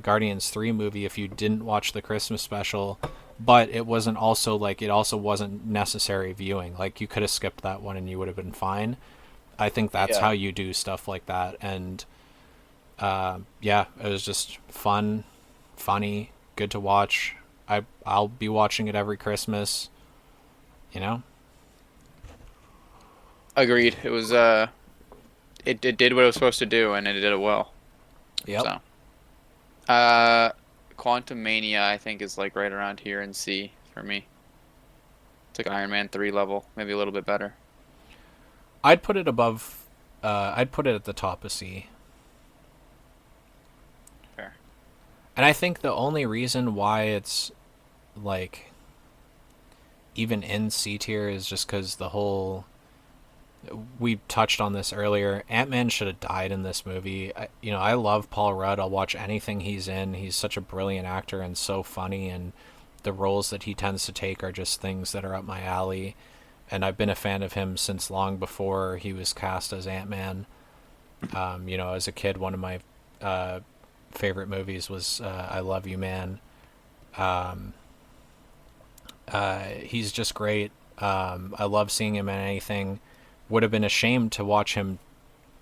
Guardians 3 movie if you didn't watch the Christmas special, but it also wasn't necessary viewing. Like, you could have skipped that one and you would have been fine. I think that's yeah. how you do stuff like that. And yeah, it was just fun, funny, good to watch. I'll be watching it every Christmas, you know? Agreed. It did what it was supposed to do, and it did it well. Yep. So, uh, Quantum Mania, I think, is like right around here in C for me. It's like Iron Man 3 level, maybe a little bit better. I'd put it above, I'd put it at the top of C. Fair. And I think the only reason why it's like even in C tier is just because the whole, we touched on this earlier. Ant-Man should have died in this movie. I love Paul Rudd. I'll watch anything he's in. He's such a brilliant actor and so funny, and the roles that he tends to take are just things that are up my alley. And I've been a fan of him since long before he was cast as Ant-Man. As a kid, one of my uh, favorite movies was I Love You Man. He's just great. I love seeing him in anything. Would have been ashamed to watch him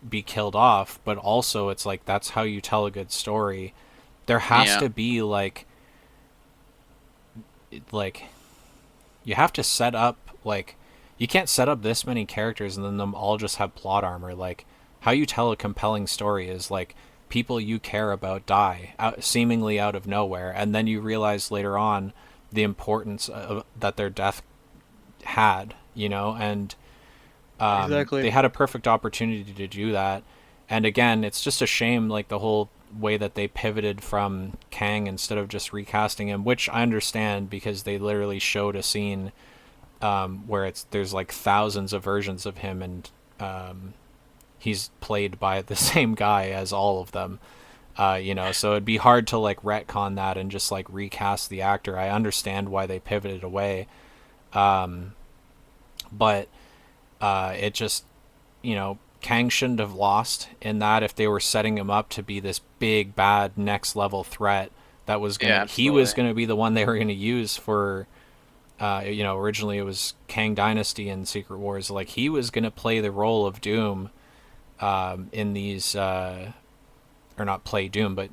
be killed off, but also it's like that's how you tell a good story. There has Yeah, to be like you have to set up like you can't set up this many characters and then them all just have plot armor. Like how you tell a compelling story is like people you care about die seemingly out of nowhere, and then you realize later on the importance of that their death had, and they exactly. had a perfect opportunity to do that. And again, it's just a shame, like the whole way that they pivoted from Kang instead of just recasting him, which I understand because they literally showed a scene where there's like thousands of versions of him, and he's played by the same guy as all of them. So it'd be hard to like retcon that and just like recast the actor. I understand why they pivoted away, but it just, Kang shouldn't have lost in that if they were setting him up to be this big bad next level threat that was Yeah, he was absolutely. gonna be the one they were gonna use for originally it was Kang Dynasty and Secret Wars. Like he was gonna play the role of Doom in these or not play Doom, but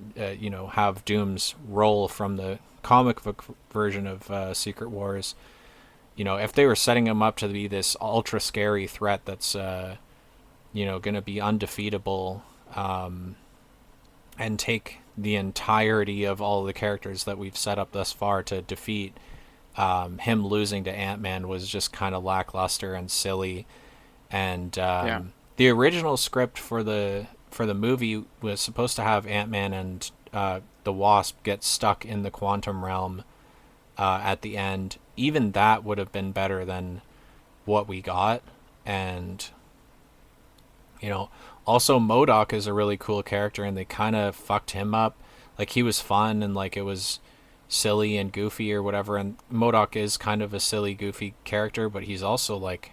have Doom's role from the comic book version of Secret Wars. If they were setting him up to be this ultra scary threat that's going to be undefeatable, and take the entirety of all the characters that we've set up thus far to defeat, him losing to Ant-Man was just kind of lackluster and silly. And Yeah, the original script for the movie was supposed to have Ant-Man and the Wasp get stuck in the quantum realm at the end. Even that would have been better than what we got. And also MODOK is a really cool character, and they kind of fucked him up. Like he was fun and like it was silly and goofy or whatever. And MODOK is kind of a silly, goofy character, but he's also like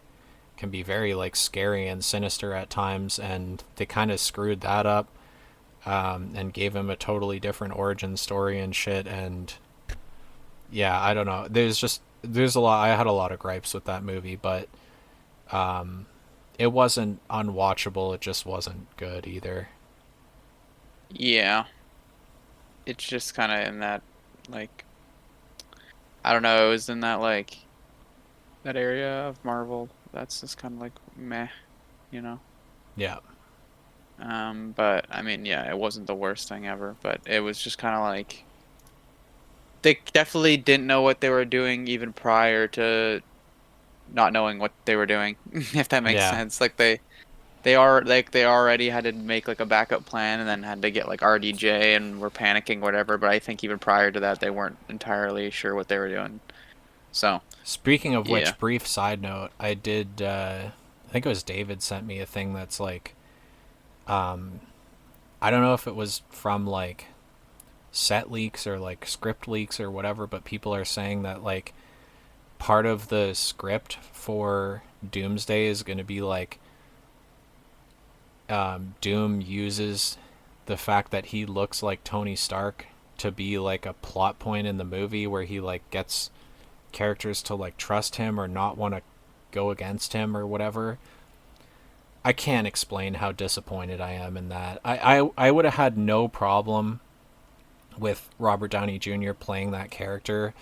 can be very like scary and sinister at times. And they kind of screwed that up, and gave him a totally different origin story and shit. And yeah, I don't know. There's a lot. I had a lot of gripes with that movie, but it wasn't unwatchable. It just wasn't good either. yeah. It's just kind of in that, like, I don't know. It was in that like that area of Marvel that's just kind of like meh, you know. Yeah, But I mean, yeah, it wasn't the worst thing ever, but it was just kind of like they definitely didn't know what they were doing even prior to not knowing what they were doing, if that makes yeah. sense. They already had to make like a backup plan and then had to get like RDJ and were panicking whatever, but I think even prior to that they weren't entirely sure what they were doing. So, Speaking of yeah. which, brief side note, I did. I think it was David sent me a thing that's like, I don't know if it was from like set leaks or like script leaks or whatever, but people are saying that like part of the script for Doomsday is going to be like Doom uses the fact that he looks like Tony Stark to be like a plot point in the movie where he like gets characters to like trust him or not want to go against him or whatever. I can't explain how disappointed I am in that. I would have had no problem with Robert Downey Jr. playing that character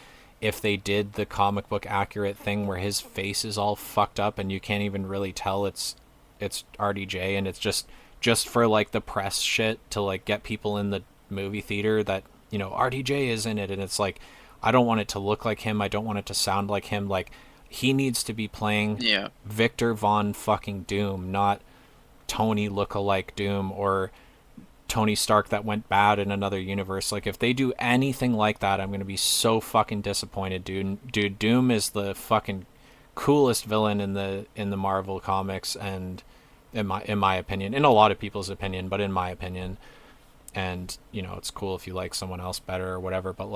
if they did the comic book accurate thing where his face is all fucked up and you can't even really tell it's RDJ, and it's just for like the press shit to like get people in the movie theater that RDJ is in it, and it's like I don't want it to look like him. I don't want it to sound like him. Like he needs to be playing Yeah. Victor Von fucking Doom, not Tony look-alike Doom or Tony Stark that went bad in another universe. Like if they do anything like that, I'm gonna be so fucking disappointed, dude. Dude, Doom is the fucking coolest villain in the Marvel comics, and in my opinion, in a lot of people's opinion, but in my opinion. And it's cool if you like someone else better or whatever, but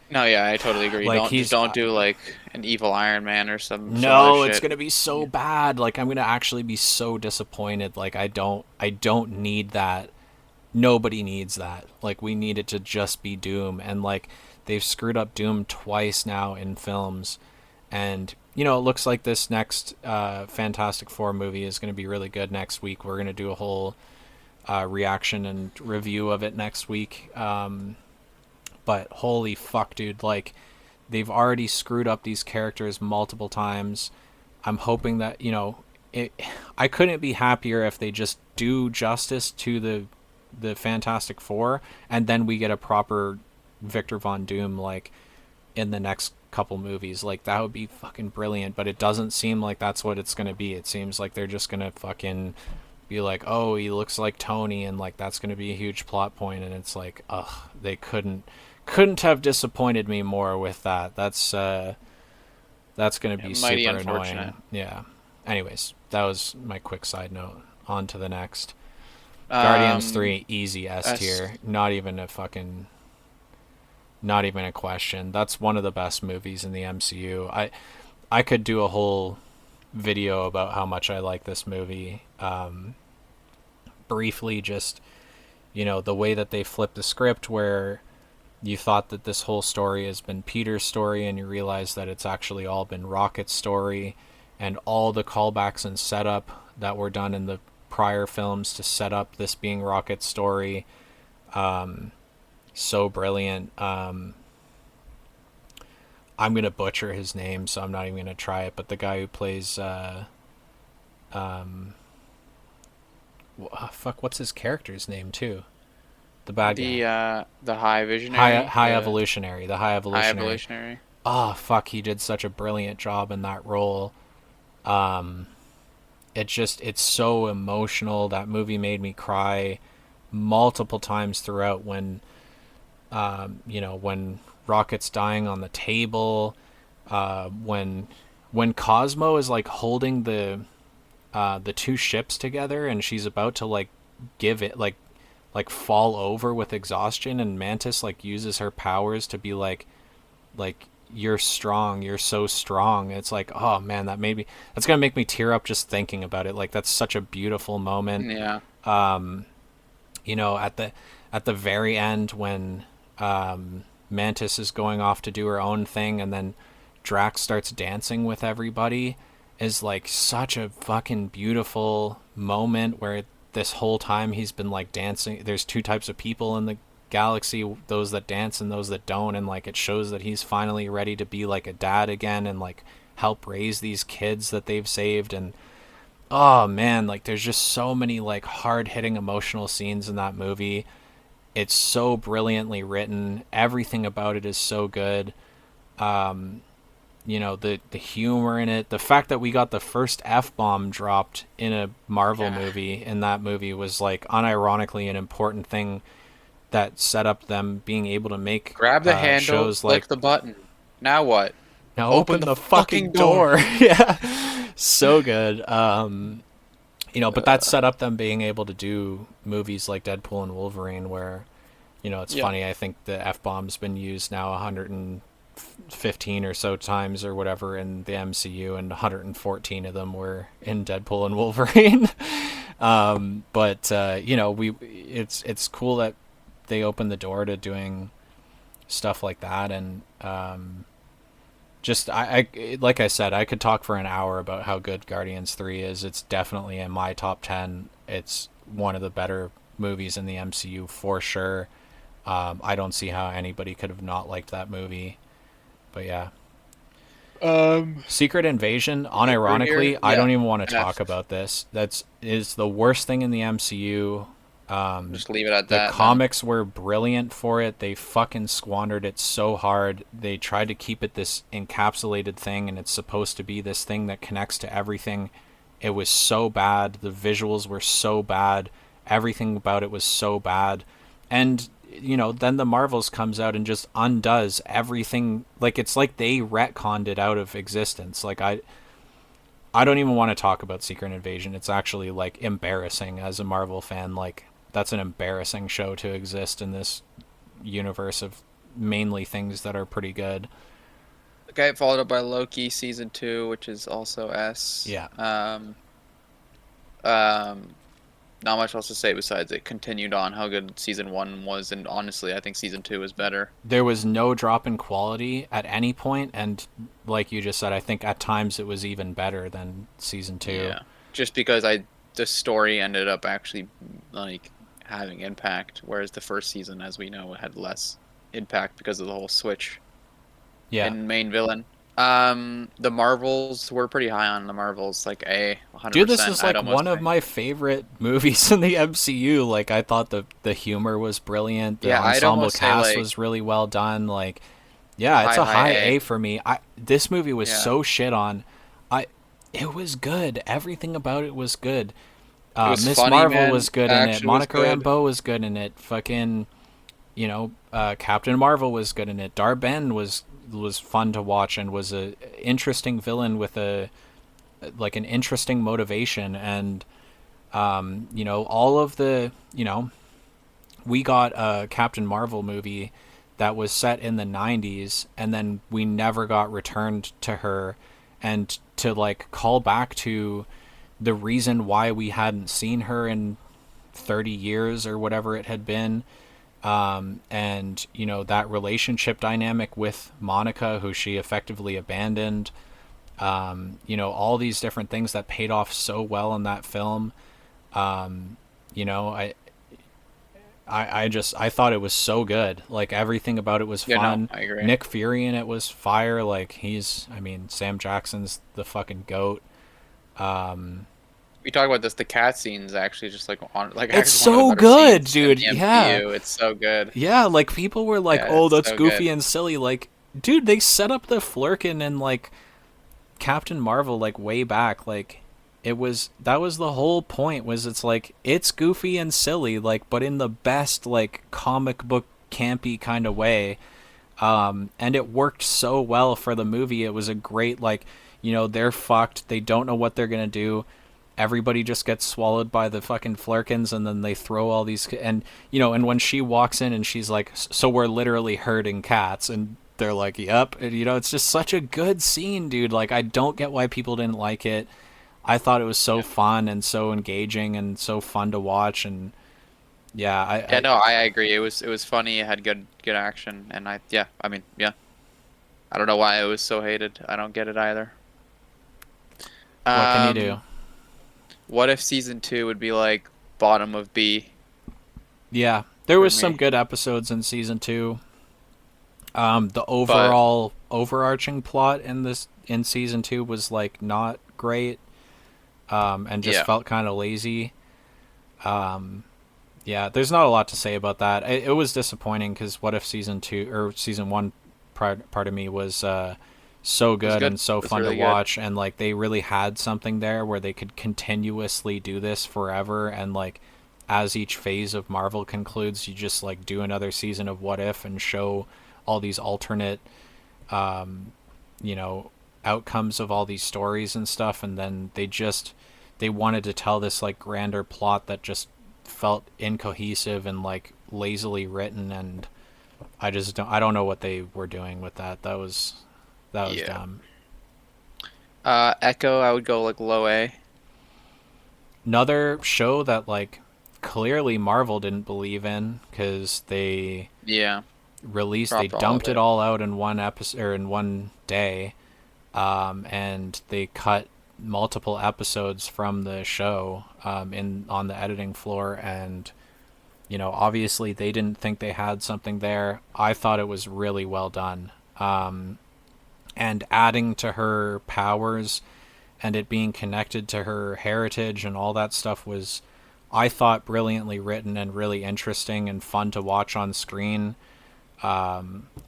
No, yeah, I totally agree. like Don't just he's don't do like an evil Iron Man or some other no, it's shit. gonna be so Yeah. bad. Like I'm gonna actually be so disappointed. Like I don't need that. Nobody needs that. Like we need it to just be Doom, and like they've screwed up Doom twice now in films, and you know, it looks like this next Fantastic Four movie is going to be really good next week. We're going to do a whole reaction and review of it next week. But holy fuck, dude! Like, they've already screwed up these characters multiple times. I'm hoping that, you know, I couldn't be happier if they just do justice to the Fantastic Four, and then we get a proper Victor Von Doom like in the next couple movies. Like, that would be fucking brilliant. But it doesn't seem like that's what it's gonna be. It seems like they're just gonna fucking be like, oh, he looks like Tony, and like that's gonna be a huge plot point. And it's like, ugh, they couldn't have disappointed me more with that. That's going to Yeah, be mighty super unfortunate. annoying. Yeah. Anyways, that was my quick side note. On to the next. Guardians Um, 3, easy S S. tier. Not even a question. That's one of the best movies in the MCU. I could do a whole video about how much I like this movie. Briefly, just, you know, the way that they flipped the script, where you thought that this whole story has been Peter's story, and you realize that it's actually all been Rocket's story, and all the callbacks and setup that were done in the prior films to set up this being Rocket's story. So brilliant. I'm gonna butcher his name, so I'm not even gonna try it. But the guy who plays fuck, what's his character's name too? The bad guy. The High Visionary, High the evolutionary. The high High evolutionary. Evolutionary. Oh fuck, he did such a brilliant job in that role. It's so emotional. That movie made me cry multiple times throughout when you know, when Rocket's dying on the table, when Cosmo is like holding the two ships together, and she's about to like give it like fall over with exhaustion, and Mantis like uses her powers to be like you're strong, you're so strong. It's like, oh man, that's gonna make me tear up just thinking about it. Like, that's such a beautiful moment. Yeah. You know, at the very end, when Mantis is going off to do her own thing, and then Drax starts dancing with everybody, is like such a fucking beautiful moment, where this whole time he's been like dancing. There's two types of people in the galaxy, those that dance and those that don't, and like it shows that he's finally ready to be like a dad again, and like help raise these kids that they've saved. And oh man, like there's just so many like hard-hitting emotional scenes in that movie. It's so brilliantly written. Everything about it is so good. You know, the humor in it, the fact that we got the first F-bomb dropped in a Marvel Yeah. movie in that movie was like unironically an important thing that set up them being able to make Grab the handle, shows like, click the button. Now what? now Open open the the fucking fucking door. door. Yeah, so good. You know, but that set up them being able to do movies like Deadpool and Wolverine, where, you know, it's Yeah. funny, I think the F-bomb's been used now 115 or so times or whatever in the MCU, and 114 of them were in Deadpool and Wolverine. But you know, it's cool that they opened the door to doing stuff like that. And just like I said, I could talk for an hour about how good Guardians 3 is. It's definitely in my top 10. It's one of the better movies in the MCU for sure. I don't see how anybody could have not liked that movie. But yeah, Um, Secret Invasion, Paper here. unironically, I Yeah. don't even want to F. talk about this. That's is the worst thing in the MCU. Just leave it at The that then. comics were brilliant for it. They fucking squandered it so hard. They tried to keep it this encapsulated thing, and it's supposed to be this thing that connects to everything. It was so bad. The visuals were so bad. Everything about it was so bad. And you know, then the Marvels comes out and just undoes everything. Like, it's like they retconned it out of existence. Like, I don't even want to talk about Secret Invasion. It's actually like embarrassing as a Marvel fan. Like, that's an embarrassing show to exist in this universe of mainly things that are pretty good. Okay, followed up by Loki season 2, which is also S. Yeah. Um, not much else to say besides it continued on how good season one was, and honestly, I think season two is better. There was no drop in quality at any point, and like you just said, I think at times it was even better than season two. Yeah, just because the story ended up actually like having impact, whereas the first season, as we know, had less impact because of the whole switch Yeah. in main villain. The Marvels were pretty high on the Marvels, like A, Dude, this 100%. is I'd like almost one of say. my favorite movies in the MCU. Like I thought the humor was brilliant, the Yeah, I'd ensemble almost say cast like was really well done. Like yeah, it's high, a high high A. A for me. I this movie was Yeah, so shit on. I it was good. Everything about it was good. it was Miss funny, Marvel man. was good The in it. action was Monica good. Rambeau was good in it. Fucking Captain Marvel was good in it. Darben was fun to watch and was a interesting villain with a like an interesting motivation and all of the we got a Captain Marvel movie that was set in the 90s and then we never got returned to her and to like call back to the reason why we hadn't seen her in 30 years or whatever it had been and that relationship dynamic with Monica who she effectively abandoned all these different things that paid off so well in that film um, you know I thought it was so good. Like everything about it was Yeah, no, fun. I agree. Nick Fury in it was fire. Like I mean, Sam Jackson's the fucking goat. Um, We talk about this. The cat scenes actually just like on like it's actually one of the so better good, scenes in dude. the Yeah, MCU. It's so good. yeah. Like people were like, Yeah, "Oh, it's that's so good. goofy and silly." Like, dude, they set up the Flurkin and like Captain Marvel like way back. Like, that was the whole point. Was it's like it's goofy and silly, like, but in the best like comic book campy kind of way and it worked so well for the movie. It was a great like, they're fucked. They don't know what they're gonna do. Everybody just gets swallowed by the fucking flurkins, and then they throw all these and and when she walks in and she's like, "So we're literally herding cats," and they're like, "Yep," and it's just such a good scene, dude. Like I don't get why people didn't like it. I thought it was so Yeah. fun and so engaging and so fun to watch, and yeah, Yeah, no, I agree. It was funny. It had good action, and I mean, yeah. I don't know why it was so hated. I don't get it either. what can you do? Um, what if season two would be like bottom of B Yeah, there for was some me? good episodes in season two. The But overall overarching plot in season two was like not great, and just yeah, felt kind of lazy. Um, yeah, there's not a lot to say about that. It was disappointing because what if season two or season one part of me was so it was good good. and so It was fun to really good. watch, and like they really had something there where they could continuously do this forever, and like as each phase of Marvel concludes, you just like do another season of What If and show all these alternate um, you know outcomes of all these stories and stuff, and then they wanted to tell this like grander plot that just felt incohesive and like lazily written, and I don't know what they were doing with that. That was Yeah. dumb. Echo, I would go like low A. Another show that like clearly Marvel didn't believe in because Yeah, they dropped all of dumped it it. all out in one episode or in one day, and they cut multiple episodes from the show in on the editing floor, and obviously they didn't think they had something there. I thought it was really well done, and adding to her powers and it being connected to her heritage and all that stuff was, I thought, brilliantly written and really interesting and fun to watch on screen.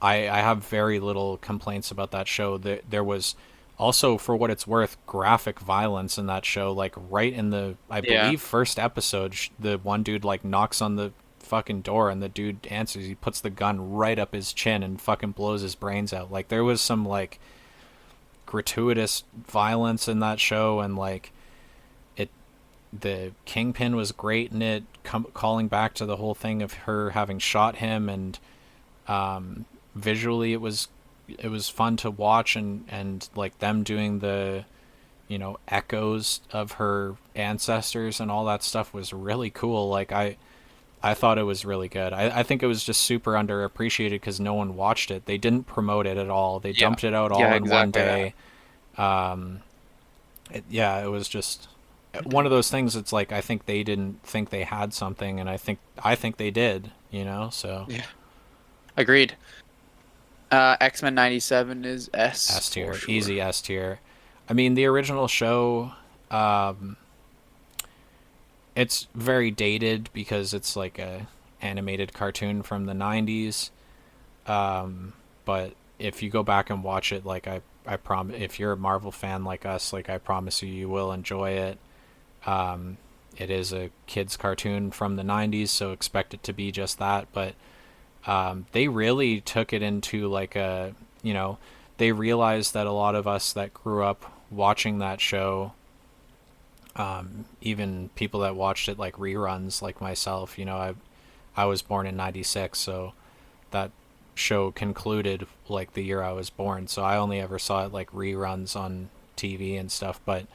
I have very little complaints about that show. There was also, for what it's worth, graphic violence in that show. Like right in the, I Yeah, believe, first episode, the one dude like knocks on the fucking door and the dude answers. He puts the gun right up his chin and fucking blows his brains out. Like there was some like gratuitous violence in that show, and like it, the Kingpin was great in it, calling back to the whole thing of her having shot him, and visually it was fun to watch, and like them doing the echoes of her ancestors and all that stuff was really cool. Like I thought it was really good. I think it was just super underappreciated because no one watched it. They didn't promote it at all. They Yeah. dumped it out Yeah, all in one exactly that. day. Yeah, it was just one of those things. It's like I think they didn't think they had something, and I think they did. So Yeah. Agreed. X-Men 97 is S S for tier, sure. easy S tier. I mean, the original show, um, it's very dated because it's like a animated cartoon from the '90s. But if you go back and watch it, like I promise, if you're a Marvel fan like us, like I promise you, you will enjoy it. It is a kids cartoon from the '90s, so expect it to be just that. But they really took it into like you know, they realized that a lot of us that grew up watching that show, even people that watched it like reruns, like myself, I was born in '96, so that show concluded like the year I was born. So I only ever saw it like reruns on TV and stuff. But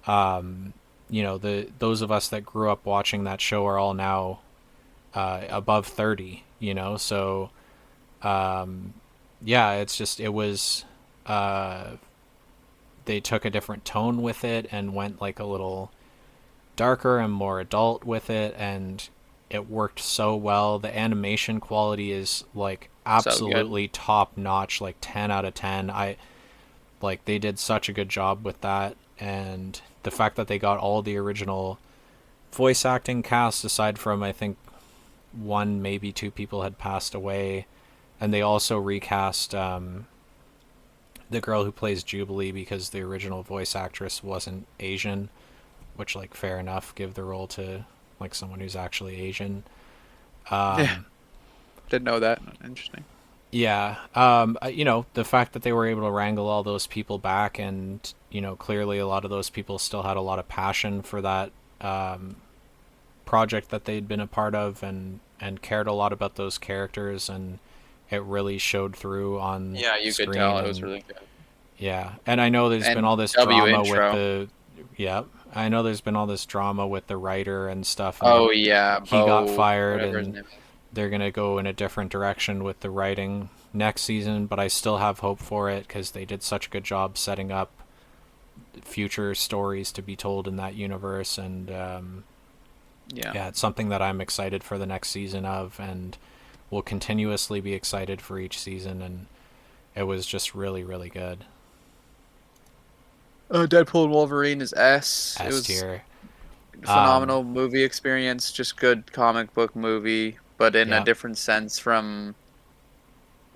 the those of us that grew up watching that show are all now above 30. So yeah, it's just it was they took a different tone with it and went like a little darker and more adult with it, and it worked so well. The animation quality is like So good. absolutely top notch, like 10 out of 10. I like they did such a good job with that, and the fact that they got all the original voice acting cast aside from I think one maybe two people had passed away, and they also recast the girl who plays Jubilee because the original voice actress wasn't Asian, which like fair enough, give the role to like someone who's actually Asian. Yeah. Um, Didn't know that. Interesting. yeah, the fact that they were able to wrangle all those people back, and clearly a lot of those people still had a lot of passion for that project that they'd been a part of, and cared a lot about those characters, and it really showed through on Yeah, you could screen. tell it was And really good. yeah, and I know there's been And all this W drama with intro. the yeah, I know there's been all this drama with the writer and stuff, and Oh yeah, he got Bo, fired, whatever his and name is. they're gonna go in a different direction with the writing next season. But I still have hope for it because they did such a good job setting up future stories to be told in that universe, and Yeah. yeah, it's something that I'm excited for the next season of, and will continuously be excited for each season. And it was just really, really good. Deadpool and Wolverine is S. It S was tier. a Um, phenomenal movie experience, just good comic book movie, but in a yeah, different sense from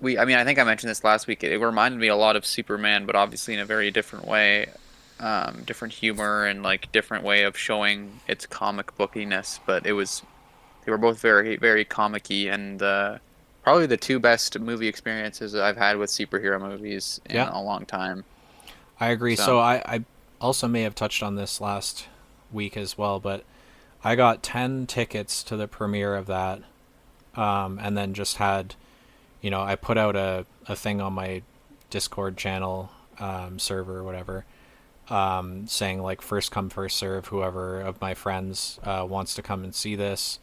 I mean, I think I mentioned this last week. It reminded me a lot of Superman, but obviously in a very different way. Different humor and like different way of showing its comic bookiness, but they were both very, very comic-y and probably the two best movie experiences I've had with superhero movies in yeah, a long time. I agree. So, So I also may have touched on this last week as well, but I got 10 tickets to the premiere of that, and then just had, I put out a thing on my Discord channel server or whatever, saying like first come first serve, whoever of my friends wants to come and see this,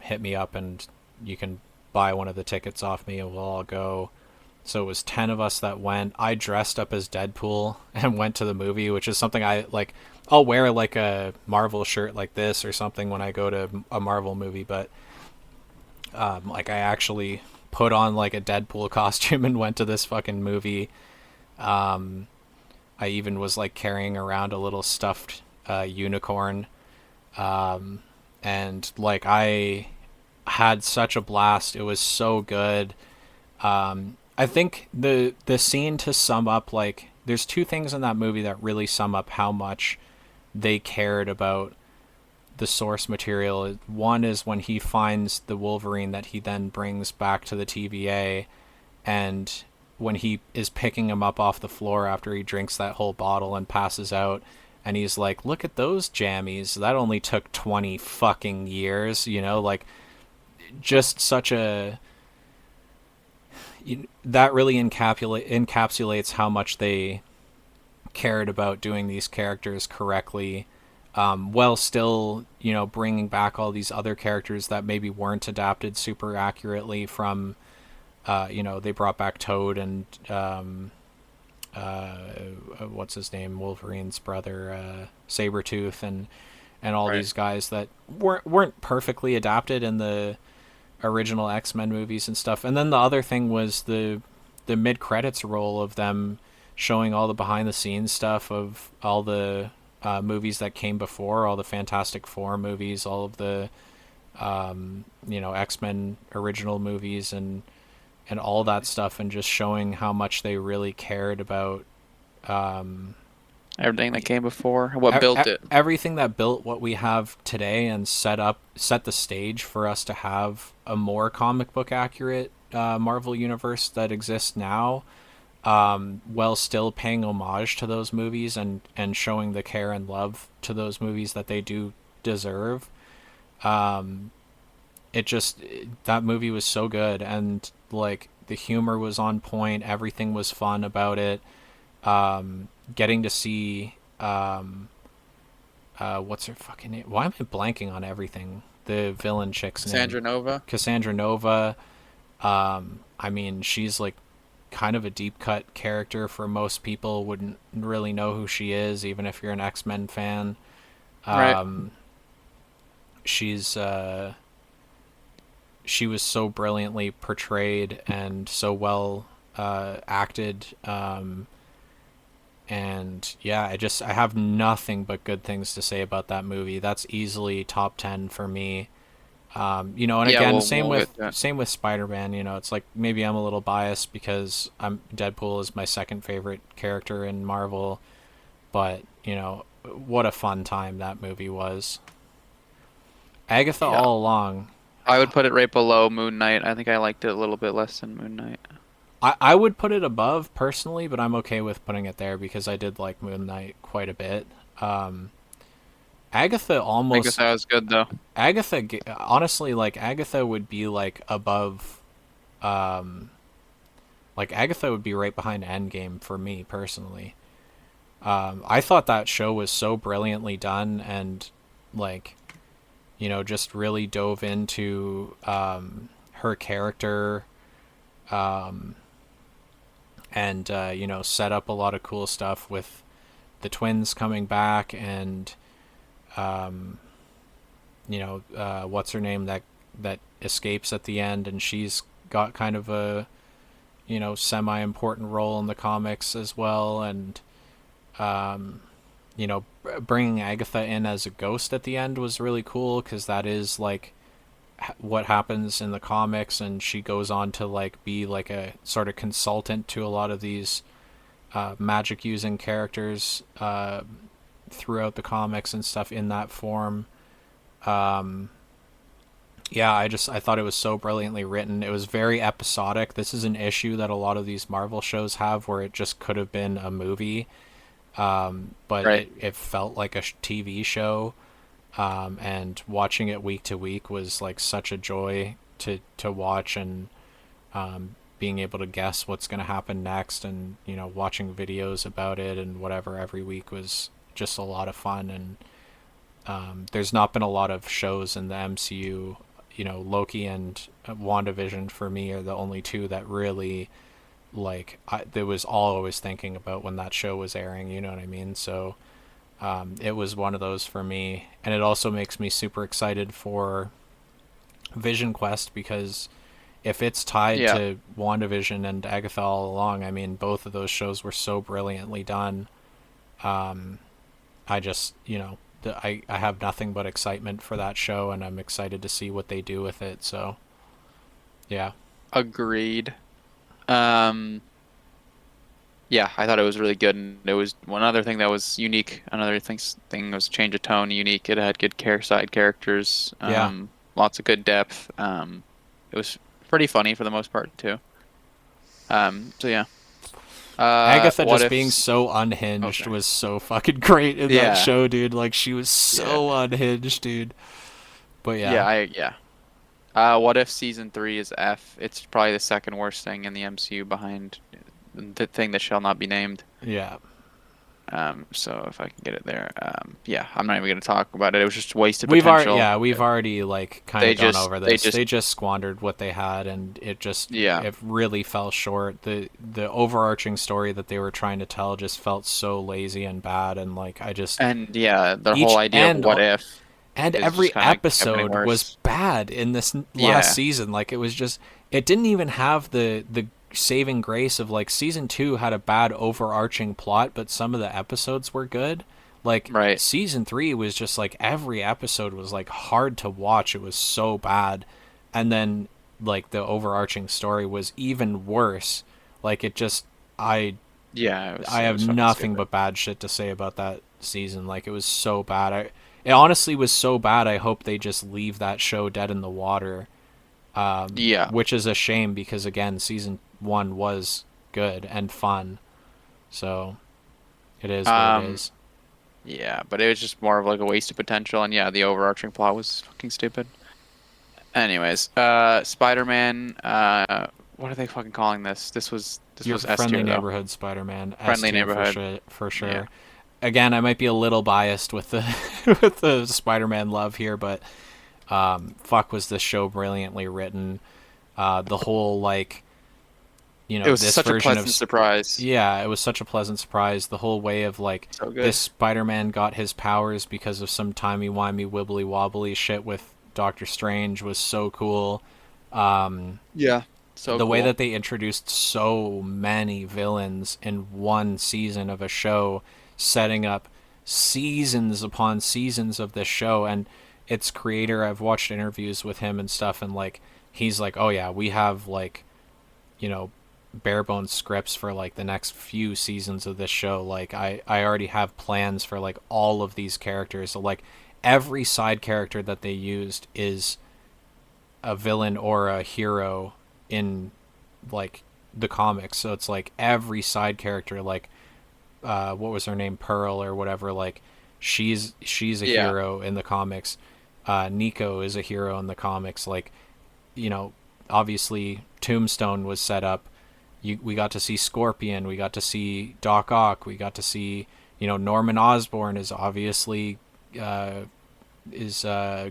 hit me up and you can buy one of the tickets off me and we'll all go. So it was 10 of us that went. I dressed up as Deadpool and went to the movie, which is something I like. I'll wear like a Marvel shirt like this or something when I go to a Marvel movie, but like I actually put on like a Deadpool costume and went to this fucking movie. I even was like carrying around a little stuffed unicorn, and like I had such a blast. It was so good. I think the scene to sum up, like there's two things in that movie that really sum up how much they cared about the source material. One is when he finds the Wolverine that he then brings back to the TVA, and when he is picking him up off the floor after he drinks that whole bottle and passes out, and he's like, "Look at those jammies. That only took 20 fucking years." Like just such a that really encapsulates how much they cared about doing these characters correctly, while still, bringing back all these other characters that maybe weren't adapted super accurately from, they brought back Toad and uh, what's his name, Wolverine's brother, Sabretooth, and all Right. these guys that weren't perfectly adapted in the original X-Men movies and stuff. And then the other thing was the mid credits roll of them showing all the behind the scenes stuff of all the movies that came before, all the Fantastic Four movies, all of the X-Men original movies, and all that stuff, and just showing how much they really cared about Everything that came before, what built it. everything that built what we have today and set the stage for us to have a more comic book accurate Marvel universe that exists now, while still paying homage to those movies and showing the care and love to those movies that they do deserve. It just that movie was so good, and like the humor was on point, everything was fun about it. Getting to see what's her fucking name? Why am I blanking on everything? The villain chick's name, Sandra Nova. Cassandra Nova. I mean, she's like kind of a deep cut character for most people. Wouldn't really know who she is, even if you're an X-Men fan. Right. Um, she's she was so brilliantly portrayed and so well acted. And yeah, I have nothing but good things to say about that movie. That's easily top 10 for me. And Yeah, again, we'll get to that. same with Spider-Man. It's like maybe I'm a little biased because Deadpool is my second favorite character in Marvel, but what a fun time that movie was. Agatha Yeah. all along. I would put it right below Moon Knight. I think I liked it a little bit less than Moon Knight. I would put it above personally, but I'm okay with putting it there because I did like Moon Knight quite a bit. Um, Agatha I guess almost that was good though. Agatha honestly, like Agatha would be like above, like Agatha would be right behind Endgame for me personally. I thought that show was so brilliantly done, and like just really dove into her character, and set up a lot of cool stuff with the twins coming back, and what's her name that escapes at the end, and she's got kind of a semi important role in the comics as well, and bringing Agatha in as a ghost at the end was really cool because that is like what happens in the comics, and she goes on to like be like a sort of consultant to a lot of these magic using characters throughout the comics and stuff in that form. Yeah, I thought it was so brilliantly written. It was very episodic. This is an issue that a lot of these Marvel shows have where it just could have been a movie, but Right. it felt like a TV show. And watching it week to week was like such a joy to watch, and being able to guess what's going to happen next, and watching videos about it and whatever every week was just a lot of fun. And there's not been a lot of shows in the MCU. Loki and WandaVision for me are the only two that really like there was all I was thinking about when that show was airing. You know what I mean? So it was one of those for me, and it also makes me super excited for Vision Quest because if it's tied Yeah. to WandaVision and Agatha all along, I mean, both of those shows were so brilliantly done. I just, I have nothing but excitement for that show, and I'm excited to see what they do with it. So, yeah. Agreed. Um, yeah, I thought it was really good, and it was one other thing that was unique. Another thing was change of tone, unique. It had good side characters, Yeah. lots of good depth. It was pretty funny for the most part too. So yeah. Agatha What just being ifs? so Oh, unhinged sorry. was so fucking great in that Yeah, show, dude. Like, she was yeah, so unhinged, dude. But yeah. yeah. Yeah. What if season three is F? It's probably the second worst thing in the MCU behind the thing that shall not be named. Yeah. So if I can get it there, yeah, I'm not even gonna talk about it. It was just wasted potential. We've already like kind They of gone just, over they this. just, They just squandered what they had, and yeah, it really fell short. The overarching story that they were trying to tell just felt so lazy and bad, and like I just and yeah, the whole each idea of what if and is just every kind of kept getting episode was worse. bad in this last Yeah, season. Like it was just it didn't even have the saving grace of like season 2 had a bad overarching plot, but some of the episodes were good. Like right. season 3 was just like every episode was like hard to watch. It was so bad. And then like the overarching story was even worse. Like it just I Yeah, I it have was fucking nothing stupid. but bad shit to say about that season. Like it was so bad. It honestly was so bad. I hope they just leave that show dead in the water. Yeah. Which is a shame because again, season 1 was good and fun. So it is what it Um, is. yeah, but it was just more of like a waste of potential, and yeah, the overarching plot was fucking stupid. Anyways, Spider-Man, what are they fucking calling this? This Your was S friendly tier though. neighborhood Spider-Man S Friendly tier for neighborhood. sure. For Yeah. sure. Again, I might be a little biased with the with the Spider-Man love here, but fuck, was this show brilliantly written? The whole like It was this such a version of pleasant surprise. yeah, it was such a pleasant surprise. The whole way of like So this good. Spider-Man got his powers because of some timey-wimey wibbly wobbly shit with Doctor Strange was so cool. Um, Yeah. So the way cool. that they introduced so many villains in one season of a show, setting up seasons upon seasons of this show, and its creator, I've watched interviews with him and stuff, and like he's like, oh yeah, we have like you know bare bones scripts for like the next few seasons of this show. Like I already have plans for like all of these characters. So like every side character that they used is a villain or a hero in like the comics. So it's like every side character, like what was her name, Pearl or whatever, like she's a Yeah. hero in the comics. Nico is a hero in the comics. Like you know, obviously Tombstone was set up. We got to see Scorpion, we got to see Doc Ock, we got to see Norman Osborn is obviously uh,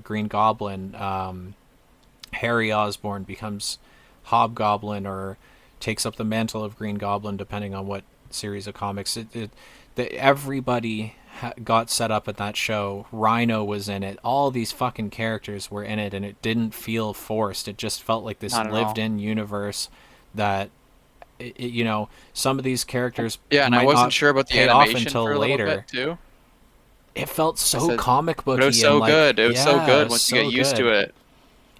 Green Goblin. Harry Osborn becomes Hobgoblin or takes up the mantle of Green Goblin, depending on what series of comics. Everybody got set up at that show. Rhino was in it. All these fucking characters were in it, and it didn't feel forced. It just felt like this Not at all. lived-in universe that some of these characters Yeah, and I might wasn't not sure about the pay off animation until for a little bit later. too. It felt I so said, comic but it was booky and so like, good. It was so yeah, it good was once you get so used to good. it.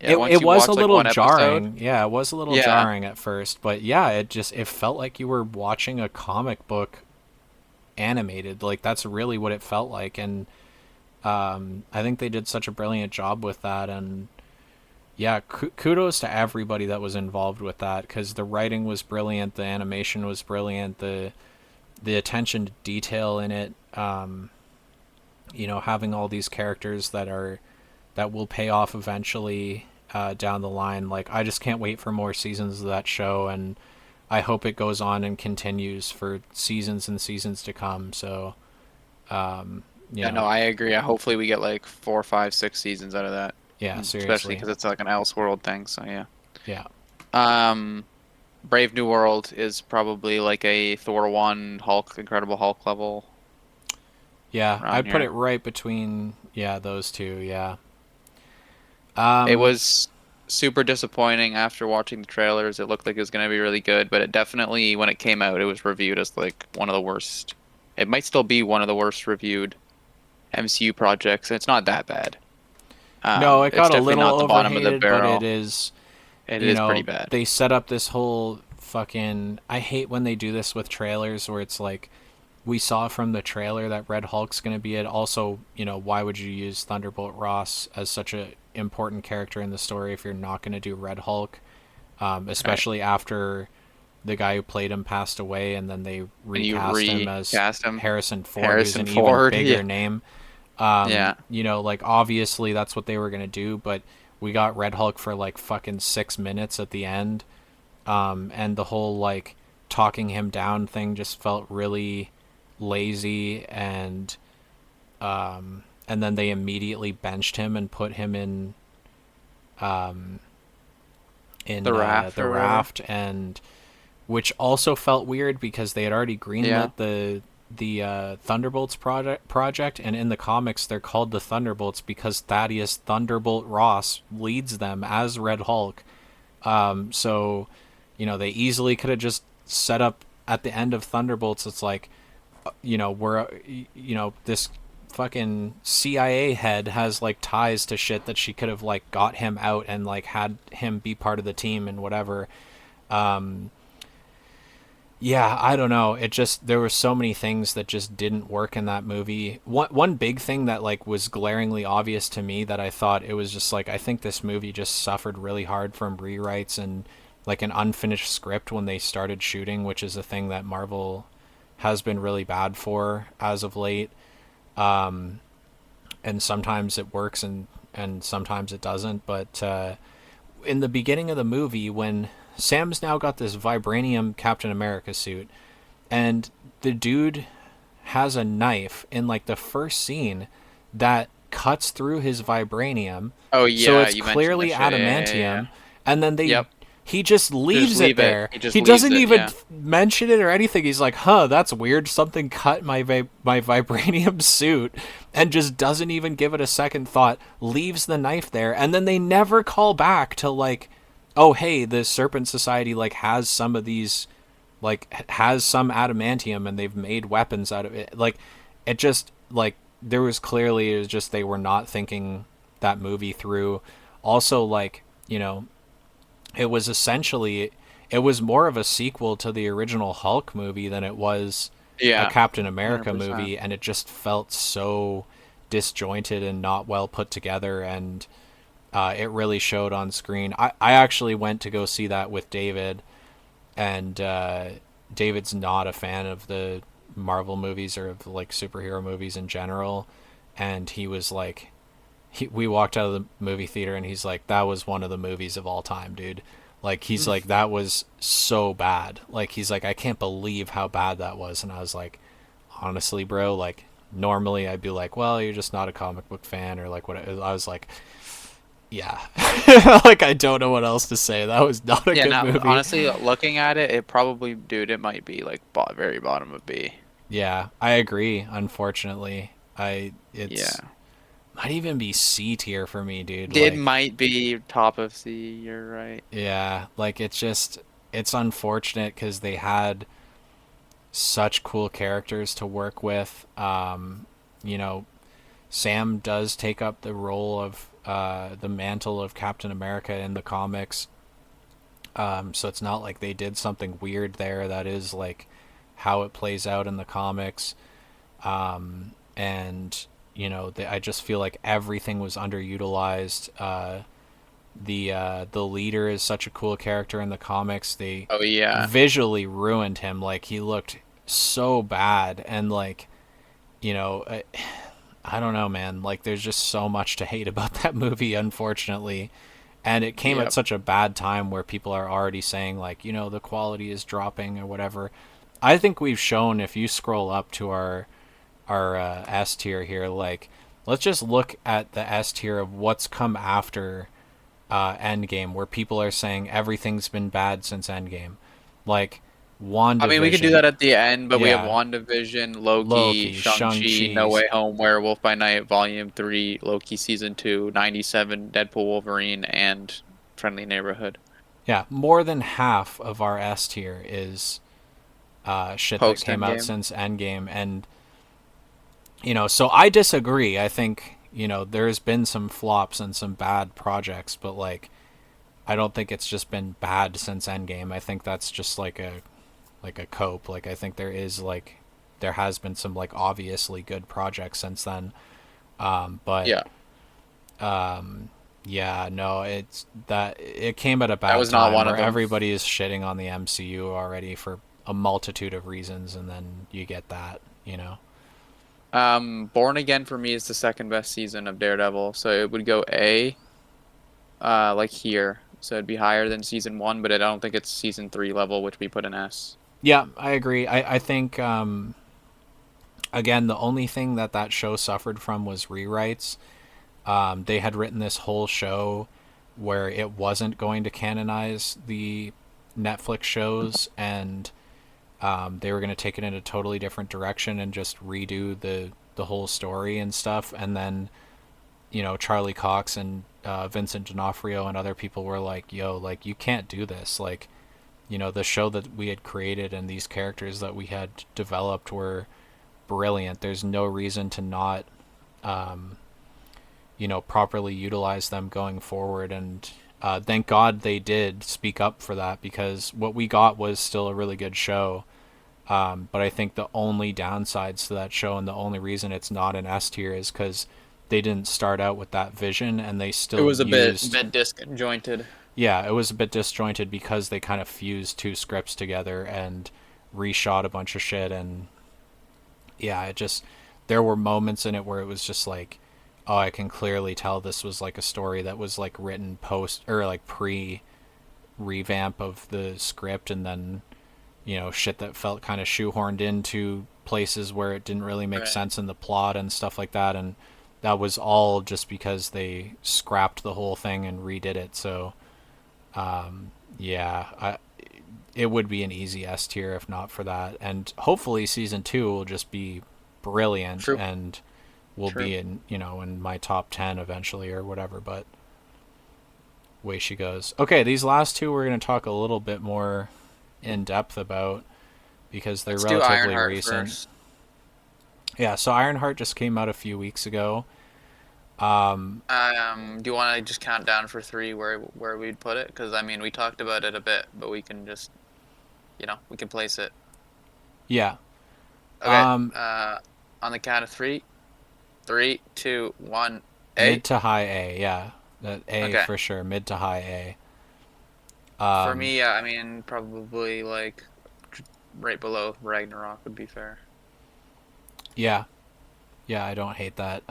Yeah, It once you was a watch like little one episode. jarring. Yeah, it was a little Yeah. jarring at first, but yeah, it felt like you were watching a comic book animated. Like that's really what it felt like, and I think they did such a brilliant job with that. And yeah, kudos to everybody that was involved with that because the writing was brilliant, the animation was brilliant, the attention to detail in it. Having all these characters that will pay off eventually down the line. Like I just can't wait for more seasons of that show, and I hope it goes on and continues for seasons and seasons to come. So, um, you Yeah, no, know, I agree. Hopefully we get like 4, 5, 6 seasons out of that. yeah, Especially seriously, because it's like an Elseworld thing. So yeah. yeah, Um, Brave New World is probably like a Thor 1 Hulk, Incredible Hulk level yeah. around I'd put it here. right between those two. Yeah. It Um, was super disappointing after watching the trailers. It looked like it was going to be really good, but it definitely, when it came out, it was reviewed as like one of the worst. It might still be one of the worst reviewed MCU projects, and it's not that bad. no, it It's got a definitely little not the bottom of the overhated, but it barrel. is It is pretty bad. they set up this whole fucking. I hate when they do this with trailers where it's like, we saw from the trailer that Red Hulk's going to be it. Also, why would you use Thunderbolt Ross as such a important character in the story if you're not going to do Red Hulk? Right. Especially after the guy who played him passed away, and then they And you recast him as recast him, Harrison Ford, who's Harrison an even Ford. Yeah. bigger name. Yeah. Like obviously that's what they were gonna do, but we got Red Hulk for like fucking 6 minutes at the end, and the whole like talking him down thing just felt really lazy, and then they immediately benched him and put him The in raft the or whatever. raft, and which also felt weird because they had already Yeah. greenlit the Thunderbolts project, and in the comics they're called the Thunderbolts because Thaddeus Thunderbolt Ross leads them as Red Hulk. So, they easily could have just set up at the end of Thunderbolts. It's like, we're, this fucking CIA head has like ties to shit that she could have like got him out and like had him be part of the team and whatever. Yeah, I don't know. It just there were so many things that just didn't work in that movie. One big thing that like was glaringly obvious to me that I thought it was just like I think this movie just suffered really hard from rewrites and like an unfinished script when they started shooting, which is a thing that Marvel has been really bad for as of late. And sometimes it works and sometimes it doesn't, but in the beginning of the movie when Sam's now got this vibranium Captain America suit, and the dude has a knife in like the first scene that cuts through his vibranium, Oh so yeah, it's you mentioned clearly this shit. Yeah. adamantium, and then Yep. he just Just leaves it leave it. there. He just He leaves doesn't it. even Yeah. mention it or anything. He's like, "Huh, that's weird. Something cut my vibranium suit," and just doesn't even give it a second thought. Leaves the knife there, and then they never call back to like, "Oh, hey, the Serpent Society like has some of these like has some adamantium and they've made weapons out of it." Like it just like there was clearly it was just they were not thinking that movie through. Also, like, it was essentially it was more of a sequel to the original Hulk movie than it was a Yeah. Captain 100%. America movie, and it just felt so disjointed and not well put together, and it really showed on screen. I actually went to go see that with David, and David's not a fan of the Marvel movies or of like superhero movies in general, and he was like, we walked out of the movie theater and he's like, that was one of the movies of all time, dude. Like he's like, that was so bad. Like he's like, I can't believe how bad that was. And I was like, honestly, bro, like normally I'd be like, well, you're just not a comic book fan or like what. I was like, yeah, like I don't know what else to say. That was not a Yeah, good now movie. honestly, looking at it, it probably, dude, it might be like very bottom of B. Yeah, I agree. Unfortunately, it's Yeah, might even be C tier for me, dude. it Like, might be top of C. You're right. yeah, like it's unfortunate because they had such cool characters to work with. You know, Sam does take up the role of the mantle of Captain America in the comics. So it's not like they did something weird there. That is like how it plays out in the comics. And I just feel like everything was underutilized. The leader is such a cool character in the comics. They Oh yeah. visually ruined him. Like he looked so bad, and like you know, I don't know, man. Like there's just so much to hate about that movie, unfortunately. And it came at Yep. such a bad time where people are already saying like, the quality is dropping or whatever. I think we've shown if you scroll up to our S tier here, like let's just look at the S tier of what's come after Endgame, where people are saying everything's been bad since Endgame, like I mean, we could do WandaVision, that at the end, but we have yeah, WandaVision, Loki, Loki, Shang-Chi, No Shang-Chi's, Way Home, Werewolf by Night, Volume 3, Loki Season 2, 97, Deadpool, Wolverine, and Friendly Neighborhood. yeah, more than half of our S tier is shit that Post came out Endgame. since Endgame, and so I disagree. I think there's been some flops and some bad projects, but like I don't think it's just been bad since Endgame. I think that's just like a cope. Like I think there has been some like obviously good projects since then. But Yeah, yeah, no, it's that it came at a that bad was not time one where of them. everybody is shitting on the MCU already for a multitude of reasons, and then you get that. Born Again for me is the second best season of Daredevil, so it would go A, like here. So it'd be higher than season one, but I don't think it's season three level, which we put an S. Yeah, I agree. I think again, the only thing that show suffered from was rewrites. They had written this whole show where it wasn't going to canonize the Netflix shows, and they were going to take it in a totally different direction and just redo the whole story and stuff. And then, Charlie Cox and Vincent D'Onofrio and other people were like, "Yo, like you can't do this. Like, the show that we had created and these characters that we had developed were brilliant. There's no reason to not, um, properly utilize them going forward." And thank God they did speak up for that, because what we got was still a really good show. But I think the only downsides to that show, and the only reason it's not an S tier, is because they didn't start out with that vision, and they It still was a bit used. bit disjointed. Yeah, it was a bit disjointed because they kind of fused two scripts together and reshot a bunch of shit. And yeah, it just, there were moments in it where it was just like, oh, I can clearly tell this was like a story that was like written post or like pre revamp of the script, and then shit that felt kind of shoehorned into places where it didn't really make Right. sense in the plot and stuff like that. And that was all just because they scrapped the whole thing and redid it. So yeah, it would be an easy S tier if not for that. And hopefully season 2 will just be brilliant True. and will True. be in in my top 10 eventually or whatever. But way she goes. Okay, these last two we're going to talk a little bit more in depth about because they're Let's do relatively Ironheart recent. first. Yeah, so Ironheart just came out a few weeks ago. Do you want to just count down for three where we'd put it? Because I mean, we talked about it a bit, but we can just, we can place it. Yeah. Okay. Um, On the count of three. Three, two, one. A. Mid to high A, yeah. That A Okay. for sure, mid to high A. For me, I mean, probably like right below Ragnarok would be fair. Yeah. Yeah, I don't hate that.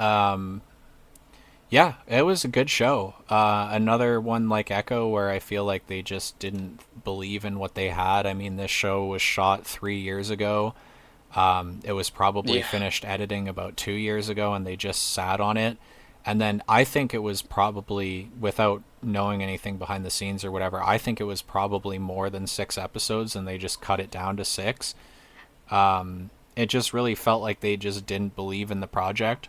Yeah, it was a good show. Another one like Echo where I feel like they just didn't believe in what they had. I mean, this show was shot 3 years ago. It was probably Yeah. finished editing about 2 years ago, and they just sat on it. And then I think it was probably, without knowing anything behind the scenes or whatever, I think it was probably more than 6 episodes, and they just cut it down to six. It just really felt like they just didn't believe in the project,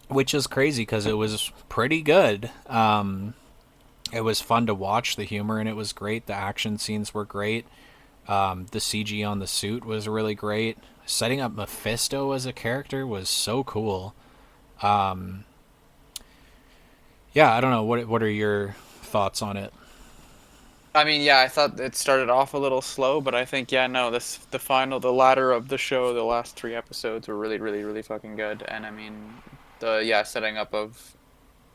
which is crazy because it was pretty good. It was fun to watch. The humor in it was great. The action scenes were great. The CG on the suit was really great. Setting up Mephisto as a character was so cool. Yeah, I don't know. What are your thoughts on it? I mean, yeah, I thought it started off a little slow, but I think, yeah, no, the latter of the show, the last three episodes were really, really, really fucking good. And I mean, yeah, setting up of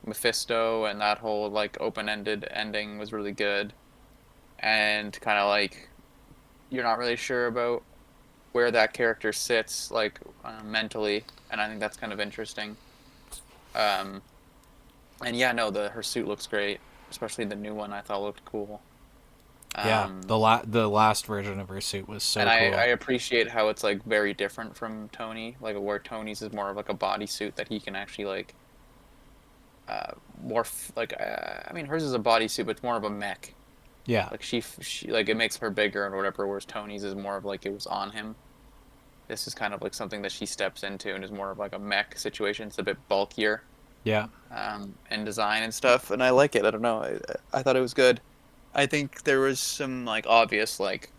Mephisto and that whole like open-ended ending was really good. And kind of like you're not really sure about where that character sits like mentally, and I think that's kind of interesting. Um, and yeah, no, the her suit looks great, especially the new one. I thought looked cool. Yeah, Um, the last version of her suit was and so I cool. appreciate how it's like very different from Tony, like where Tony's is more of like a bodysuit that he can actually like I mean hers is a bodysuit, but it's more of a mech. Yeah, Like she like it makes her bigger and whatever, whereas Tony's is more of like it was on him. This is kind of like something that she steps into and is more of like a mech situation. It's a bit bulkier yeah, in design and stuff, and I like it. I don't know. I thought it was good. I think there was some like obvious like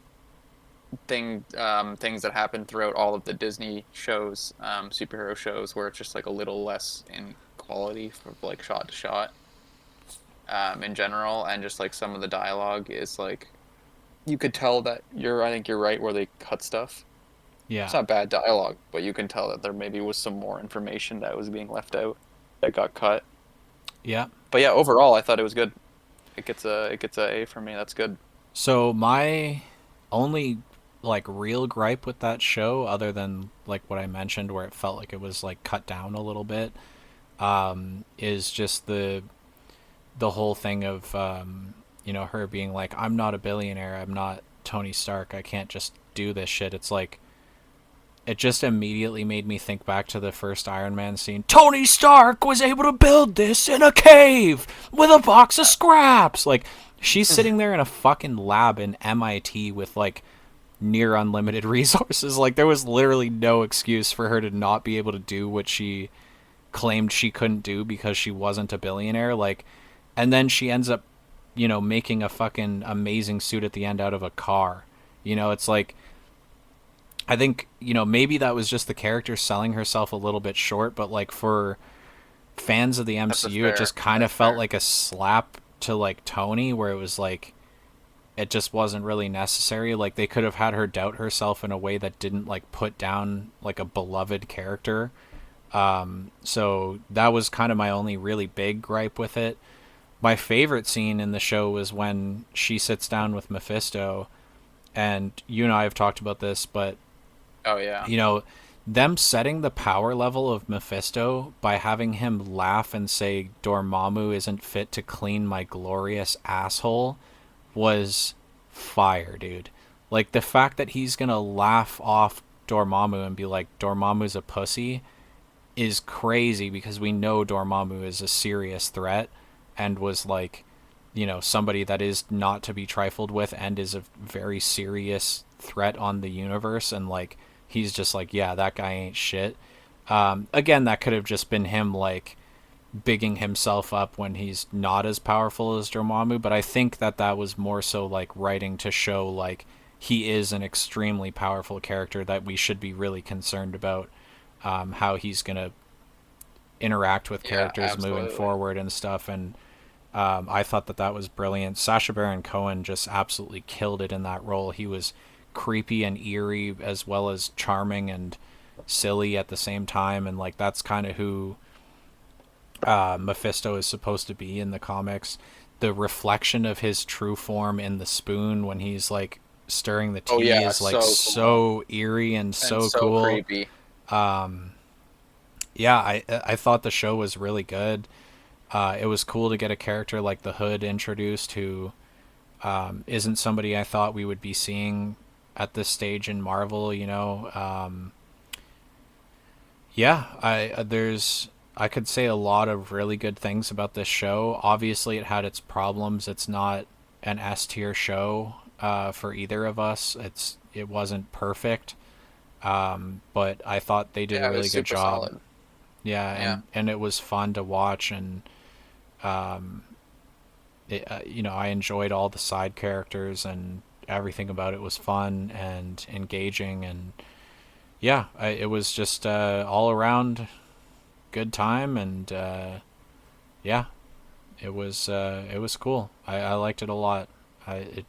things that happen throughout all of the Disney shows, superhero shows, where it's just like a little less in quality from like shot to shot, in general, and just like some of the dialogue is like you could tell that I think you're right where they cut stuff. It's yeah, not bad dialogue, but you can tell that there maybe was some more information that was being left out that got cut. yeah. But yeah, overall, I thought it was good. It gets a A for me. That's good. So my only like real gripe with that show, other than like what I mentioned, where it felt like it was like cut down a little bit, is just the whole thing of her being like, I'm not a billionaire, I'm not Tony Stark, I can't just do this shit. It's like, it just immediately made me think back to the first Iron Man scene. Tony Stark was able to build this in a cave with a box of scraps. Like, she's sitting there in a fucking lab in MIT with like near unlimited resources. Like, there was literally no excuse for her to not be able to do what she claimed she couldn't do because she wasn't a billionaire. Like, and then she ends up, making a fucking amazing suit at the end out of a car. It's like, I think, maybe that was just the character selling herself a little bit short, but like for fans of the That's a MCU, it fair. just kind of That's felt fair. like a slap to like Tony, where it was like it just wasn't really necessary. Like, they could have had her doubt herself in a way that didn't like put down like a beloved character. So that was kind of my only really big gripe with it. My favorite scene in the show was when she sits down with Mephisto, and you and I have talked about this, but Oh yeah. you know, them setting the power level of Mephisto by having him laugh and say Dormammu isn't fit to clean my glorious asshole was fire, dude. Like, the fact that he's gonna laugh off Dormammu and be like Dormammu's a pussy is crazy, because we know Dormammu is a serious threat and was like, somebody that is not to be trifled with and is a very serious threat on the universe. And like, he's just like, yeah, that guy ain't shit. Again, that could have just been him like bigging himself up when he's not as powerful as Dormammu, but I think that that was more so like writing to show like he is an extremely powerful character that we should be really concerned about, how he's gonna interact with Yeah, characters moving absolutely. forward and stuff. And I thought that that was brilliant. Sacha Baron Cohen just absolutely killed it in that role. He was creepy and eerie as well as charming and silly at the same time, and like that's kind of who Mephisto is supposed to be in the comics. The reflection of his true form in the spoon when he's like stirring the Oh tea yeah, is like so cool so eerie and and so so cool. creepy. Yeah, I thought the show was really good. It was cool to get a character like the Hood introduced, who isn't somebody I thought we would be seeing at this stage in Marvel. Yeah, I could say a lot of really good things about this show. Obviously, it had its problems. It's not an S tier show for either of us. It wasn't perfect, but I thought they did a Yeah, it really was good super job. solid. Yeah, Yeah. and it was fun to watch, and I enjoyed all the side characters, and everything about it was fun and engaging, and yeah, it was just all around good time, and yeah, it was cool. I liked it a lot. It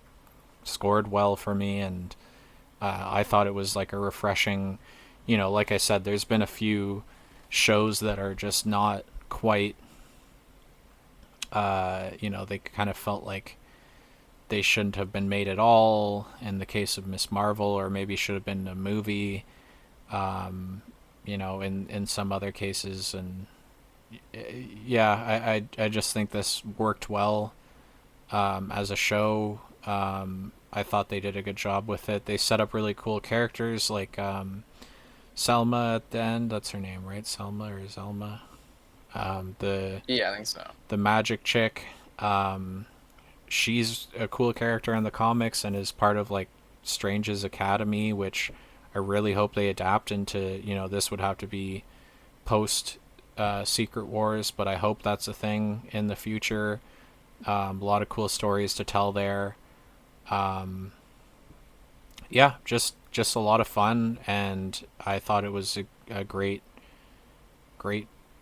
scored well for me, and I thought it was like a refreshing, like I said, there's been a few shows that are just not quite, they kind of felt like they shouldn't have been made at all in the case of Miss Marvel, or maybe should have been a movie, in some other cases. And yeah, I just think this worked well as a show. I thought they did a good job with it. They set up really cool characters like Selma at the end. That's her name, right? Selma or Zelma? The Yeah, I think so. magic chick. She's a cool character in the comics and is part of like Strange's Academy, which I really hope they adapt into. This would have to be post Secret Wars, but I hope that's a thing in the future. A lot of cool stories to tell there. Yeah, just a lot of fun, and I thought it was a great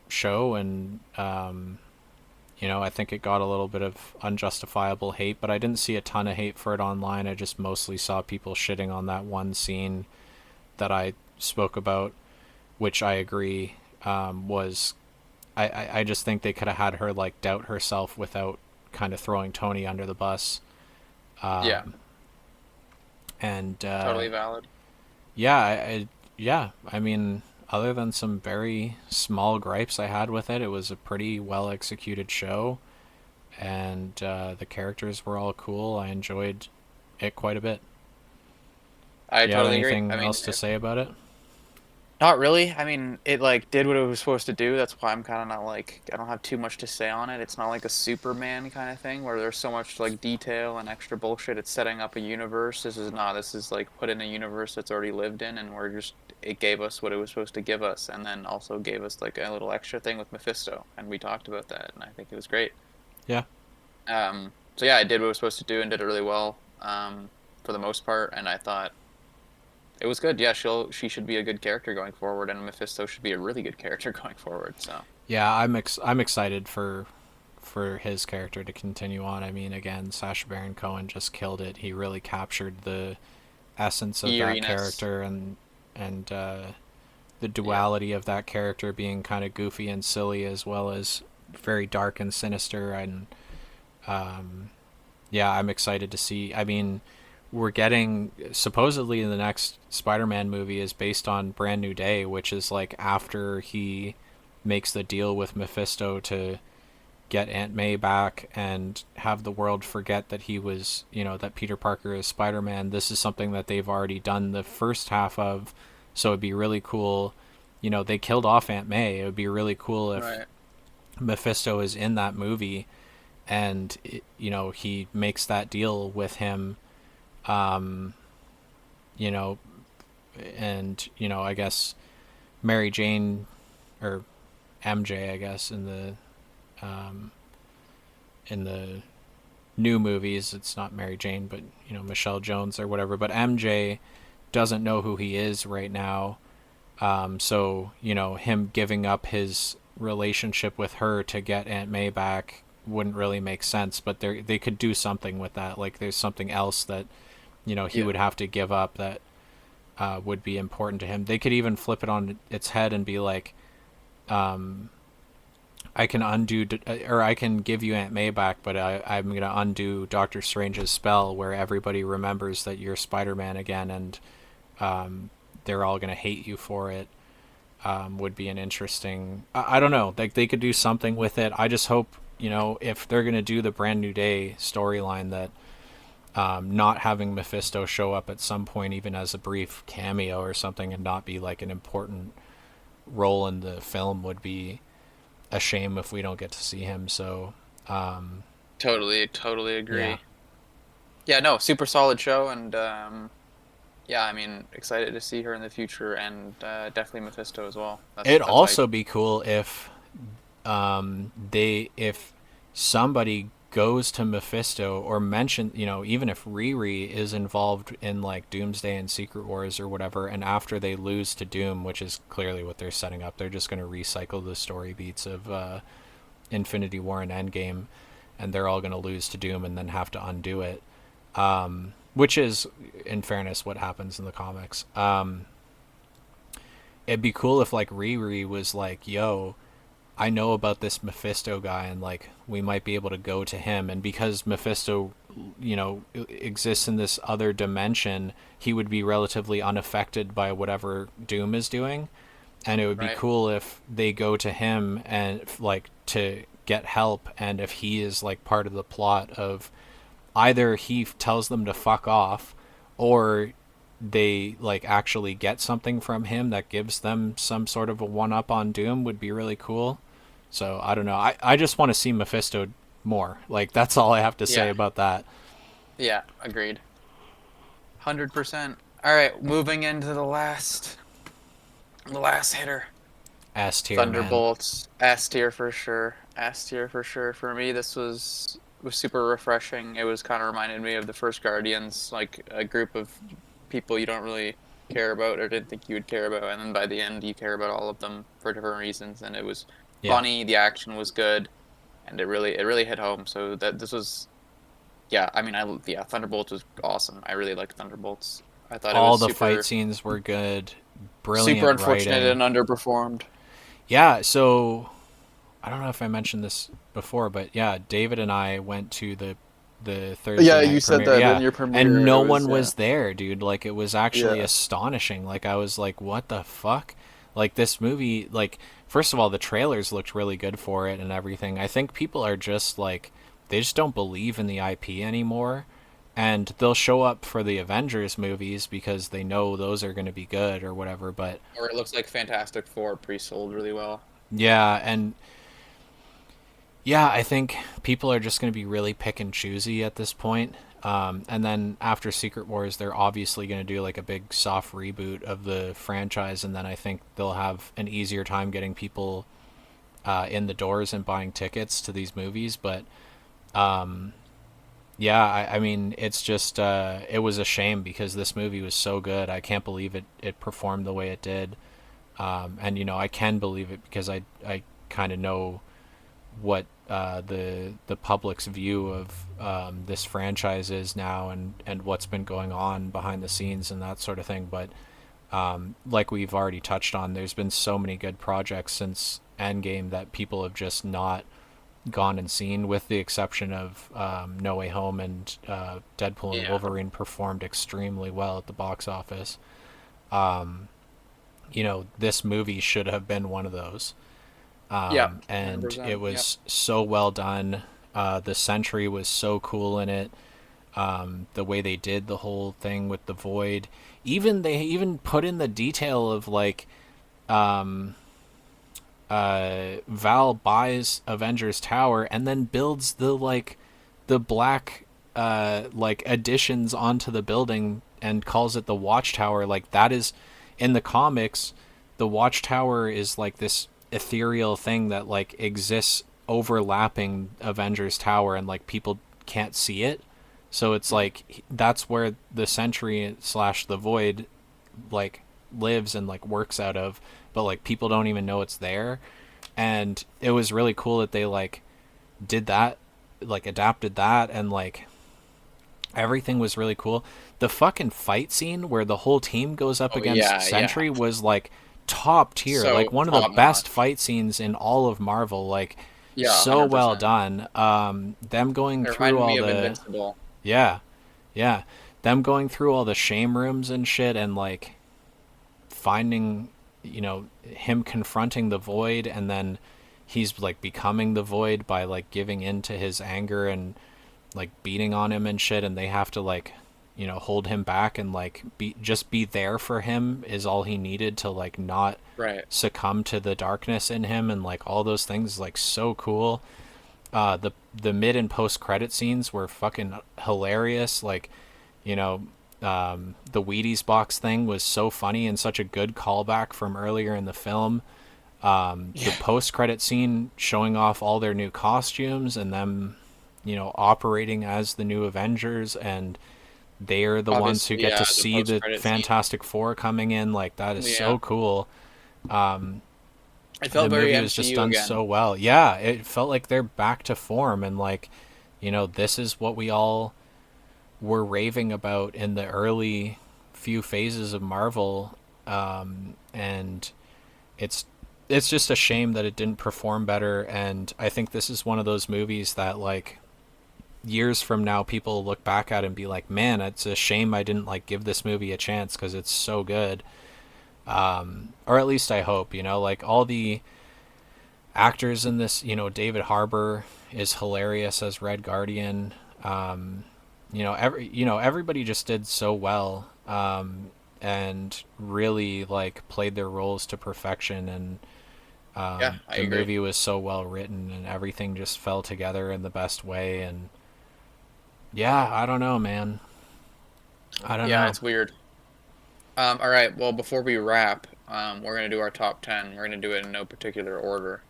show. And I think it got a little bit of unjustifiable hate, but I didn't see a ton of hate for it online. I just mostly saw people shitting on that one scene that I spoke about, which I agree, was I just think they could have had her like doubt herself without kind of throwing Tony under the bus. Yeah, And totally valid. yeah, yeah, I mean, other than some very small gripes I had with it, it was a pretty well executed show, and the characters were all cool. I enjoyed it quite a bit. I Do you have totally agree. I anything mean, else to say about it? Not really. I mean, it like did what it was supposed to do. That's why I'm kind of not like I don't have too much to say on it. It's not like a Superman kind of thing where there's so much like detail and extra bullshit. It's setting up a universe. This is not. This is like put in a universe that's already lived in, and we're just it gave us what it was supposed to give us, and then also gave us like a little extra thing with Mephisto, and we talked about that, and I think it was great. Yeah. So yeah, it did what it was supposed to do and did it really well, for the most part, and I thought it was good. Yeah, she should be a good character going forward, and Mephisto should be a really good character going forward. So Yeah, I'm excited for his character to continue on. I mean, again, Sacha Baron Cohen just killed it. He really captured the essence of that eeriness, character and the yeah, duality of that character being kind of goofy and silly as well as very dark and sinister. And yeah, I'm excited to see. I mean, we're getting supposedly the next Spider-Man movie is based on Brand New Day, which is like after he makes the deal with Mephisto to get Aunt May back and have the world forget that he was, that Peter Parker is Spider-Man. This is something that they've already done the first half of, so it'd be really cool. They killed off Aunt May. It would be really cool if right. Mephisto is in that movie and he makes that deal with him, um, you know, and I guess Mary Jane or MJ, I guess um, in the new movies, it's not Mary Jane, but Michelle Jones or whatever. But MJ doesn't know who he is right now, so him giving up his relationship with her to get Aunt May back wouldn't really make sense. But they could do something with that. Like there's something else that he Yeah, would have to give up that would be important to him. They could even flip it on its head and be like, I can undo or I can give you Aunt May back, but I'm gonna undo Doctor Strange's spell where everybody remembers that you're Spider-Man again, and they're all gonna hate you for it. Would be an interesting. I don't know. Like they could do something with it. I just hope if they're gonna do the Brand New Day storyline that not having Mephisto show up at some point, even as a brief cameo or something, and not be like an important role in the film would be a shame if we don't get to see him. So, totally yeah. agree. Yeah, no, super solid show, and yeah, I mean, excited to see her in the future, and definitely Mephisto as well. It'd That's hype. also be cool if if somebody goes to Mephisto or mention, even if Riri is involved in like Doomsday and Secret Wars or whatever, and after they lose to Doom, which is clearly what they're setting up, they're just going to recycle the story beats of Infinity War and Endgame, and they're all going to lose to Doom and then have to undo it. Which is, in fairness, what happens in the comics. It'd be cool if like Riri was like, "Yo, I know about this Mephisto guy, and like we might be able to go to him." And because Mephisto, exists in this other dimension, he would be relatively unaffected by whatever Doom is doing. And it would be Right, cool if they go to him and like to get help, and if he is like part of the plot of either he tells them to fuck off or they like actually get something from him that gives them some sort of a one up on Doom would be really cool. So I don't know. I just want to see Mephisto more. Like that's all I have to say yeah, about that. yeah, agreed. 100%. All right, moving into the last hitter. S tier, man. Thunderbolts, S tier for sure. S tier for sure. For me, this was super refreshing. It was kind of reminded me of the first Guardians, like a group of people you don't really care about or didn't think you would care about, and then by the end you care about all of them for different reasons. And it was Yeah. funny, the action was good, and it really hit home. So that this was, yeah. I mean, yeah, Thunderbolts was awesome. I really liked Thunderbolts. I thought it All was the fight super scenes were good. super Brilliant unfortunate writing. and underperformed. Yeah, so I don't know if I mentioned this before, but yeah, David and I went to the Thursday Yeah, night you said premiere. that in Yeah, your and premiere. It no was, one yeah, was there, dude. Like it was actually yeah, astonishing. Like I was like, "What the fuck?" Like this movie, like first of all, the trailers looked really good for it and everything. I think people are just like they just don't believe in the IP anymore, and they'll show up for the Avengers movies because they know those are going to be good or whatever. But Or it looks like Fantastic Four pre-sold really well. yeah, and yeah, I think people are just going to be really pick and choosy at this point. And then after Secret Wars, they're obviously going to do like a big soft reboot of the franchise, and then I think they'll have an easier time getting people in the doors and buying tickets to these movies. But yeah, I mean, it's just it was a shame because this movie was so good. I can't believe it performed the way it did. And you know, I can believe it because I kind of know what the public's view of this franchise is now, and what's been going on behind the scenes and that sort of thing. But like we've already touched on, there's been so many good projects since Endgame that people have just not gone and seen, with the exception of No Way Home, and Deadpool and Yeah. Wolverine performed extremely well at the box office. You know, this movie should have been one of those. Yeah. And it 100%. Yep. was so well done. The Sentry was so cool in it. The way they did the whole thing with the Void, even they even put in the detail of like Val buys Avengers Tower and then builds the black like additions onto the building and calls it the Watchtower. Like that is in the comics, the Watchtower is like this ethereal thing that like exists overlapping Avengers Tower, and like people can't see it. So it's like that's where the Sentry slash the Void like lives and like works out of, but like people don't even know it's there. And it was really cool that they like did that, like adapted that, and like everything was really cool. The fucking fight scene where the whole team goes up Oh against yeah, yeah. Sentry was like top tier, So like one of the top best notch. fight scenes in all of Marvel. Like Yeah, so well 100%. done. Them going It through reminded me all of the Invincible. yeah, yeah, them going through all the shame rooms and shit, and like finding, you know, him confronting the Void, and then he's like becoming the Void by like giving in to his anger and like beating on him and shit, and they have to like, you know, hold him back and like be there for him is all he needed to like not Right. succumb to the darkness in him, and like all those things, like so cool. The mid and post credit scenes were fucking hilarious. Like, you know, the Wheaties box thing was so funny and such a good callback from earlier in the film. The Yeah. post credit scene showing off all their new costumes and them, you know, operating as the new Avengers, and they're the ones who Obviously, get to yeah, the see the post-credit scene. Fantastic Four coming in. Like that is Yeah. so cool. It The felt very movie was just MCU done again. so well. Yeah, it felt like they're back to form, and like, you know, this is what we all were raving about in the early few phases of Marvel. And it's it's just a shame that it didn't perform better, and I think this is one of those movies that like years from now people look back at and be like, man, it's a shame I didn't like give this movie a chance because it's so good. Or at least I hope, you know, like all the actors in this, you know, David Harbour is hilarious as Red Guardian. You know, everybody just did so well, and really like played their roles to perfection, and Yeah, I the agree. movie was so well written, and everything just fell together in the best way. And yeah, I don't know, man. I don't Yeah, know. it's weird. All right. Well, before we wrap, we're gonna do our top 10. We're gonna do it in no particular order,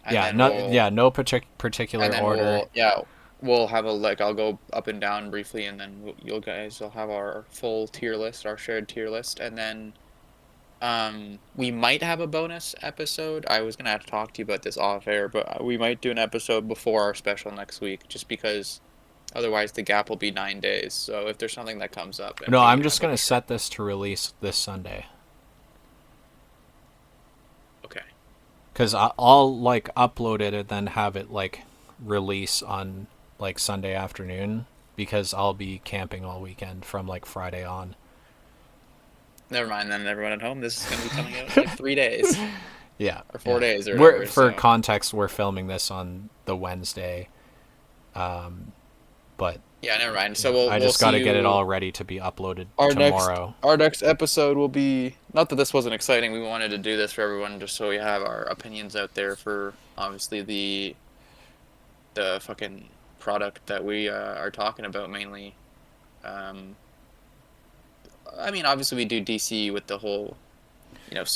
and Yeah, then no, we'll yeah, no particular order. yeah, we'll have a like I'll go up and down briefly, and then you'll guys will have our full tier list, our shared tier list, and then we might have a bonus episode. I was gonna have to talk to you about this off air, but we might do an episode before our special next week, just because otherwise the gap will be 9 days. So if there's something that comes up and No, we I'm just have a gonna set this to release this Sunday. okay, Because I'll like upload it and then have it like release on like Sunday afternoon, because I'll be camping all weekend from like Friday on. never mind then. Everyone at home, this is gonna be coming out in like 3 days Yeah, or four yeah. days or We're whatever. for So context, we're filming this on the Wednesday, But Yeah, never mind. So yeah, I we'll just got see to get it you. all ready to be uploaded Our next tomorrow. our next episode will be, not that this wasn't exciting. We wanted to do this for everyone just so we have our opinions out there for obviously the fucking product that we are talking about mainly. Um, I mean, obviously we do DC with the whole,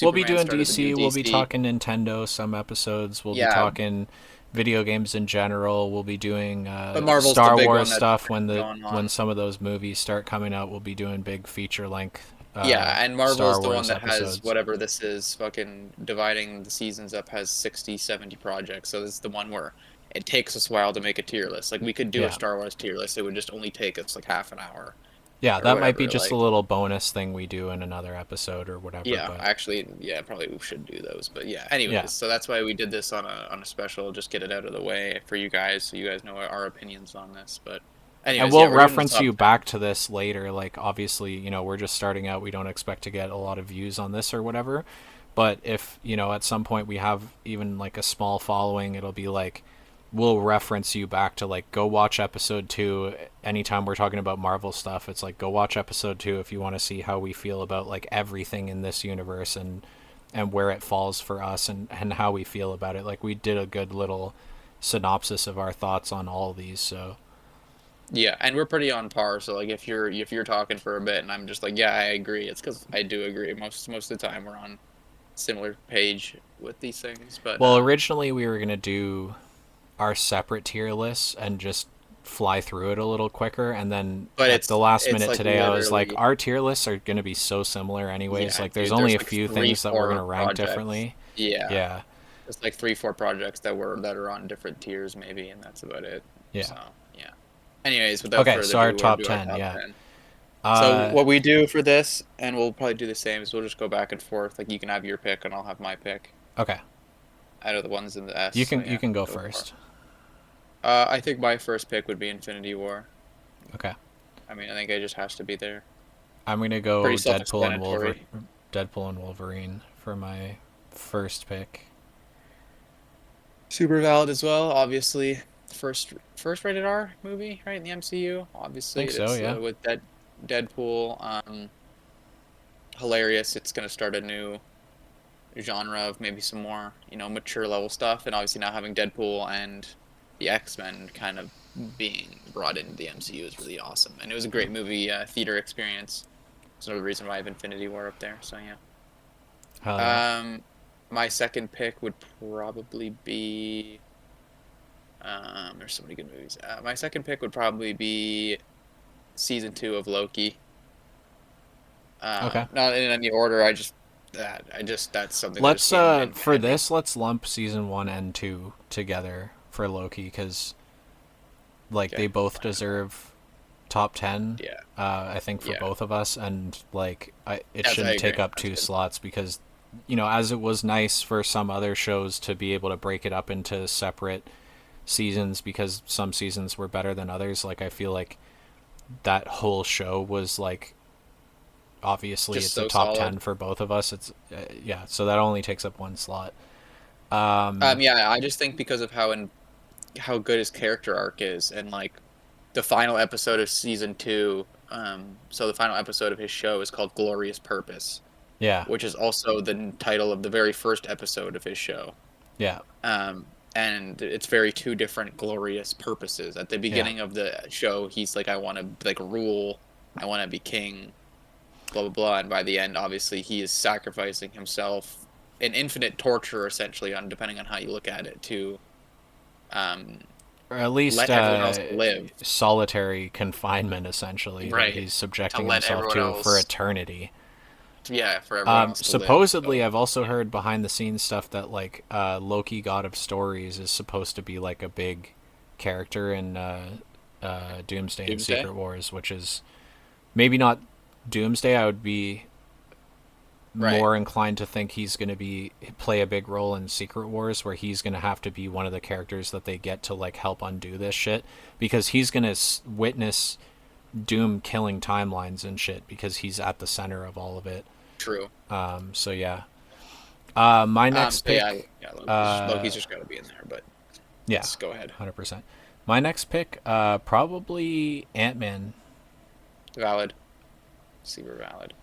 We'll be Superman doing started the new DC. We'll be DC. talking Nintendo some episodes. We'll be Yeah, talking video games in general. We'll be doing but Marvel's the Star big Wars one that's stuff when going when on. some of those movies start coming out. We'll be doing big feature length Yeah, and Marvel Star is the one Wars that has episodes. whatever this is, fucking dividing the seasons up, has 60, 70 projects. So this is the one where it takes us a while to make a tier list. Like we could do a Yeah, Star Wars tier list, it would just only take us like half an hour yeah, or that might be whatever. just a Like, little bonus thing we do in another episode or whatever. yeah, But actually, yeah, probably we should do those. But yeah, yeah, anyways, so that's why we did this on a special, just get it out of the way for you guys, so you guys know our opinions on this. But and anyways, we'll yeah, we're doing the reference top you 10. back to this later. Like obviously, we're just starting out. We don't expect to get a lot of views on this or whatever. But if at some point we have even like a small following, it'll be like we'll reference you back to like go watch episode 2 anytime we're talking about Marvel stuff. It's like go watch episode 2 if you want to see how we feel about like everything in this universe and where it falls for us and how we feel about it. Like we did a good little synopsis of our thoughts on all these. So Yeah, and we're pretty on par. So like if you're talking for a bit and I'm just like, yeah, I agree, it's because I do agree. Most of the time we're on similar page with these things. But well, originally we were going to do our separate tier lists and just fly through it a little quicker, and then but at the last it's minute like today I was like literally, our tier lists are going to be so similar anyways, yeah, like there's dude, only there's a like few three, things that we're going four to rank projects. differently. Yeah. Yeah, There's like three, four projects that are on different tiers maybe, and that's about it. yeah. So yeah. Anyways, without Okay, further so our ado, we're gonna top do our 10, top yeah. 10. So uh what we do for this, and we'll probably do the same, is we'll just go back and forth. Like you can have your pick and I'll have my pick okay, out of the ones in the S. you So can you yeah, can go go for it. first. I think my first pick would be Infinity War. Okay, I mean, I think it just has to be there. I'm going to Pretty go self-explanatory. Deadpool and Wolverine for my first pick. Super valid as well. Obviously, first rated R movie, right, in the MCU. I Obviously, think so, it's yeah. with Deadpool. Hilarious. It's gonna start a new genre of maybe some more, mature level stuff, and obviously now having Deadpool and the X-Men kind of being brought into the MCU is really awesome, and it was a great movie theater experience. It's another reason why I have Infinity War up there. So yeah. Hell yeah. Um, my second pick would probably be. There's so many good movies. My second pick would probably be season 2 of Loki. Okay. Not in any order. I just that's something that just Let's came in for handy. this, let's lump season 1 and 2 together for Loki cuz like they Okay, both fine. deserve top 10. Yeah, I think for yeah. both of us, and like it Yes, I shouldn't take agree. up That's two good. slots because as it was nice for some other shows to be able to break it up into separate seasons because some seasons were better than others. Like I feel like that whole show was like obviously Just it's a so top solid. 10 for both of us. It's yeah, so that only takes up one slot. Um Yeah, I just think because of how good his character arc is, and like the final episode of season 2. So the final episode of his show is called Glorious Purpose, yeah. which is also the title of the very first episode of his show. Yeah. And it's very two different glorious purposes. At the Yeah. beginning of the show, he's like, I want to like rule, I want to be king, blah blah blah. And by the end, obviously, he is sacrificing himself in infinite torture, essentially, on depending on how you look at it, to um, Or at least let everyone else live. solitary confinement essentially that Right. he's To subjecting let himself everyone to for else, eternity. yeah, for everyone else to live. Supposedly, So I've also yeah, heard behind the scenes stuff that like Loki, God of Stories, is supposed to be like a big character in Doomsday and Doomsday. Secret Wars, which is maybe not Doomsday. I would be Right. more inclined to think he's going to be play a big role in Secret Wars, where he's going to have to be one of the characters that they get to like help undo this shit because he's going to witness Doom killing timelines and shit because he's at the center of all of it. True. So yeah. My next So yeah, pick, yeah. Loki's just got to be in there. But yeah, let's go ahead. 100%. My next pick, probably Ant-Man. Valid. Super valid.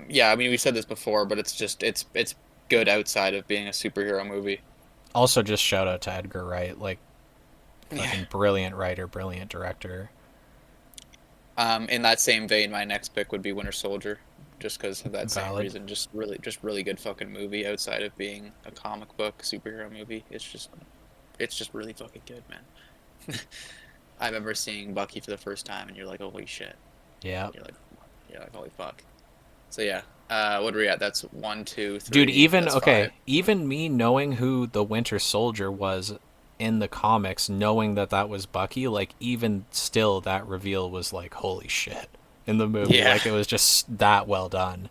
Yeah, I mean we said this before, but it's good outside of being a superhero movie. Also, just shout out to Edgar Wright, like Yeah. fucking brilliant writer, brilliant director. In that same vein, my next pick would be Winter Soldier, just because of that same Valid. reason. Just really good fucking movie outside of being a comic book superhero movie. It's just really fucking good, man. I remember seeing Bucky for the first time, and you're like, holy shit. Yeah. You're like, holy fuck. So yeah. What are we at? That's one, two, Dude, three. even That's five. okay, even me knowing who the Winter Soldier was in the comics, knowing that that was Bucky, like even still that reveal was like holy shit in the movie. Yeah. Like it was just that well done.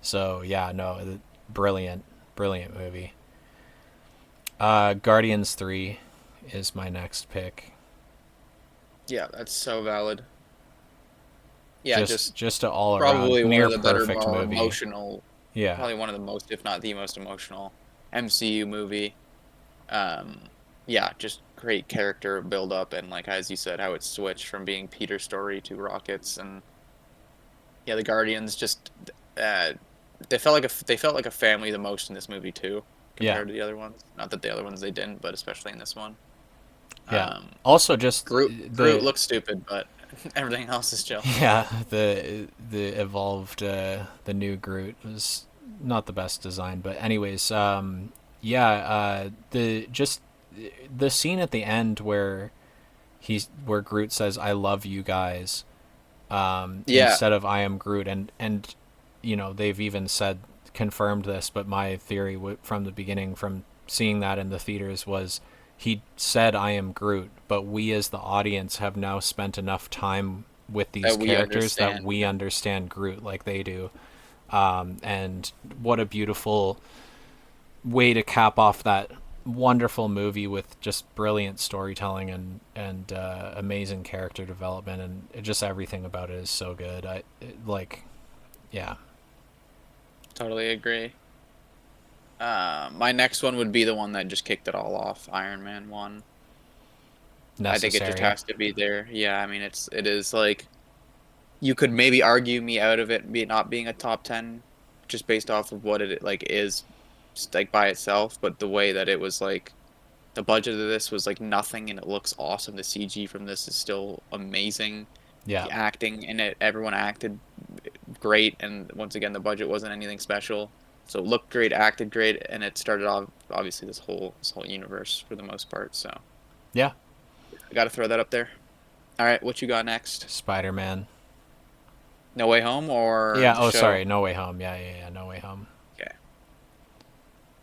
So, yeah, no, brilliant, brilliant movie. Guardians 3 is my next pick. Yeah, that's so valid. Yeah, Just just just an all around probably one near of the better, perfect more movie. emotional, Yeah. probably one of the most, if not the most emotional MCU movie. Um, yeah, just great character build up and like as you said, how it switched from being Peter's story to Rocket's, and yeah, the Guardians just uh they felt like a family the most in this movie too, Yeah. compared to the other ones. Not that the other ones they didn't, but especially in this one. Yeah. Um, Also just Groot looks stupid, but everything else is chill. yeah, the evolved the new Groot was not the best design, but anyways, yeah, the just the scene at the end where Groot says I love you guys Yeah, instead of I am Groot, and you know they've even said confirmed this, but my theory from the beginning, from seeing that in the theaters, was he said I am Groot, but we as the audience have now spent enough time with these that we characters that understand. we understand Groot like they do. And what a beautiful way to cap off that wonderful movie with just brilliant storytelling and amazing character development, and just everything about it is so good. Like, yeah, Totally agree. My next one would be the one that just kicked it all off, Iron Man 1. I think it just necessary. has to be there. Yeah, I mean it is like you could maybe argue me out of it be not being a top 10 just based off of what it like is like by itself, but the way that it was like the budget of this was like nothing and it looks awesome. The CG from this is still amazing. Yeah, The acting in it, everyone acted great, and once again the budget wasn't anything special. So it looked great, acted great, and it started off obviously this whole universe for the most part. So yeah. I got to throw that up there. All right, what you got next? Spider-Man. No Way Home or Yeah. the Oh, show? sorry. No Way Home. Yeah, yeah, yeah. No Way Home. Okay,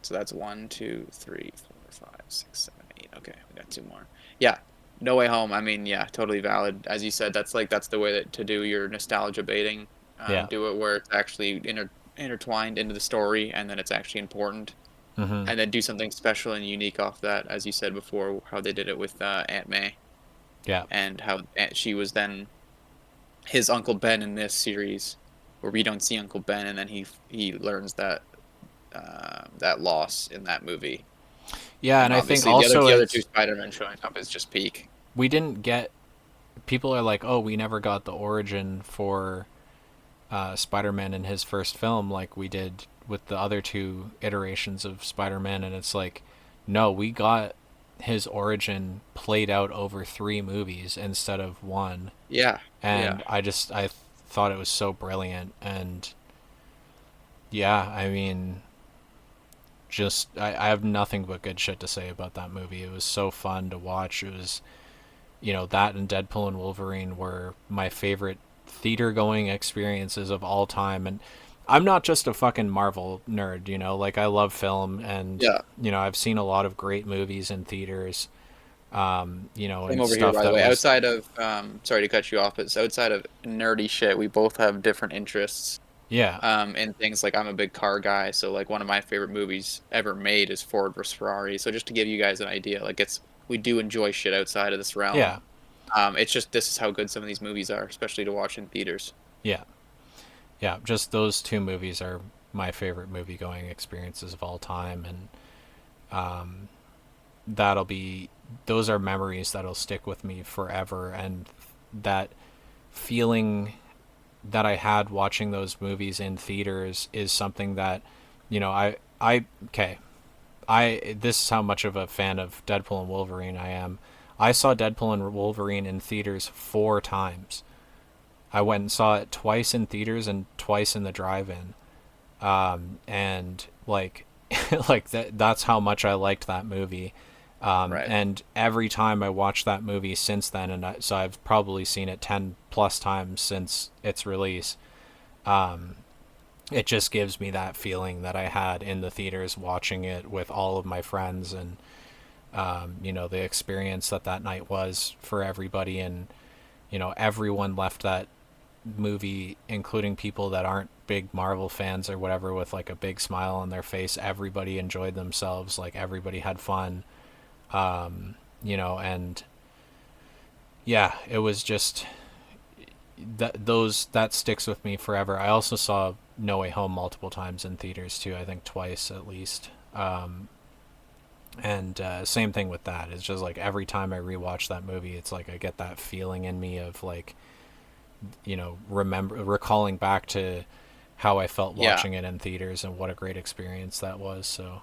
so that's one, two, three, four, five, six, seven, eight. Okay, we got two more. Yeah, No Way Home. I mean, yeah, totally valid. As you said, that's the way that to do your nostalgia baiting. Yeah. Do it where it's actually intertwined into the story, and then it's actually important, Mm-hmm. and then do something special and unique off that. As you said before, how they did it with Aunt May, Yeah. and how she was then his Uncle Ben in this series, where we don't see Uncle Ben, and then he learns that that loss in that movie. Yeah, And and I think obviously also the other two it's Spider-Men showing up is just peak. we didn't get. People are like, oh, we never got the origin for Spider-Man in his first film like we did with the other two iterations of Spider-Man, and it's like, no, we got his origin played out over three movies instead of one, Yeah, yeah, and I thought it was so brilliant, and yeah, I mean, just I have nothing but good shit to say about that movie. It was so fun to watch. It was, you know, that and Deadpool and Wolverine were my favorite theater going experiences of all time. And I'm not just a fucking Marvel nerd, you know, like I love film, and yeah. you know, I've seen a lot of great movies in theaters, you know, Same and over here, stuff by the that way. was Outside of sorry to cut you off, but outside of nerdy shit, we both have different interests. yeah. In things like I'm a big car guy, so like one of my favorite movies ever made is Ford vs Ferrari. So just to give you guys an idea, like it's we do enjoy shit outside of this realm. Yeah. It's just this is how good some of these movies are, especially to watch in theaters. Yeah. Yeah, just those two movies are my favorite movie going experiences of all time, and that'll be those are memories that'll stick with me forever. And that feeling that I had watching those movies in theaters is something that, okay, this is how much of a fan of Deadpool and Wolverine I am. I saw Deadpool and Wolverine in theaters 4 times. I went and saw it twice in theaters and twice in the drive-in. And like, that's how much I liked that movie. Right. And every time I watched that movie since then, so I've probably seen it 10 plus times since its release. It just gives me that feeling that I had in the theaters watching it with all of my friends, and the experience that night was for everybody. And everyone left that movie, including people that aren't big Marvel fans or whatever, with like a big smile on their face. Everybody enjoyed themselves, like everybody had fun. And yeah, it was just that sticks with me forever. I also saw No Way Home multiple times in theaters too. I think twice at least. And same thing with that. It's just like every time I rewatch that movie, it's like I get that feeling in me of like, recalling back to how I felt Yeah. watching it in theaters and what a great experience that was. So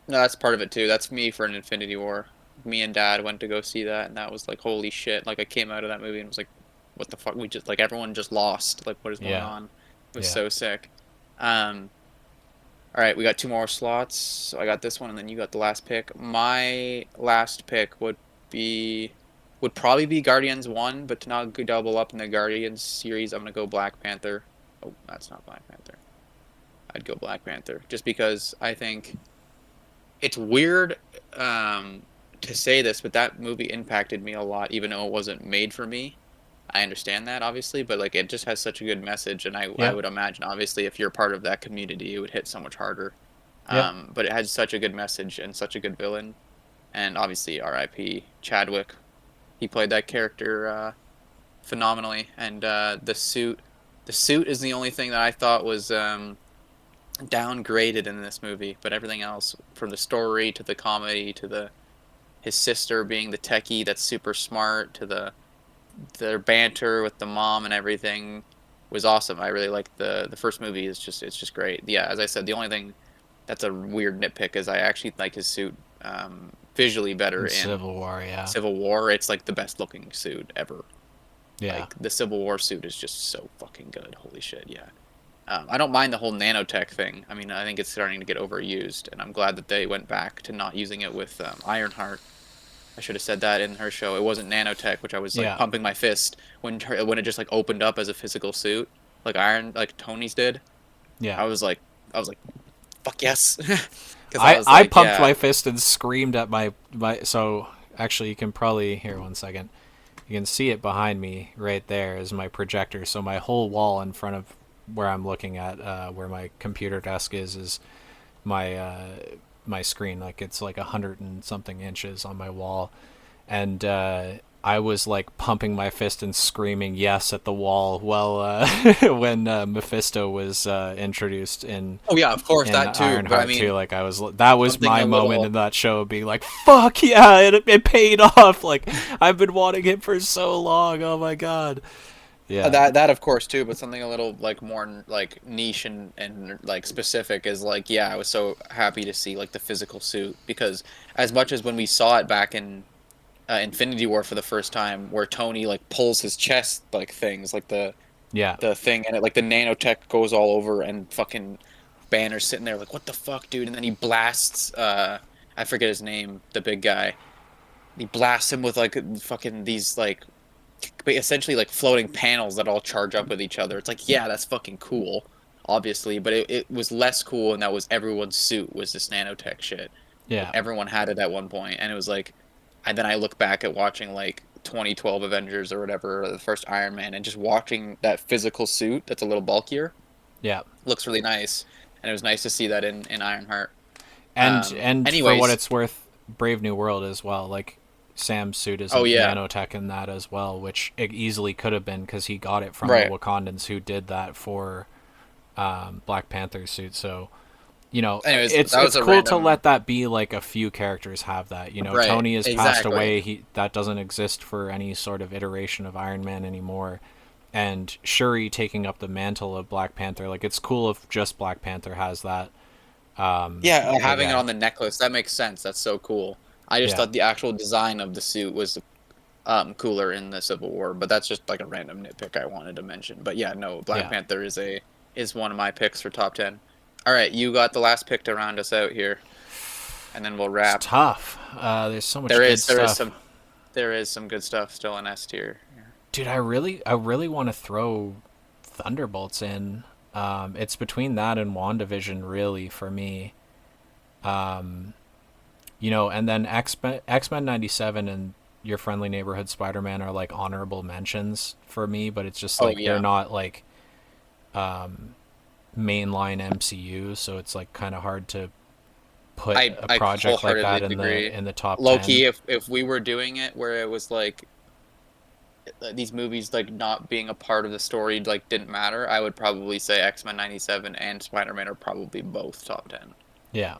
No, that's part of it too. That's me for an Infinity War. Me and Dad went to go see that, and that was like, holy shit. Like, I came out of that movie and was like, what the fuck? We just, like, everyone just lost. Like, what is going yeah, on? It was yeah. so sick. Um, all right, we got two more slots. So I got this one, and then you got the last pick. My last pick be, would probably be Guardians 1, but to not go double up in the Guardians series, I'm gonna go Black Panther. Oh, that's not Black Panther. I'd go Black Panther, just because I think it's weird to say this, but that movie impacted me a lot, even though it wasn't made for me. I understand that, obviously, but like it just has such a good message, and I Yeah, would imagine, obviously, if you're part of that community, it would hit so much harder. yeah. But it had such a good message and such a good villain, and obviously, R.I.P. Chadwick. He played that character phenomenally, and the suit is the only thing that I thought was downgraded in this movie, but everything else, from the story to the comedy to the his sister being the techie that's super smart to their banter with the mom and everything was awesome. I really like the first movie is just it's just great. Yeah, as I said, the only thing that's a weird nitpick is I actually like his suit visually better In in Civil War, yeah, Civil War. It's like the best looking suit ever. yeah. Like the Civil War suit is just so fucking good. Holy shit, yeah. I don't mind the whole nanotech thing. I mean, I think it's starting to get overused, and I'm glad that they went back to not using it with Ironheart. I should have said that in her show. It wasn't nanotech, which I was like Yeah, pumping my fist when it just like opened up as a physical suit, like Tony's did. yeah. I was like, I was like, fuck yes, because I I was I like, pumped yeah, my fist and screamed at my. So actually, you can probably here 1 second. You can see it behind me right there is my projector. So my whole wall in front of where I'm looking at, where my computer desk is my my screen. Like it's like 100 and something inches on my wall, and I was like pumping my fist and screaming yes at the wall. Well, when Mephisto was introduced oh yeah, of course in that too. But I Ironheart too, mean, like that was something my a moment in little that show, being like, "Fuck yeah, it paid off!" Like I've been wanting it for so long. Oh my god, yeah, that of course too. But something a little like more like niche and like specific is like, yeah, I was so happy to see like the physical suit because as much as when we saw it back in Infinity War for the first time, where Tony like pulls his chest like things, like yeah, the thing, and it like the nanotech goes all over, and fucking Banner's sitting there like, what the fuck, dude? And then he blasts I forget his name, the big guy. He blasts him with like fucking these like essentially like floating panels that all charge up with each other. It's like, yeah, that's fucking cool, obviously, but it was less cool, and that was everyone's suit was this nanotech shit. Like yeah, everyone had it at one point, and it was like, and then I look back at watching like 2012 Avengers or whatever, or the first Iron Man, and just watching that physical suit that's a little bulkier yeah. looks really nice, and it was nice to see that in Ironheart. And for what Anyways, it's worth, Brave New World as well. Like Sam's suit oh isn't yeah, nanotech in that as well, which it easily could have been because he got it from the right, Wakandans who did that for Black Panther's suit. So Anyways, it's that was it's a cool to random. let that be like a few characters have that. Right, Tony has passed exactly. away. That doesn't exist for any sort of iteration of Iron Man anymore. And Shuri taking up the mantle of Black Panther, like it's cool if just Black Panther has that. Yeah, But having it yeah, on the necklace, that makes sense. That's so cool. I just yeah, thought the actual design of the suit was cooler in the Civil War, but that's just like a random nitpick I wanted to mention. But yeah, no, Black yeah. Panther is one of my picks for top 10. All right, you got the last pick to round us out here, and then we'll It's wrap. tough. There's so much There good is there is stuff, some there is some good stuff still in S tier. dude. I really want to throw Thunderbolts in. It's between that and WandaVision, really, for me. And then X Men '97 and Your Friendly Neighborhood Spider-Man are like honorable mentions for me, but it's just Oh like they're yeah, not like mainline MCU, so it's like kind of hard to put a I project like that wholeheartedly in the agree. top Low 10. key, if we were doing it where it was like these movies like not being a part of the story like didn't matter, I would probably say X-Men 97 and Spider-Man are probably both top 10. Yeah,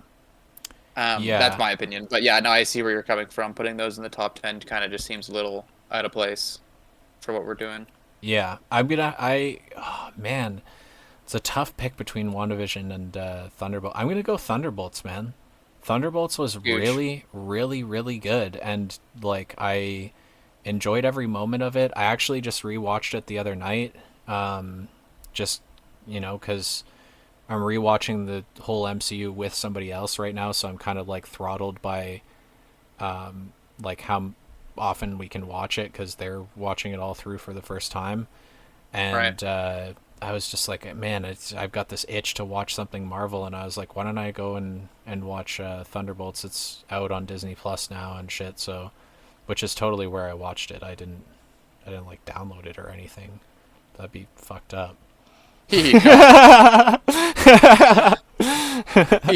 That's yeah, my opinion. But yeah, no, I see where you're coming from. Putting those in the top 10 kind of just seems a little out of place for what we're doing. yeah. Oh, man, it's a tough pick between WandaVision and Thunderbolt. I'm gonna go Thunderbolts, man. Thunderbolts was Huge. really, really, really good, and like I enjoyed every moment of it. I actually just rewatched it the other night, just because I'm rewatching the whole MCU with somebody else right now, so I'm kind of like throttled by like how often we can watch it because they're watching it all through for the first time, Right. and I was just like, man, I've got this itch to watch something Marvel, and I was like, why don't I go and watch Thunderbolts? It's out on Disney Plus now and shit, so which is totally where I watched it. I didn't like download it or anything. That'd be fucked up. Yo.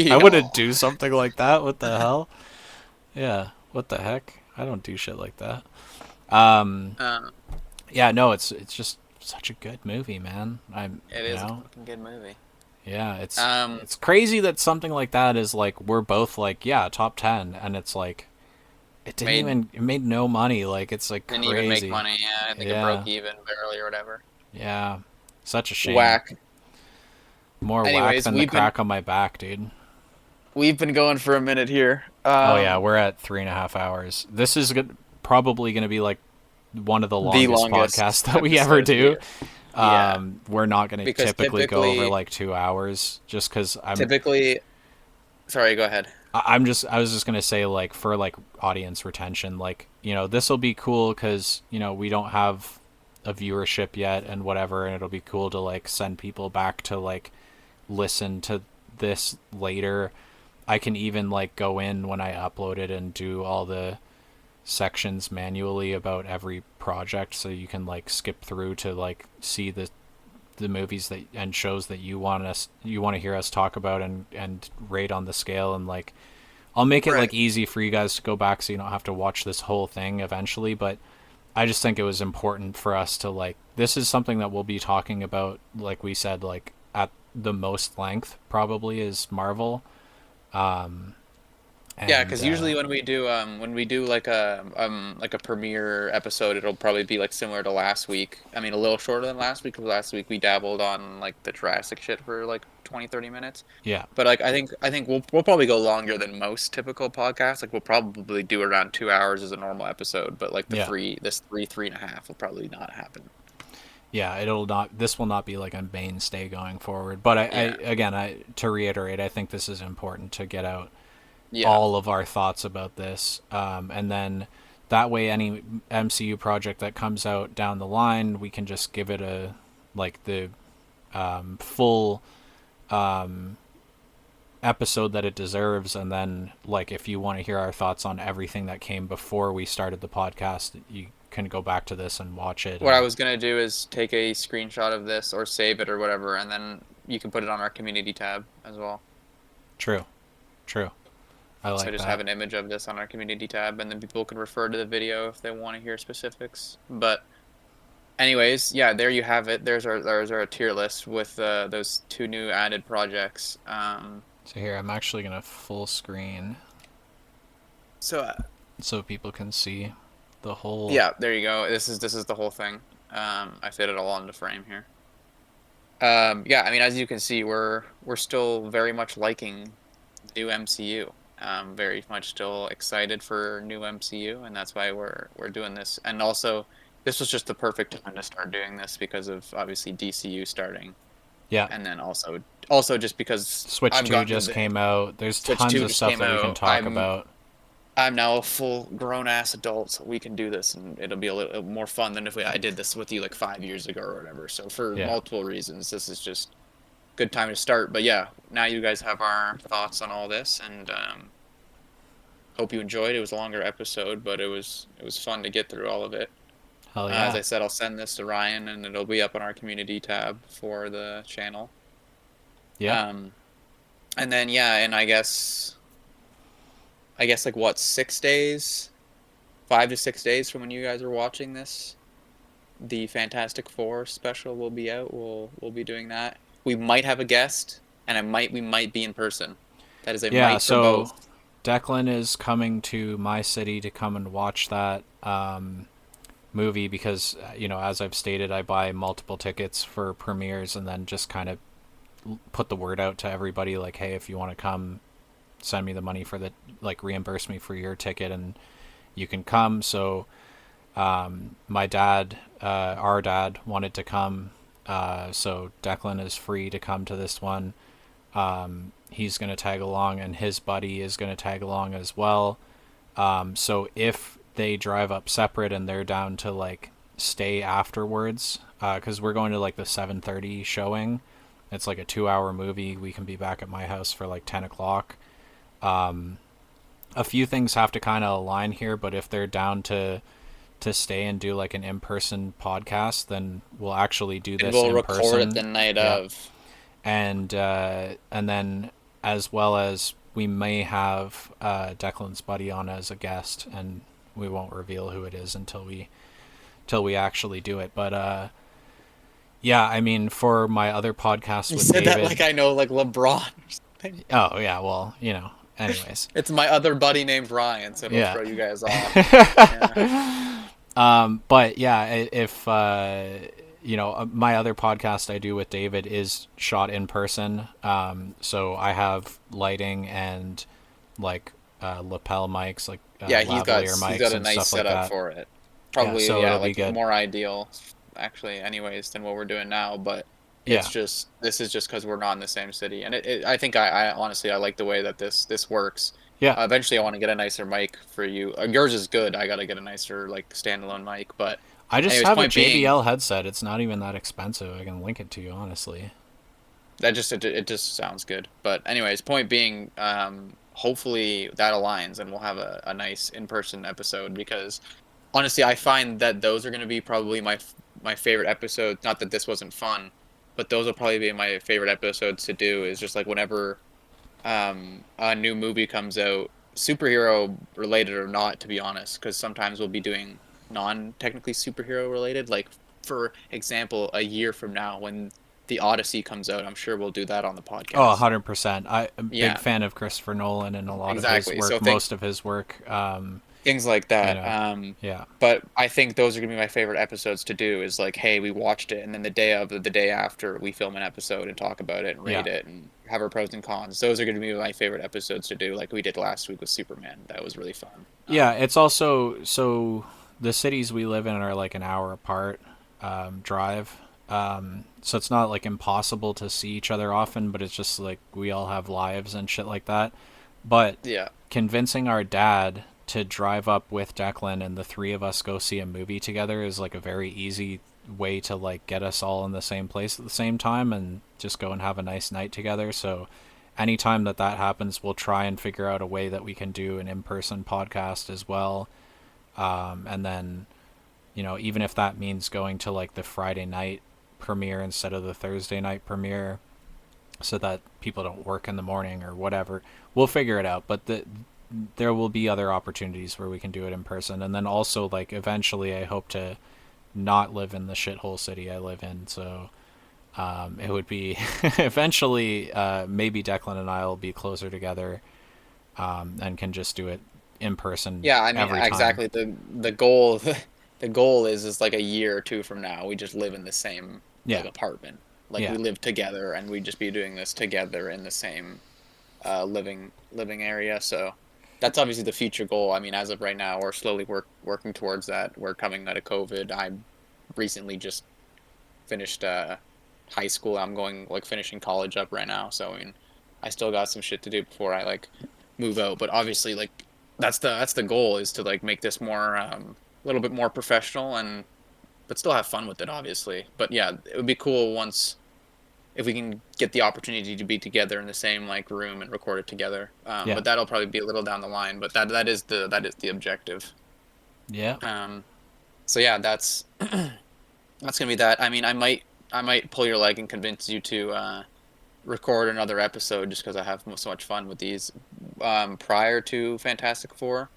I wouldn't Yo. do something like that. What the hell? Yeah. What the heck? I don't do shit like that. Uh, Yeah. No. It's just such a good movie, man. I'm. it is a fucking good movie. Yeah. It's Um, it's crazy that something like that is like we're both like yeah top 10, and it's like made it made no money. Like it's like didn't even make crazy. money. Yeah, I think it broke Yeah. even barely or whatever. Yeah. Such a shame. Whack. More whack Anyways, than the crack on my back, dude. we've been going for a minute here. Oh yeah, we're at 3.5 hours. This is probably going to be like one of the The longest podcasts longest that we ever episode do. here. Yeah, We're not going to because typically go over like 2 hours, just because typically, sorry, go ahead. I was just going to say like for like audience retention, like this will be cool because we don't have a viewership yet and whatever, and it'll be cool to like send people back to like listen to this later. I can even like go in when I upload it and do all the sections manually about every project, so you can like skip through to like see the movies that and shows that you want to hear us talk about and rate on the scale, and like I'll make it Right. like easy for you guys to go back so you don't have to watch this whole thing eventually. But I just think it was important for us to like this is something that we'll be talking about, like we said, like at the most length probably is Marvel. Yeah, And because usually when we do like a premiere episode, it'll probably be like similar to last week. I mean, a little shorter than last week because last week we dabbled on like the Jurassic shit for like 20-30 minutes. yeah, But like I think we'll probably go longer than most typical podcasts. Like we'll probably do around 2 hours as a normal episode, but like yeah, this three and a half will probably not happen. yeah, it'll not this will not be like a mainstay going forward, but I Yeah. again I to reiterate, I think this is important to get out Yeah. all of our thoughts about this, and then that way any MCU project that comes out down the line we can just give it a like the full episode that it deserves, and then like if you want to hear our thoughts on everything that came before we started the podcast, you can go back to this and watch it. What I And was gonna do is take a screenshot of this or save it or whatever, and then you can put it on our community tab as well. true, true, I So like just have that. an image of this on our community tab, and then people can refer to the video if they want to hear specifics. But anyways, yeah, there you have it. There's our tier list with those two new added projects. So here, I'm actually gonna full screen So so people can see the whole. yeah, there you go. This is the whole thing. I fit it all into frame here. Yeah, I mean, as you can see, we're still very much liking the new MCU. Very much still excited for new MCU, and that's why we're doing this. And also, this was just the perfect time to start doing this because of obviously DCU starting, Yeah, and then also just because Switch I've 2 gotten to just the came out. There's Switch tons 2 of just stuff came that we can out. talk about. I'm now a full grown ass adult, so we can do this, and it'll be a little more fun than if I did this with you like 5 years ago or whatever. So for Yeah. multiple reasons, this is just good time to start. But yeah, now you guys have our thoughts on all this, and hope you enjoyed. It was a longer episode, but it was fun to get through all of it. Hell As yeah. I said, I'll send this to Ryan, and it'll be up on our community tab for the channel. Yeah. Um, and then yeah, and I guess like what 6 days, 5 to 6 days from when you guys are watching this, the Fantastic Four special will be out. We'll be doing that. We might have a guest, and we might be in person. That is a Yeah, might for so both. Declan is coming to my city to come and watch that movie because, as I've stated, I buy multiple tickets for premieres and then just kind of put the word out to everybody like, hey, if you want to come, send me the money for the, like, reimburse me for your ticket and you can come. So my dad, our dad, wanted to come. So Declan is free to come to this one. He's going to tag along, and his buddy is going to tag along as well. So if they drive up separate and they're down to like stay afterwards, because we're going to like the 7:30 showing. It's like a 2-hour movie. We can be back at my house for like 10 o'clock. A few things have to kind of align here, but if they're down to stay and do like an in-person podcast, then we'll actually do And this we'll in record it the person. night Yeah, of. and then as well as we may have Declan's buddy on as a guest, and we won't reveal who it is until we actually do it. But yeah, I mean, for my other podcast You with said that David. like I know like LeBron or something. Oh yeah, well, anyways. It's my other buddy named Ryan, so it'll Yeah. throw you guys off. Yeah. But yeah, if my other podcast I do with David is shot in person. So I have lighting and like lapel mics, like Yeah, lavalier he's got mics a and nice stuff like setup that. for it. Yeah, Probably so yeah, it'll be like good. more ideal actually anyways than what we're doing now, but Yeah, this is just because we're not in the same city, and I think I honestly I like the way that this works. yeah. Eventually, I want to get a nicer mic for you. Yours is good. I gotta get a nicer like standalone mic. But I just anyways, have a point being, JBL headset. It's not even that expensive. I can link it to you, honestly. it just sounds good. But anyways, point being, hopefully that aligns and we'll have a nice in person episode because honestly, I find that those are gonna be probably my favorite episodes. Not that this wasn't fun, but those will probably be my favorite episodes to do. Is just like whenever a new movie comes out, superhero related or not, to be honest, because sometimes we'll be doing non-technically superhero related. Like for example, a year from now when the Odyssey comes out, I'm sure we'll do that on the Oh, podcast. 100%. I'm a big Yeah, fan of Christopher Nolan and a lot of his exactly. So work, most of his work. things like You that. know, yeah, But I think those are gonna be my favorite episodes to do. Is like, hey, we watched it, and then the day after, we film an episode and talk about it and yeah. rate it and have our pros and cons. Those are gonna be my favorite episodes to do, like we did last week with Superman. That was really fun. Yeah, it's also so the cities we live in are like an hour apart drive. So it's not like impossible to see each other often, but it's just like we all have lives and shit like that. But Yeah, convincing our dad to drive up with Declan and the three of us go see a movie together is like a very easy way to like get us all in the same place at the same time and just go and have a nice night together. So anytime that happens, we'll try and figure out a way that we can do an in-person podcast as well. And then, even if that means going to like the Friday night premiere instead of the Thursday night premiere so that people don't work in the morning or whatever, we'll figure it out. But there will be other opportunities where we can do it in person. And then also, like, eventually I hope to not live in the shithole city I live in. So It would be eventually, maybe Declan and I will be closer together, and can just do it in person Yeah, I mean, every time. exactly. The goal the goal is like a year or two from now, we just live in the same like Yeah, apartment. Like yeah, we live together and we just be doing this together in the same living area. So that's obviously the future goal. I mean, as of right now, we're slowly working towards that. We're coming out of COVID. I recently just finished high school. I'm going like finishing college up right now. So I mean, I still got some shit to do before I like move out. But obviously, like that's the goal is to like make this more a little bit more professional and but still have fun with it, obviously. But yeah, it would be cool once if we can get the opportunity to be together in the same like room and record it together. yeah, But that'll probably be a little down the line. But that is the objective. yeah. Um, so yeah, that's gonna be that. I mean, I might pull your leg and convince you to record another episode just because I have so much fun with these prior to Fantastic Four,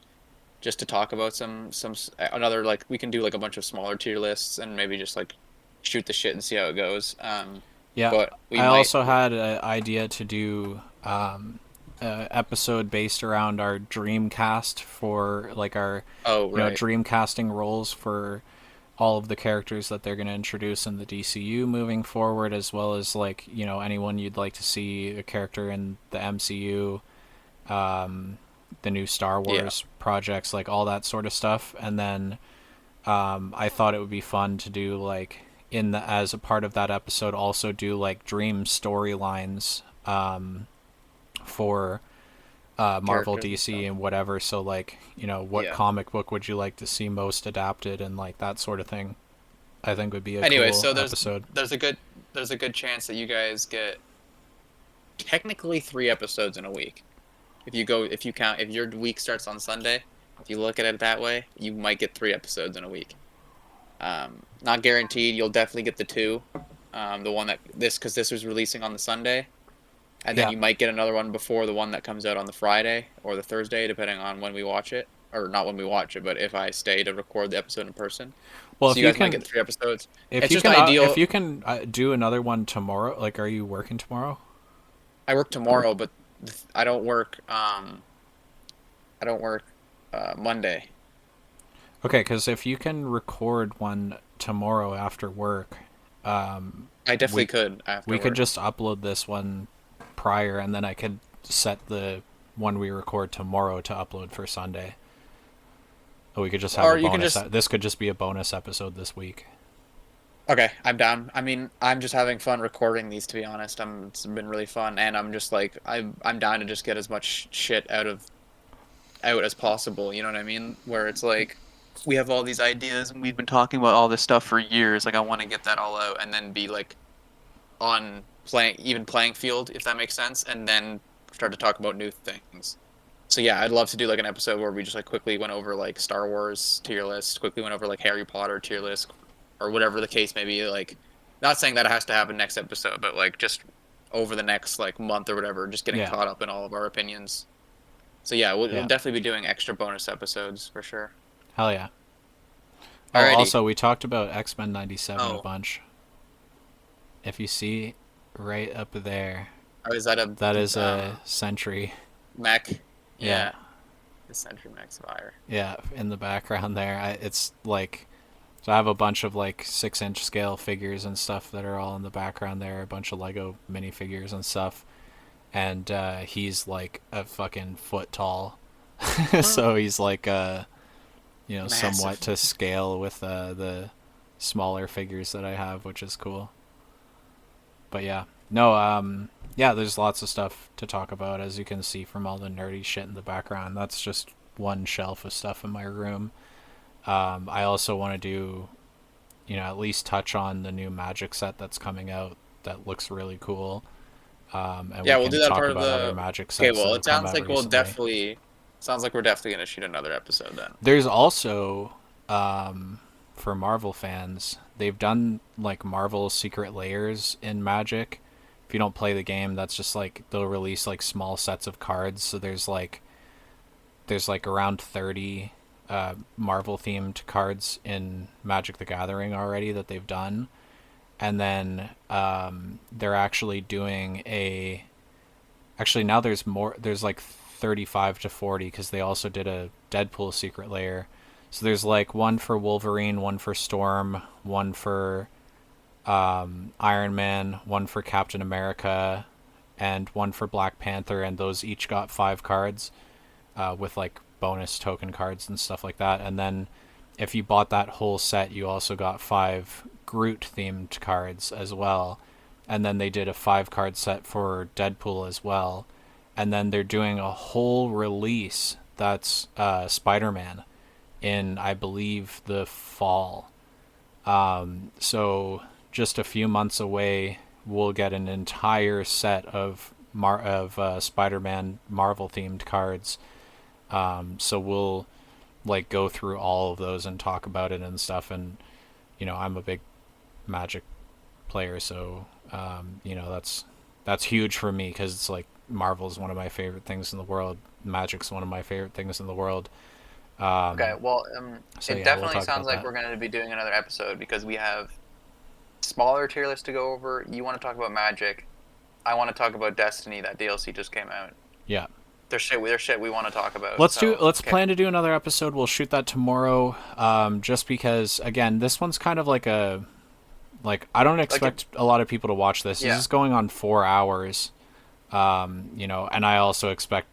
just to talk about some another like we can do like a bunch of smaller tier lists and maybe just like shoot the shit and see how it goes. Yeah, But we I might. also had an idea to do an episode based around our dream cast for like our, Oh right. dream casting roles for all of the characters that they're going to introduce in the DCU moving forward, as well as like anyone you'd like to see a character in the MCU, the new Star Yeah. Wars projects, like all that sort of stuff. And then I thought it would be fun to do like in the as a part of that episode also do like dream storylines for Marvel, Characters and DC, stuff. and whatever. So like what Yeah. comic book would you like to see most adapted and like that sort of thing. I think would be a Anyway, cool so there's episode. there's a good there's a good chance that you guys get technically 3 episodes in a week. If you count if your week starts on Sunday, if you look at it that way, you might get 3 episodes in a week. Not guaranteed. You'll definitely get the two. The one that because this was releasing on the Sunday, and then Yeah. you might get another one before the one that comes out on the Friday or the Thursday, depending on when we watch it, or not when we watch it, but if I stay to record the episode in person. Well, So you guys might get 3 episodes. It's just if ideal. you can do another one tomorrow, like, are you working tomorrow? I work tomorrow, but I don't work. I don't work Monday. Okay, because if you can record one tomorrow after work, um, I definitely we could after we could work. just upload this one prior, and then I could set the one we record tomorrow to upload for Sunday. Or we could just have Or a you can bonus. just This could just be a bonus episode this week. okay. I'm down. I mean, I'm just having fun recording these. To be honest, it's been really fun, and I'm just like I'm down to just get as much shit out as possible. You know what I mean? Where it's like we have all these ideas and we've been talking about all this stuff for years. Like I want to get that all out and then be like on playing field, if that makes sense, and then start to talk about new things. So yeah, I'd love to do like an episode where we just like quickly went over like Star Wars tier list, quickly went over like Harry Potter tier list, or whatever the case may be. Like, not saying that it has to happen next episode, but like just over the next like month or whatever, just getting Yeah, caught up in all of our opinions. So yeah, we'll yeah, definitely be doing extra bonus episodes for sure. hell yeah. Oh, Alrighty. also we talked about X-Men '97 a Oh, bunch. If you see right up there, oh, is that a that is um a sentry. mech? Yeah, Yeah, the Sentry Mech Fire. yeah, in the background there. It's like, so I have a bunch of like 6-inch scale figures and stuff that are all in the background there. A bunch of Lego minifigures and stuff. And he's like a fucking foot tall, so he's like somewhat Massive. to scale with the smaller figures that I have, which is cool. But yeah, no, yeah, there's lots of stuff to talk about, as you can see from all the nerdy shit in the background. That's just one shelf of stuff in my room. I also want to do, at least touch on the new Magic set that's coming out that looks really cool. And Yeah, we we'll do can that talk part of about other the. Magic Okay, sets that well, have it come sounds out like we'll recently. definitely. Sounds like we're definitely gonna shoot another episode then. There's also, for Marvel fans, they've done like Marvel Secret Layers in Magic. If you don't play the game, that's just like they'll release like small sets of cards. So there's like around 30 Marvel themed cards in Magic the Gathering already that they've done, and then they're actually doing a. Actually, now there's more. There's like 35 to 40 because they also did a Deadpool secret layer. So there's like one for Wolverine, one for Storm, one for Iron Man, one for Captain America, and one for Black Panther, and those each got 5 cards with like bonus token cards and stuff like that. And then if you bought that whole set, you also got 5 Groot themed cards as well. And then they did a 5 card set for Deadpool as well. And then they're doing a whole release that's Spider Man in, I believe, the fall. So just a few months away, we'll get an entire set of Spider-Man Marvel themed cards. So we'll like go through all of those and talk about it and stuff. And I'm a big Magic player, so that's huge for me because it's like Marvel's one of my favorite things in the world. Magic's one of my favorite things in the world. Okay, well, So it yeah, we'll definitely talk sounds about like that. we're going to be doing another episode because we have smaller tier list to go over. You want to talk about Magic. I want to talk about Destiny. That DLC just came out. Yeah. There's shit we want to talk about. Let's So, okay. plan to do another episode. We'll shoot that tomorrow. Just because again, this one's kind of like a I don't Like, expect a lot of people to watch this. This yeah, is going on 4 hours. And I also expect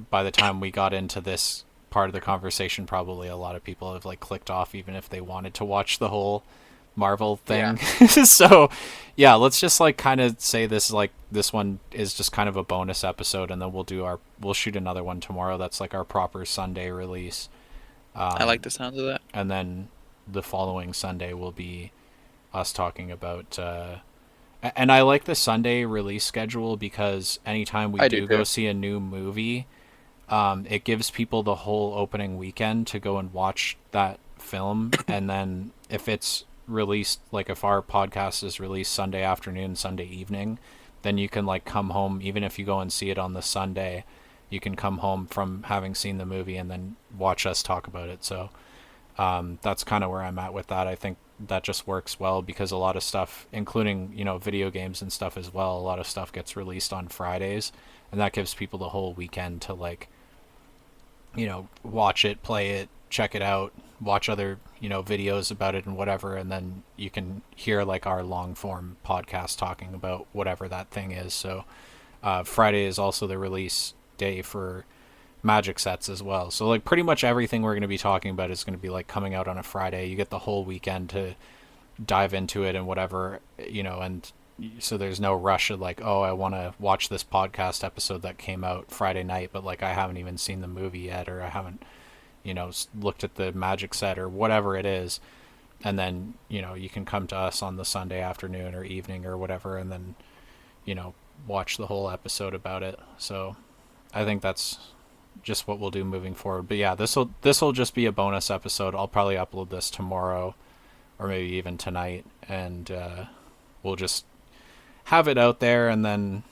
by the time we got into this part of the conversation, probably a lot of people have like clicked off even if they wanted to watch the whole Marvel yeah. thing. So yeah, let's just like kind of say this one is just kind of a bonus episode, and then we'll shoot another one tomorrow that's like our proper Sunday release. I like Um, the sounds of that. and then the following Sunday will be us talking about and I like the Sunday release schedule because anytime we I do do go too. see a new movie, it gives people the whole opening weekend to go and watch that film. And then if it's released, like if our podcast is released Sunday afternoon, Sunday evening, then you can like come home, even if you go and see it on the Sunday, you can come home from having seen the movie and then watch us talk about it. So that's kind of where I'm at with that. I think that just works well because a lot of stuff, including video games and stuff as well, a lot of stuff gets released on Fridays, and that gives people the whole weekend to like watch it, play it, check it out, watch other videos about it and whatever, and then you can hear like our long form podcast talking about whatever that thing is. So Friday is also the release day for Magic sets as well. So like pretty much everything we're going to be talking about is going to be like coming out on a Friday. You get the whole weekend to dive into it and whatever, and so there's no rush of like, oh, I want to watch this podcast episode that came out Friday night, but like I haven't even seen the movie yet, or I haven't, looked at the Magic set or whatever it is. And then, you can come to us on the Sunday afternoon or evening or whatever, and then, you know, watch the whole episode about it. So I think that's just what we'll do moving forward. But yeah, this will just be a bonus episode. I'll probably upload this tomorrow or maybe even tonight, and we'll just have it out there, and then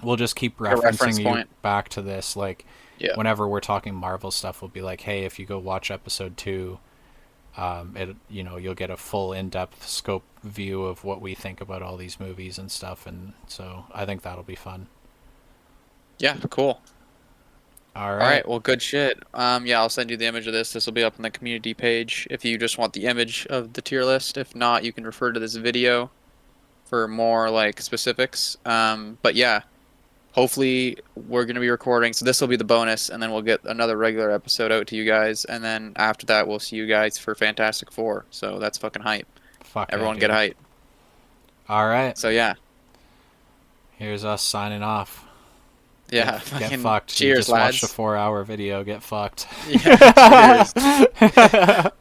we'll just keep Like a reference referencing you point. back to this. Like Yeah. whenever we're talking Marvel stuff, we'll be like, hey, if you go watch episode 2, you'll get a full in-depth scope view of what we think about all these movies and stuff, and so I think that'll be fun. Yeah, cool. All All right. right, well, good shit. Yeah, I'll send you the image of this. This will be up on the community page if you just want the image of the tier list. If not, you can refer to this video for more like specifics. But yeah, hopefully we're gonna be recording. So this will be the bonus, and then we'll get another regular episode out to you guys. And then after that, we'll see you guys for Fantastic Four. So that's fucking hype. Fuck yeah, Everyone get dude. hype. All right. So yeah, Here's us signing off. yeah, Get fucking fucked. You cheers, just watched a lads. 4-hour video. Get fucked. Yeah, cheers.